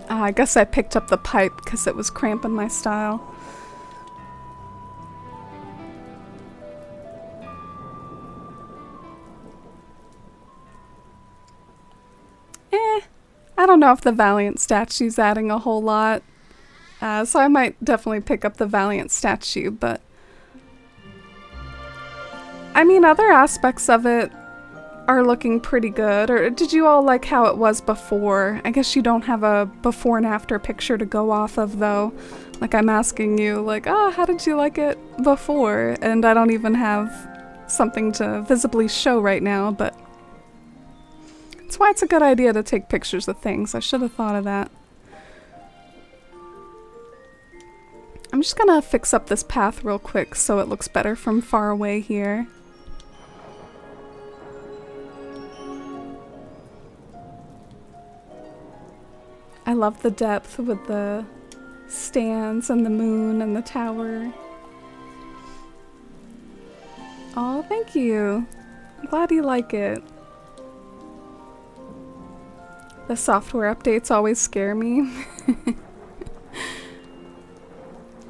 I guess I picked up the pipe because it was cramping my style. I don't know if the Valiant statue's adding a whole lot. So I might definitely pick up the Valiant statue, but I mean, other aspects of it are looking pretty good. Or did you all like how it was before? I guess you don't have a before and after picture to go off of, though. Like, I'm asking you, like, oh, how did you like it before? And I don't even have something to visibly show right now, but that's why it's a good idea to take pictures of things. I should have thought of that. I'm just gonna fix up this path real quick so it looks better from far away here. I love the depth with the stands and the moon and the tower. Oh, thank you. I'm glad you like it. The software updates always scare me.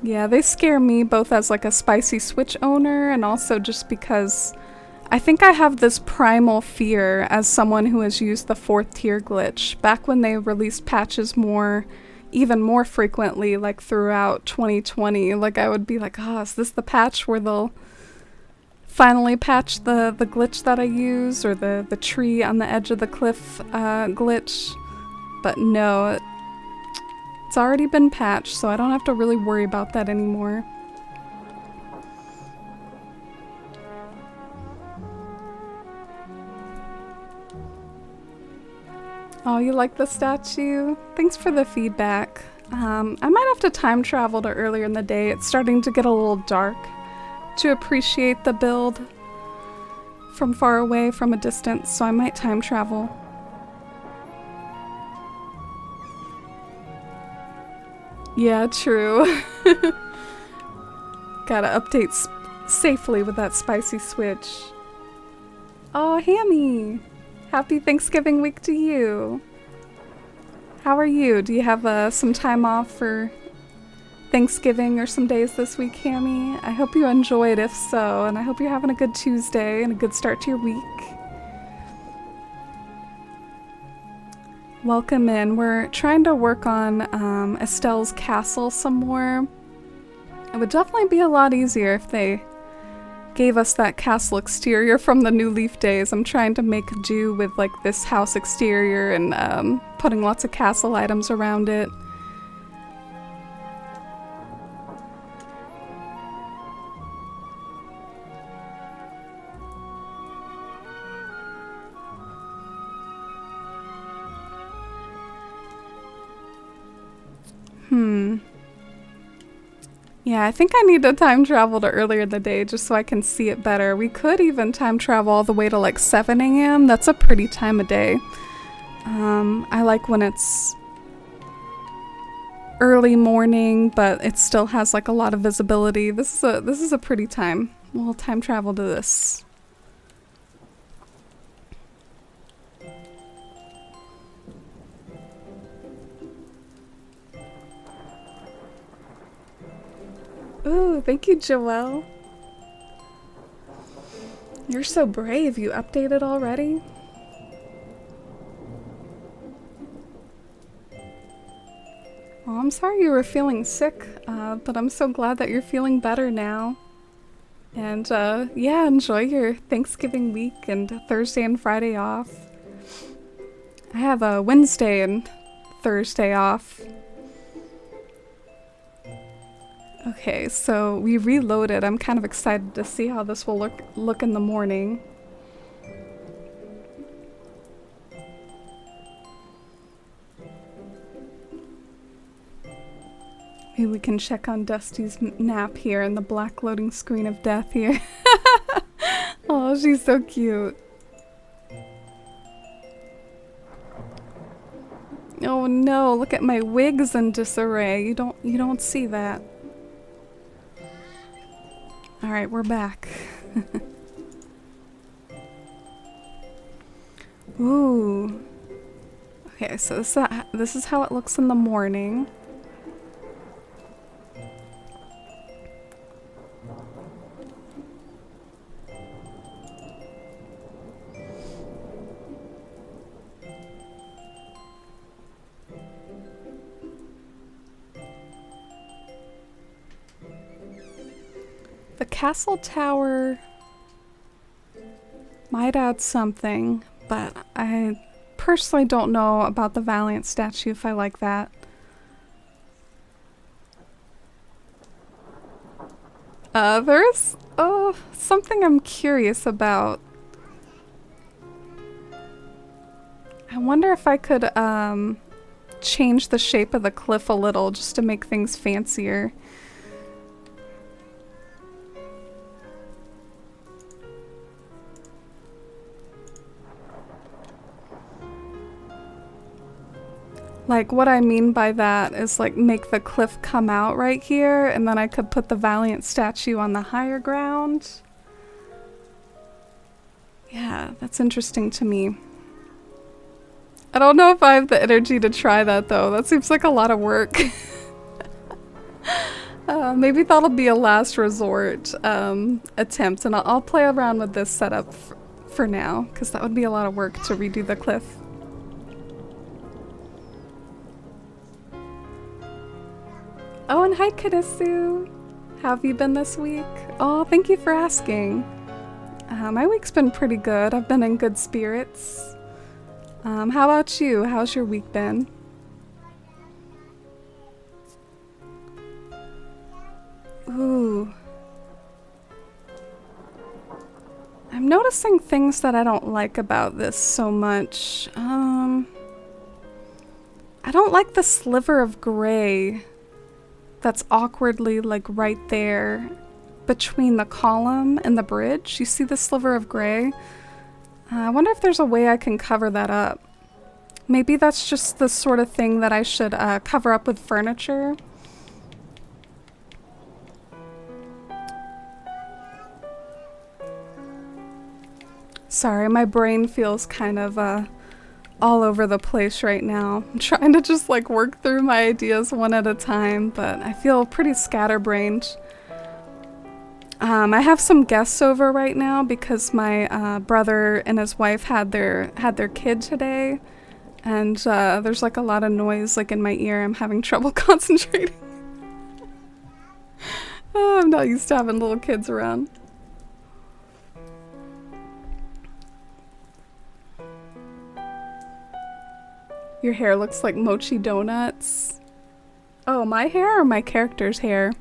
Yeah, they scare me both as like a Spicy Switch owner and also just because I think I have this primal fear as someone who has used the 4th tier glitch. Back when they released patches even more frequently, like throughout 2020, like I would be like, oh, is this the patch where they'll finally patch the glitch that I use, or the tree on the edge of the cliff glitch? But no, it's already been patched, so I don't have to really worry about that anymore. Oh, you like the statue? Thanks for the feedback. I might have to time travel to earlier in the day. It's starting to get a little dark to appreciate the build from far away, from a distance, so I might time travel. Yeah, true. Gotta update safely with that Spicy Switch. Oh, Hammy! Happy Thanksgiving week to you! How are you? Do you have some time off for Thanksgiving or some days this week, Hammy? I hope you enjoyed, if so, and I hope you're having a good Tuesday and a good start to your week. Welcome in. We're trying to work on Estelle's castle some more. It would definitely be a lot easier if they gave us that castle exterior from the New Leaf days. I'm trying to make do with like this house exterior and putting lots of castle items around it. Yeah, I think I need to time travel to earlier in the day just so I can see it better. We could even time travel all the way to like 7 a.m. That's a pretty time of day. I like when it's early morning, but it still has like a lot of visibility. This is a pretty time. We'll time travel to this. Ooh, thank you, Joelle. You're so brave. You updated already? Well, I'm sorry you were feeling sick, but I'm so glad that you're feeling better now. And yeah, enjoy your Thanksgiving week and Thursday and Friday off. I have a Wednesday and Thursday off. Okay, so we reloaded. I'm kind of excited to see how this will look in the morning. Maybe we can check on Dusty's nap here and the black loading screen of death here. Oh, she's so cute. Oh no, look at my wigs in disarray. You don't see that. All right, we're back. Ooh. Okay, so this is how it looks in the morning. The castle tower might add something, but I personally don't know about the Valiant statue if I like that. There's something I'm curious about. I wonder if I could change the shape of the cliff a little just to make things fancier. Like, what I mean by that is, like, make the cliff come out right here, and then I could put the Valiant statue on the higher ground. Yeah, that's interesting to me. I don't know if I have the energy to try that, though. That seems like a lot of work. Maybe that'll be a last resort attempt, and I'll play around with this setup for now, because that would be a lot of work to redo the cliff. Oh, and hi, Kadisu. How have you been this week? Oh, thank you for asking. My week's been pretty good. I've been in good spirits. How about you? How's your week been? Ooh. I'm noticing things that I don't like about this so much. I don't like the sliver of gray that's awkwardly like right there between the column and the bridge. You see the sliver of gray? I wonder if there's a way I can cover that up. Maybe that's just the sort of thing that I should cover up with furniture. Sorry, my brain feels kind of all over the place right now. I'm trying to just like work through my ideas one at a time, but I feel pretty scatterbrained. I have some guests over right now because my brother and his wife had their kid today, And there's like a lot of noise like in my ear. I'm having trouble concentrating. Oh, I'm not used to having little kids around. Your hair looks like mochi donuts. Oh, my hair or my character's hair?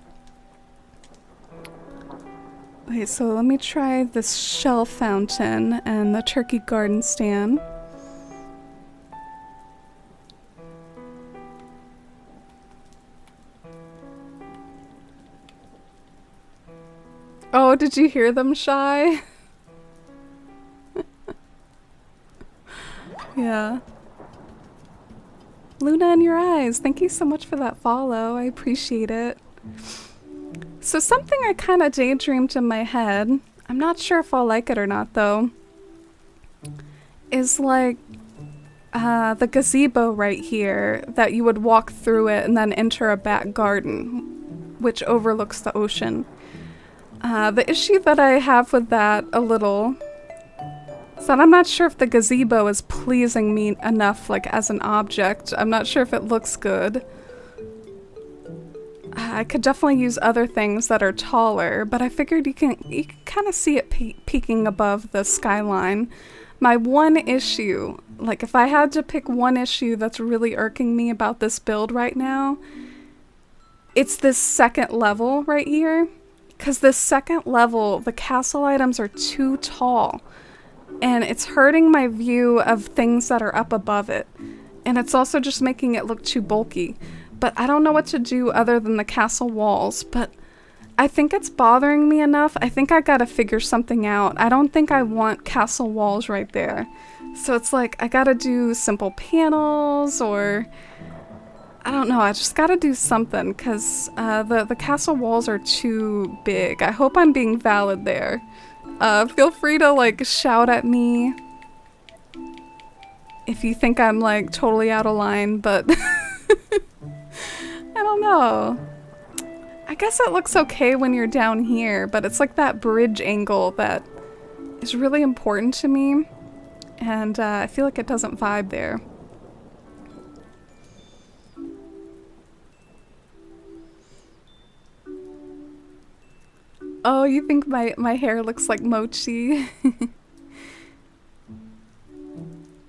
Wait, so let me try this shell fountain and the turkey garden stand. Oh, did you hear them, Shy? Yeah. Luna in your eyes, thank you so much for that follow. I appreciate it. So something I kind of daydreamed in my head, I'm not sure if I'll like it or not though, is like the gazebo right here, that you would walk through it and then enter a back garden, which overlooks the ocean. The issue that I have with that a little is that I'm not sure if the gazebo is pleasing me enough, like as an object. I'm not sure if it looks good. I could definitely use other things that are taller, but I figured you can kind of see it peeking above the skyline. My one issue, like if I had to pick one issue that's really irking me about this build right now, it's this second level right here. Because this second level, the castle items are too tall. And it's hurting my view of things that are up above it. And it's also just making it look too bulky. But I don't know what to do other than the castle walls. But I think it's bothering me enough. I think I gotta figure something out. I don't think I want castle walls right there. So it's like, I gotta do simple panels or... I don't know, I just gotta do something, because the castle walls are too big. I hope I'm being valid there. Feel free to, like, shout at me if you think I'm, like, totally out of line, but... I don't know. I guess it looks okay when you're down here, but it's like that bridge angle that is really important to me, and I feel like it doesn't vibe there. Oh, you think my hair looks like mochi?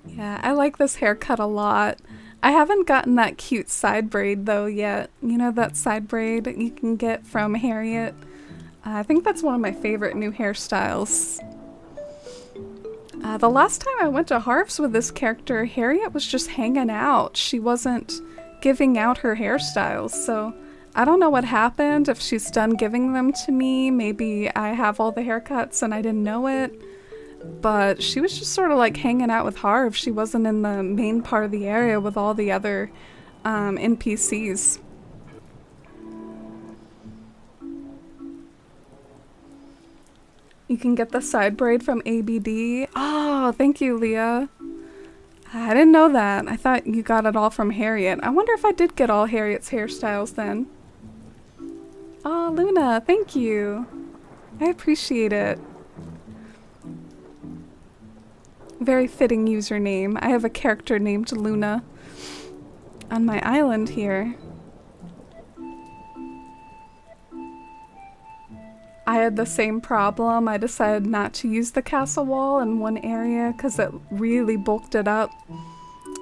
Yeah, I like this haircut a lot. I haven't gotten that cute side braid though yet. You know that side braid you can get from Harriet? I think that's one of my favorite new hairstyles. The last time I went to Harv's with this character, Harriet was just hanging out. She wasn't giving out her hairstyles, so... I don't know what happened, if she's done giving them to me. Maybe I have all the haircuts and I didn't know it. But she was just sort of like hanging out with Harv. She wasn't in the main part of the area with all the other NPCs. You can get the side braid from ABD. Oh, thank you, Leah. I didn't know that. I thought you got it all from Harriet. I wonder if I did get all Harriet's hairstyles then. Oh, Luna, thank you. I appreciate it. Very fitting username. I have a character named Luna on my island here. I had the same problem. I decided not to use the castle wall in one area because it really bulked it up.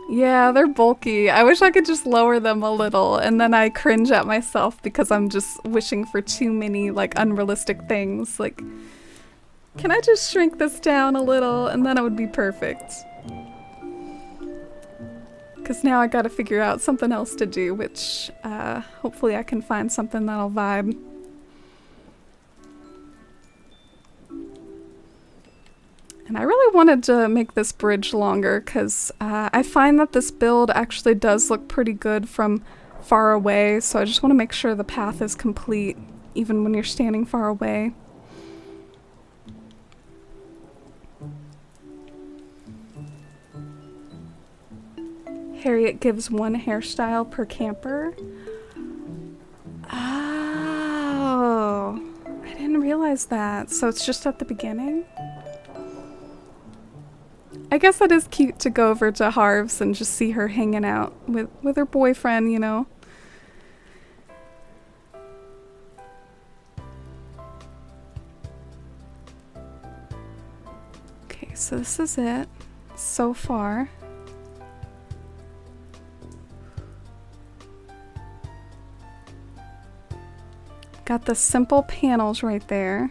Yeah, they're bulky. I wish I could just lower them a little, and then I cringe at myself because I'm just wishing for too many, like, unrealistic things. Like, can I just shrink this down a little, and then it would be perfect. Because now I gotta figure out something else to do, which, hopefully I can find something that'll vibe. And I really wanted to make this bridge longer because I find that this build actually does look pretty good from far away, so I just want to make sure the path is complete even when you're standing far away. Harriet gives one hairstyle per camper. Oh, I didn't realize that. So it's just at the beginning? I guess that is cute to go over to Harv's and just see her hanging out with her boyfriend, you know. Okay, so this is it so far. Got the simple panels right there.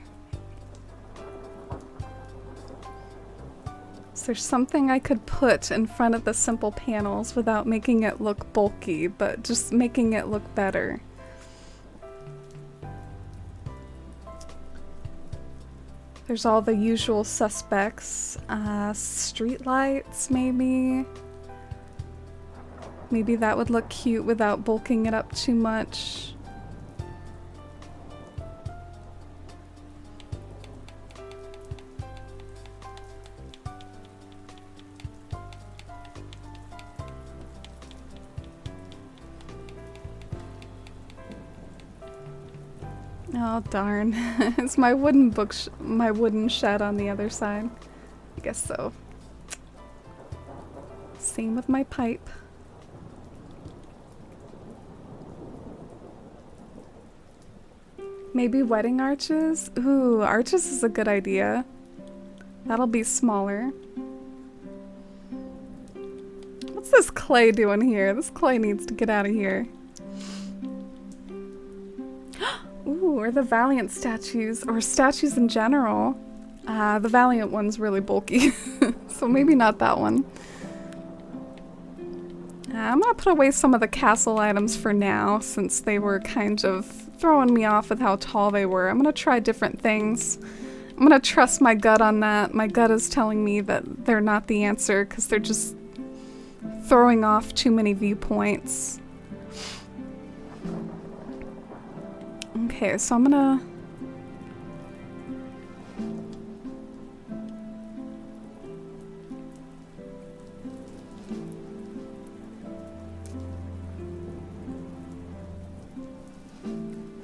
Is there something I could put in front of the simple panels without making it look bulky, but just making it look better? There's all the usual suspects. Street lights, maybe. Maybe that would look cute without bulking it up too much. Oh darn. It's my wooden my wooden shed on the other side. I guess so. Same with my pipe. Maybe wedding arches? Ooh, arches is a good idea. That'll be smaller. What's this clay doing here? This clay needs to get out of here. Ooh, or the Valiant statues, or statues in general. The Valiant one's really bulky, so maybe not that one. I'm gonna put away some of the castle items for now, since they were kind of throwing me off with how tall they were. I'm gonna try different things. I'm gonna trust my gut on that. My gut is telling me that they're not the answer, because they're just throwing off too many viewpoints. Okay, so I'm gonna...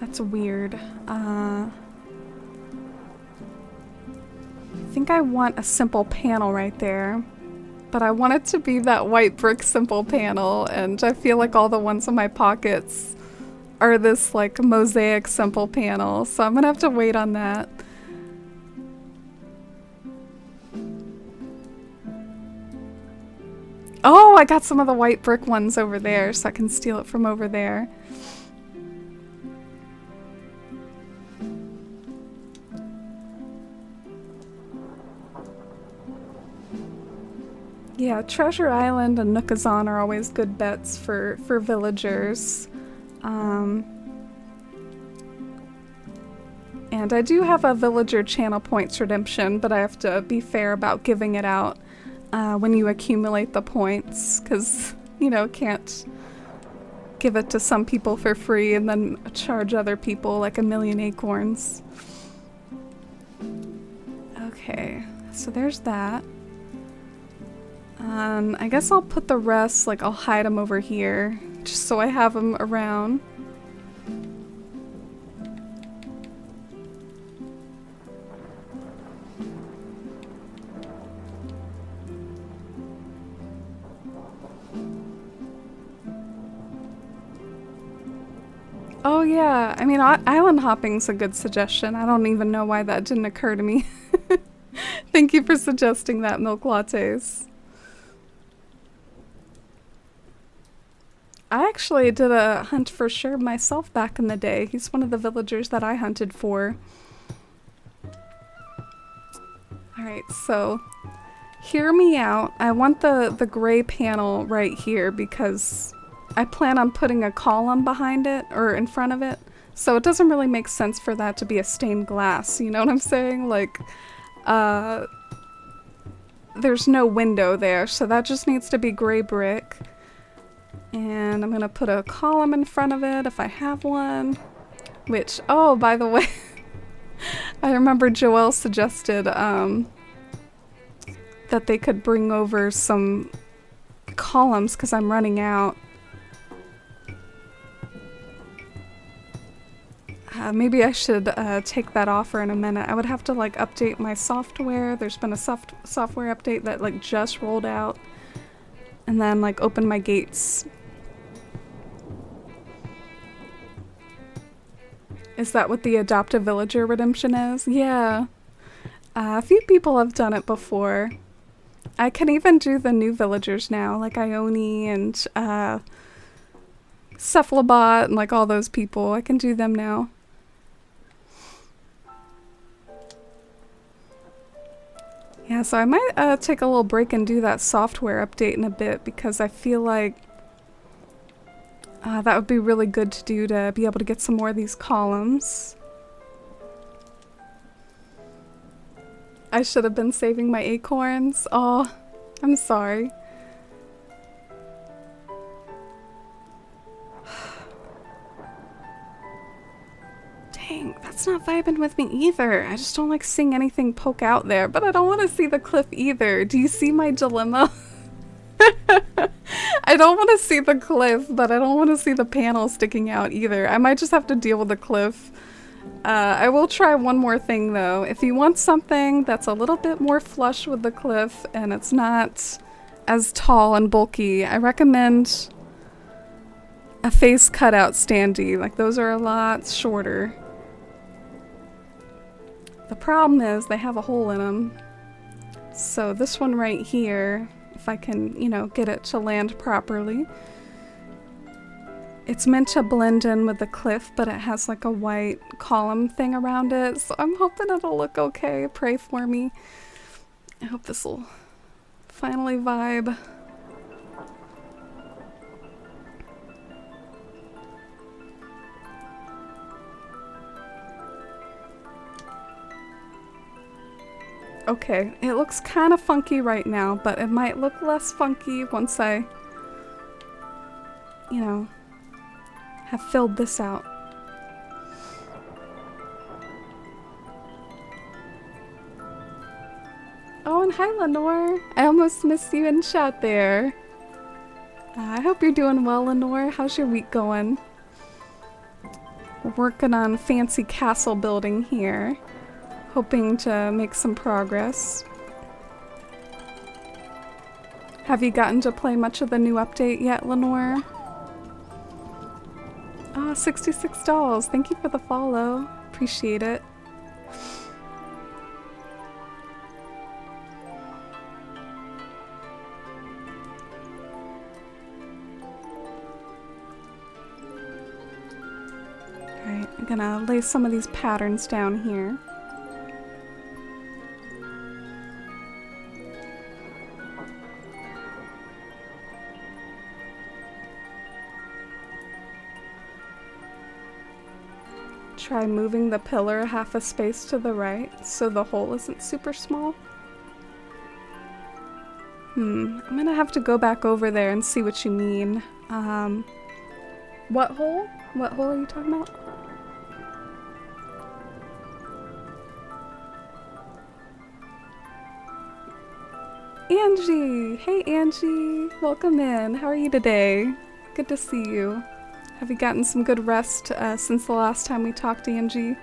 That's weird. I think I want a simple panel right there. But I want it to be that white brick simple panel, and I feel like all the ones in my pockets are this like mosaic simple panel, so I'm gonna have to wait on that. Oh, I got some of the white brick ones over there, so I can steal it from over there. Yeah, Treasure Island and Nookazon are always good bets for villagers. And I do have a villager channel points redemption, but I have to be fair about giving it out when you accumulate the points, because, you know, can't give it to some people for free and then charge other people like 1,000,000 acorns. Okay, so there's that. I guess I'll put the rest, like I'll hide them over here, just so I have them around. Oh yeah, I mean, island hopping's a good suggestion. I don't even know why that didn't occur to me. Thank you for suggesting that, Milk Lattes. I actually did a hunt for Sherb myself back in the day. He's one of the villagers that I hunted for. Alright, so hear me out. I want the gray panel right here because I plan on putting a column behind it or in front of it. So it doesn't really make sense for that to be a stained glass, you know what I'm saying? Like, there's no window there, so that just needs to be gray brick. And I'm gonna put a column in front of it if I have one. Which, oh, by the way, I remember Joelle suggested that they could bring over some columns because I'm running out. Maybe I should take that offer in a minute. I would have to like update my software. There's been a software update that like just rolled out. And then like open my gates. Is that what the Adopt a Villager redemption is? Yeah. A few people have done it before. I can even do the new villagers now, like Ione and Cephalobot and like all those people. I can do them now. Yeah, so I might take a little break and do that software update in a bit because I feel like that would be really good to do to be able to get some more of these columns. I should have been saving my acorns. Oh, I'm sorry. Dang, that's not vibing with me either. I just don't like seeing anything poke out there, but I don't want to see the cliff either. Do you see my dilemma? I don't want to see the cliff, but I don't want to see the panel sticking out either. I might just have to deal with the cliff. I will try one more thing though. If you want something that's a little bit more flush with the cliff and it's not as tall and bulky, I recommend a face cutout standee. Like those are a lot shorter. The problem is they have a hole in them. So this one right here, if I can, you know, get it to land properly. It's meant to blend in with the cliff, but it has like a white column thing around it. So I'm hoping it'll look okay. Pray for me. I hope this will finally vibe. Okay, it looks kind of funky right now, but it might look less funky once I, you know, have filled this out. Oh, and hi Lenore! I almost missed you in chat there. I hope you're doing well, Lenore. How's your week going? We're working on fancy castle building here. Hoping to make some progress. Have you gotten to play much of the new update yet, Lenore? Oh, $66. Thank you for the follow. Appreciate it. Alright, I'm gonna lay some of these patterns down here. Try moving the pillar half a space to the right so the hole isn't super small. I'm gonna have to go back over there and see what you mean. What hole? What hole are you talking about? Angie! Hey Angie! Welcome in. How are you today? Good to see you. Have you gotten some good rest since the last time we talked, Angie?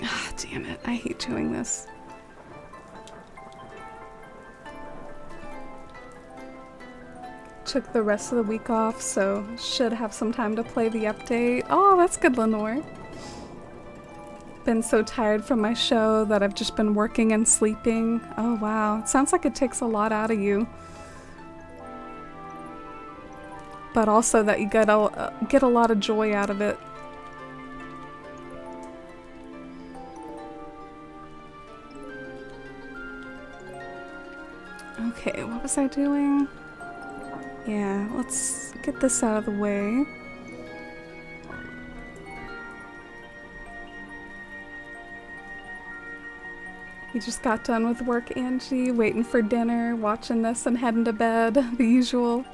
Ah, damn it. I hate doing this. Took the rest of the week off, so should have some time to play the update. Oh, that's good, Lenore. Been so tired from my show that I've just been working and sleeping. Oh, wow. It sounds like it takes a lot out of you. But also that you get a lot of joy out of it. Okay, what was I doing? Yeah, let's get this out of the way. You just got done with work, Angie, waiting for dinner, watching this and heading to bed, the usual.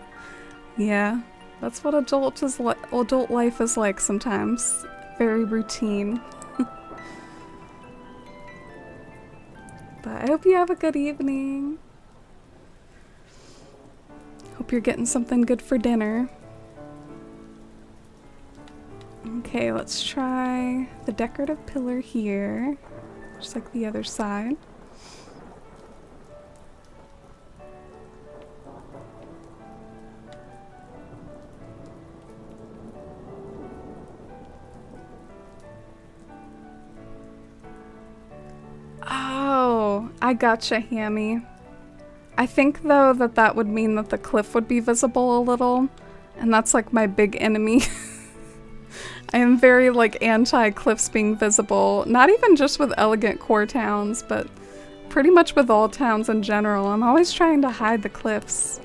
Yeah, that's what adult life is like sometimes. Very routine. But I hope you have a good evening. Hope you're getting something good for dinner. Okay, let's try the decorative pillar here, just like the other side. Oh, I gotcha, Hammy. I think, though, that would mean that the cliff would be visible a little, and that's, like, my big enemy. I am very, like, anti-cliffs being visible, not even just with elegant core towns, but pretty much with all towns in general. I'm always trying to hide the cliffs.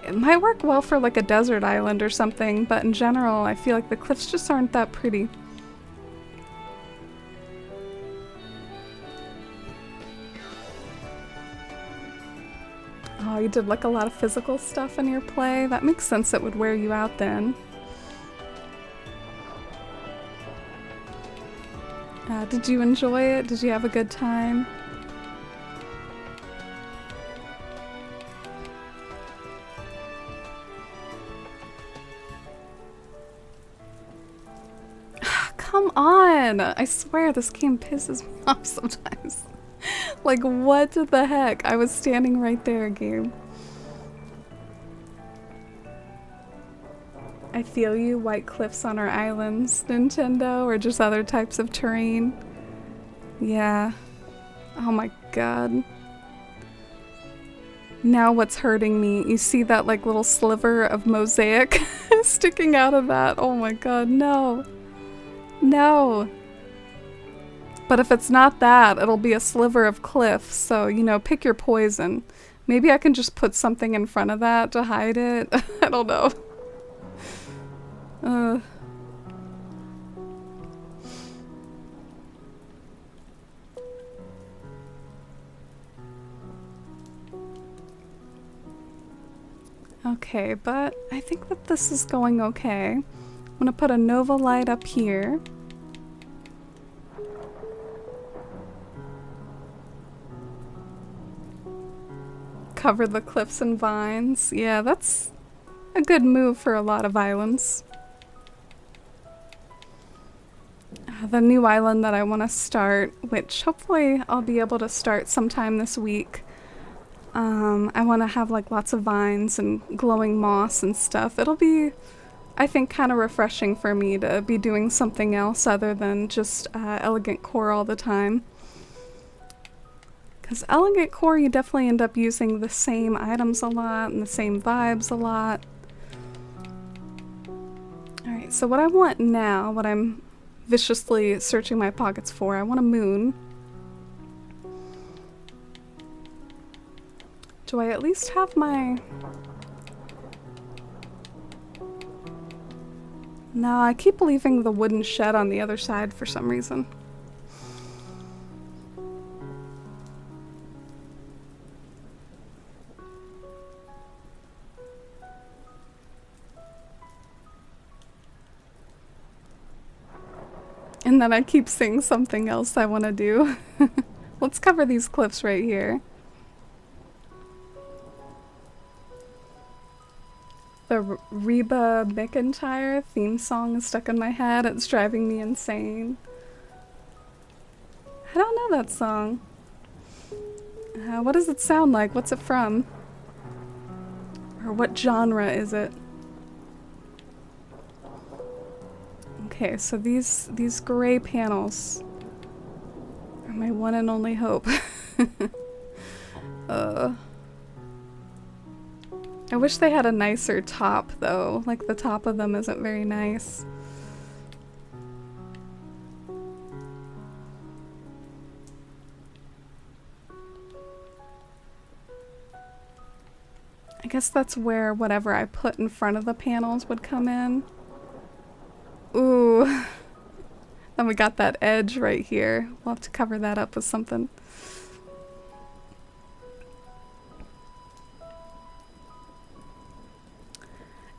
It might work well for, like, a desert island or something, but in general, I feel like the cliffs just aren't that pretty. Oh, you did like a lot of physical stuff in your play? That makes sense, it would wear you out then. Did you enjoy it? Did you have a good time? Come on! I swear this game pisses me off sometimes. Like, what the heck? I was standing right there, game. I feel you, white cliffs on our islands, Nintendo, or just other types of terrain. Yeah. Oh my god. Now what's hurting me? You see that, like, little sliver of mosaic sticking out of that? Oh my god, no. No. But if it's not that, it'll be a sliver of cliff, so, you know, pick your poison. Maybe I can just put something in front of that to hide it. I don't know. Okay, but I think that this is going okay. I'm gonna put a Nova light up here. Cover the cliffs and vines. Yeah, that's a good move for a lot of islands. The new island that I want to start, which hopefully I'll be able to start sometime this week. I want to have like lots of vines and glowing moss and stuff. It'll be, I think, kind of refreshing for me to be doing something else other than just elegant core all the time. Because elegant core, you definitely end up using the same items a lot and the same vibes a lot. Alright, so what I want now, what I'm viciously searching my pockets for, I want a moon. Do I at least have my... No, I keep leaving the wooden shed on the other side for some reason. And then I keep seeing something else I want to do. Let's cover these cliffs right here. The Reba McEntire theme song is stuck in my head. It's driving me insane. I don't know that song. What does it sound like? What's it from? Or what genre is it? Okay, so these gray panels are my one and only hope. I wish they had a nicer top, though. Like, the top of them isn't very nice. I guess that's where whatever I put in front of the panels would come in. Ooh. Then we got that edge right here. We'll have to cover that up with something.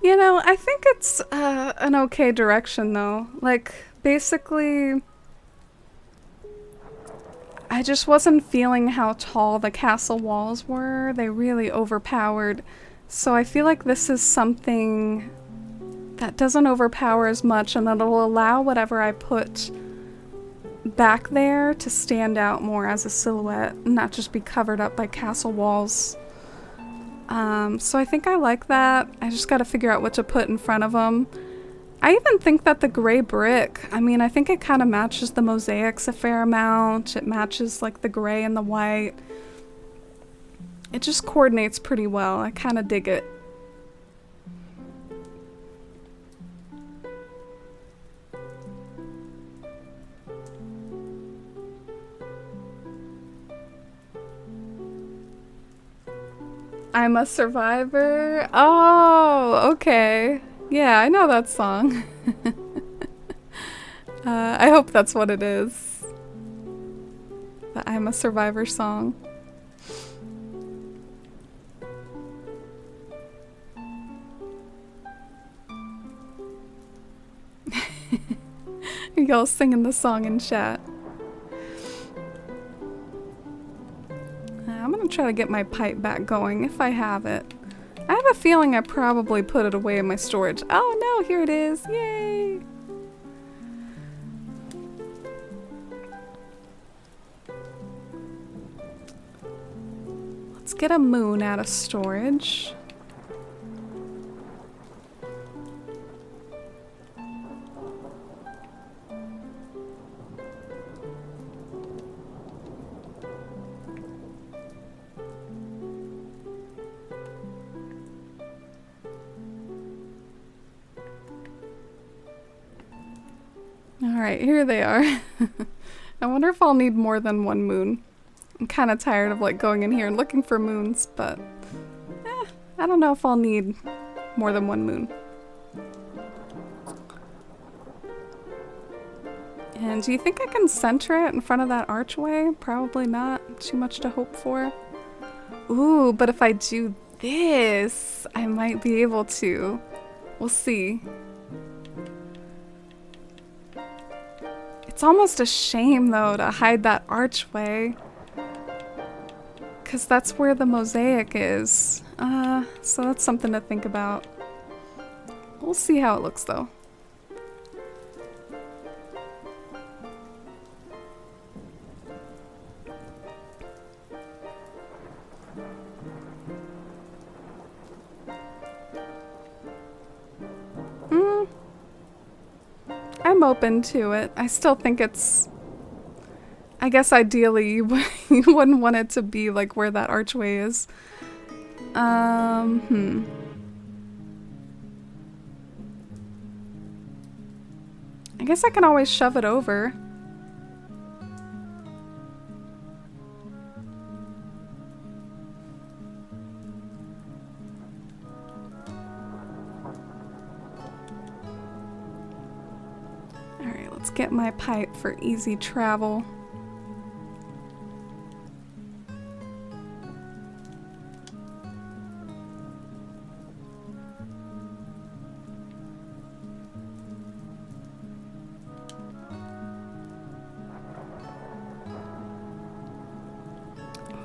You know, I think it's an okay direction, though. Like, basically, I just wasn't feeling how tall the castle walls were. They really overpowered. So I feel like this is something that doesn't overpower as much, and that it'll allow whatever I put back there to stand out more as a silhouette and not just be covered up by castle walls. So I think I like that. I just got to figure out what to put in front of them. I even think that the gray brick, I mean, I think it kind of matches the mosaics a fair amount. It matches like the gray and the white. It just coordinates pretty well. I kind of dig it. I'm a survivor. Oh, okay. Yeah, I know that song. I hope that's what it is. The I'm a Survivor song. Y'all singing the song in chat. I'm gonna try to get my pipe back going if I have it. I have a feeling I probably put it away in my storage. Oh no, here it is. Yay! Let's get a moon out of storage. Alright, here they are. I wonder if I'll need more than one moon. I'm kind of tired of like going in here and looking for moons, but I don't know if I'll need more than one moon. And do you think I can center it in front of that archway? Probably not. Too much to hope for. Ooh, but if I do this, I might be able to. We'll see. It's almost a shame, though, to hide that archway. Because that's where the mosaic is. So that's something to think about. We'll see how it looks, though. I'm open to it. I still think it's... I guess ideally you wouldn't want it to be like where that archway is. I guess I can always shove it over. Alright, let's get my pipe for easy travel.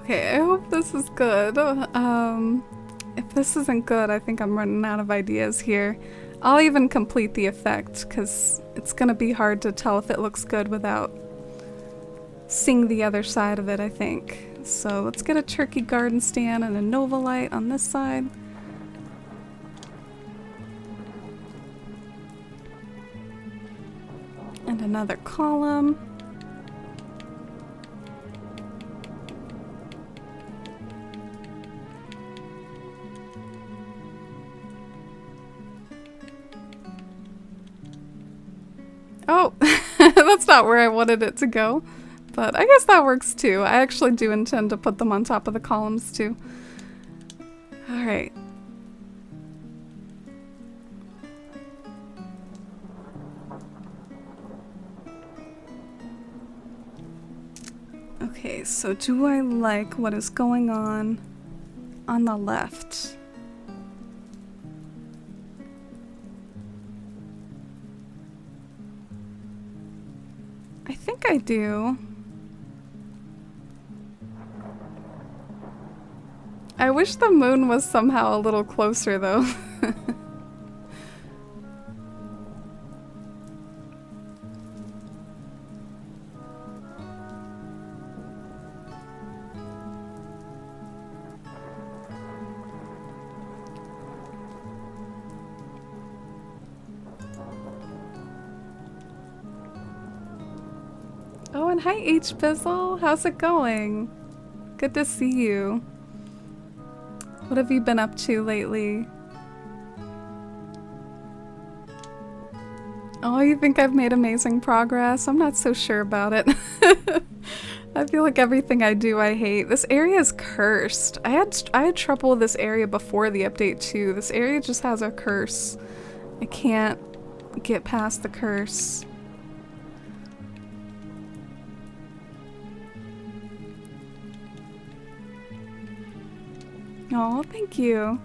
Okay, I hope this is good. If this isn't good, I think I'm running out of ideas here. I'll even complete the effect, because it's gonna be hard to tell if it looks good without seeing the other side of it, I think. So let's get a turkey garden stand and a Nova light on this side. And another column. Oh, that's not where I wanted it to go, but I guess that works too. I actually do intend to put them on top of the columns too. Alright. Okay, so do I like what is going on the left? I think I do. I wish the moon was somehow a little closer though. Oh, and hi H Bizzle, how's it going? Good to see you. What have you been up to lately? Oh, you think I've made amazing progress? I'm not so sure about it. I feel like everything I do I hate. This area is cursed. I had trouble with this area before the update too. This area just has a curse. I can't get past the curse. Oh, thank you.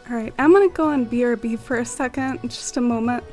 Alright, I'm gonna go on BRB for a second, just a moment.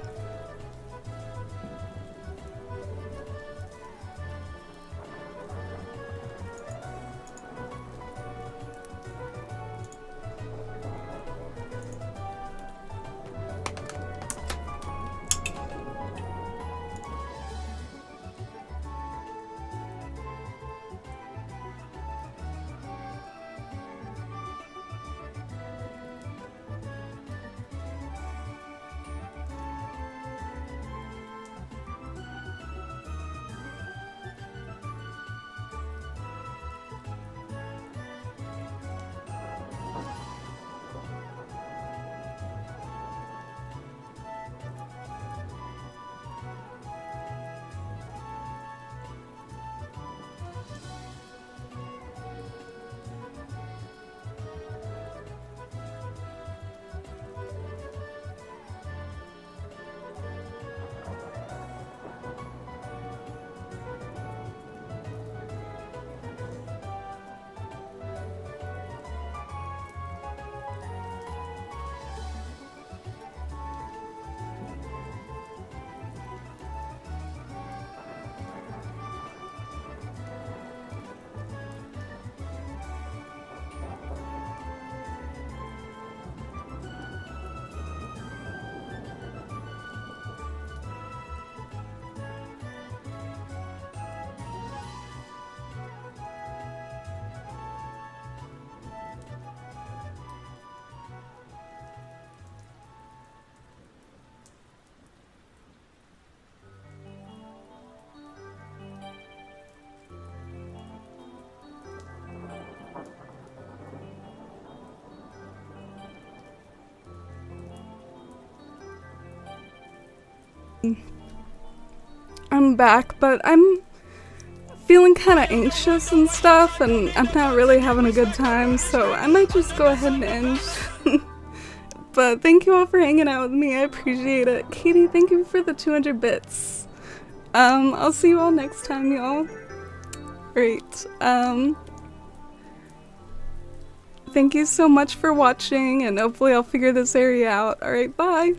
I'm back, but I'm feeling kind of anxious and stuff, and I'm not really having a good time, so I might just go ahead and end. But thank you all for hanging out with me, I appreciate it. Katie, thank you for the 200 bits. I'll see you all next time, y'all. Great. Thank you so much for watching, and hopefully I'll figure this area out. Alright, bye!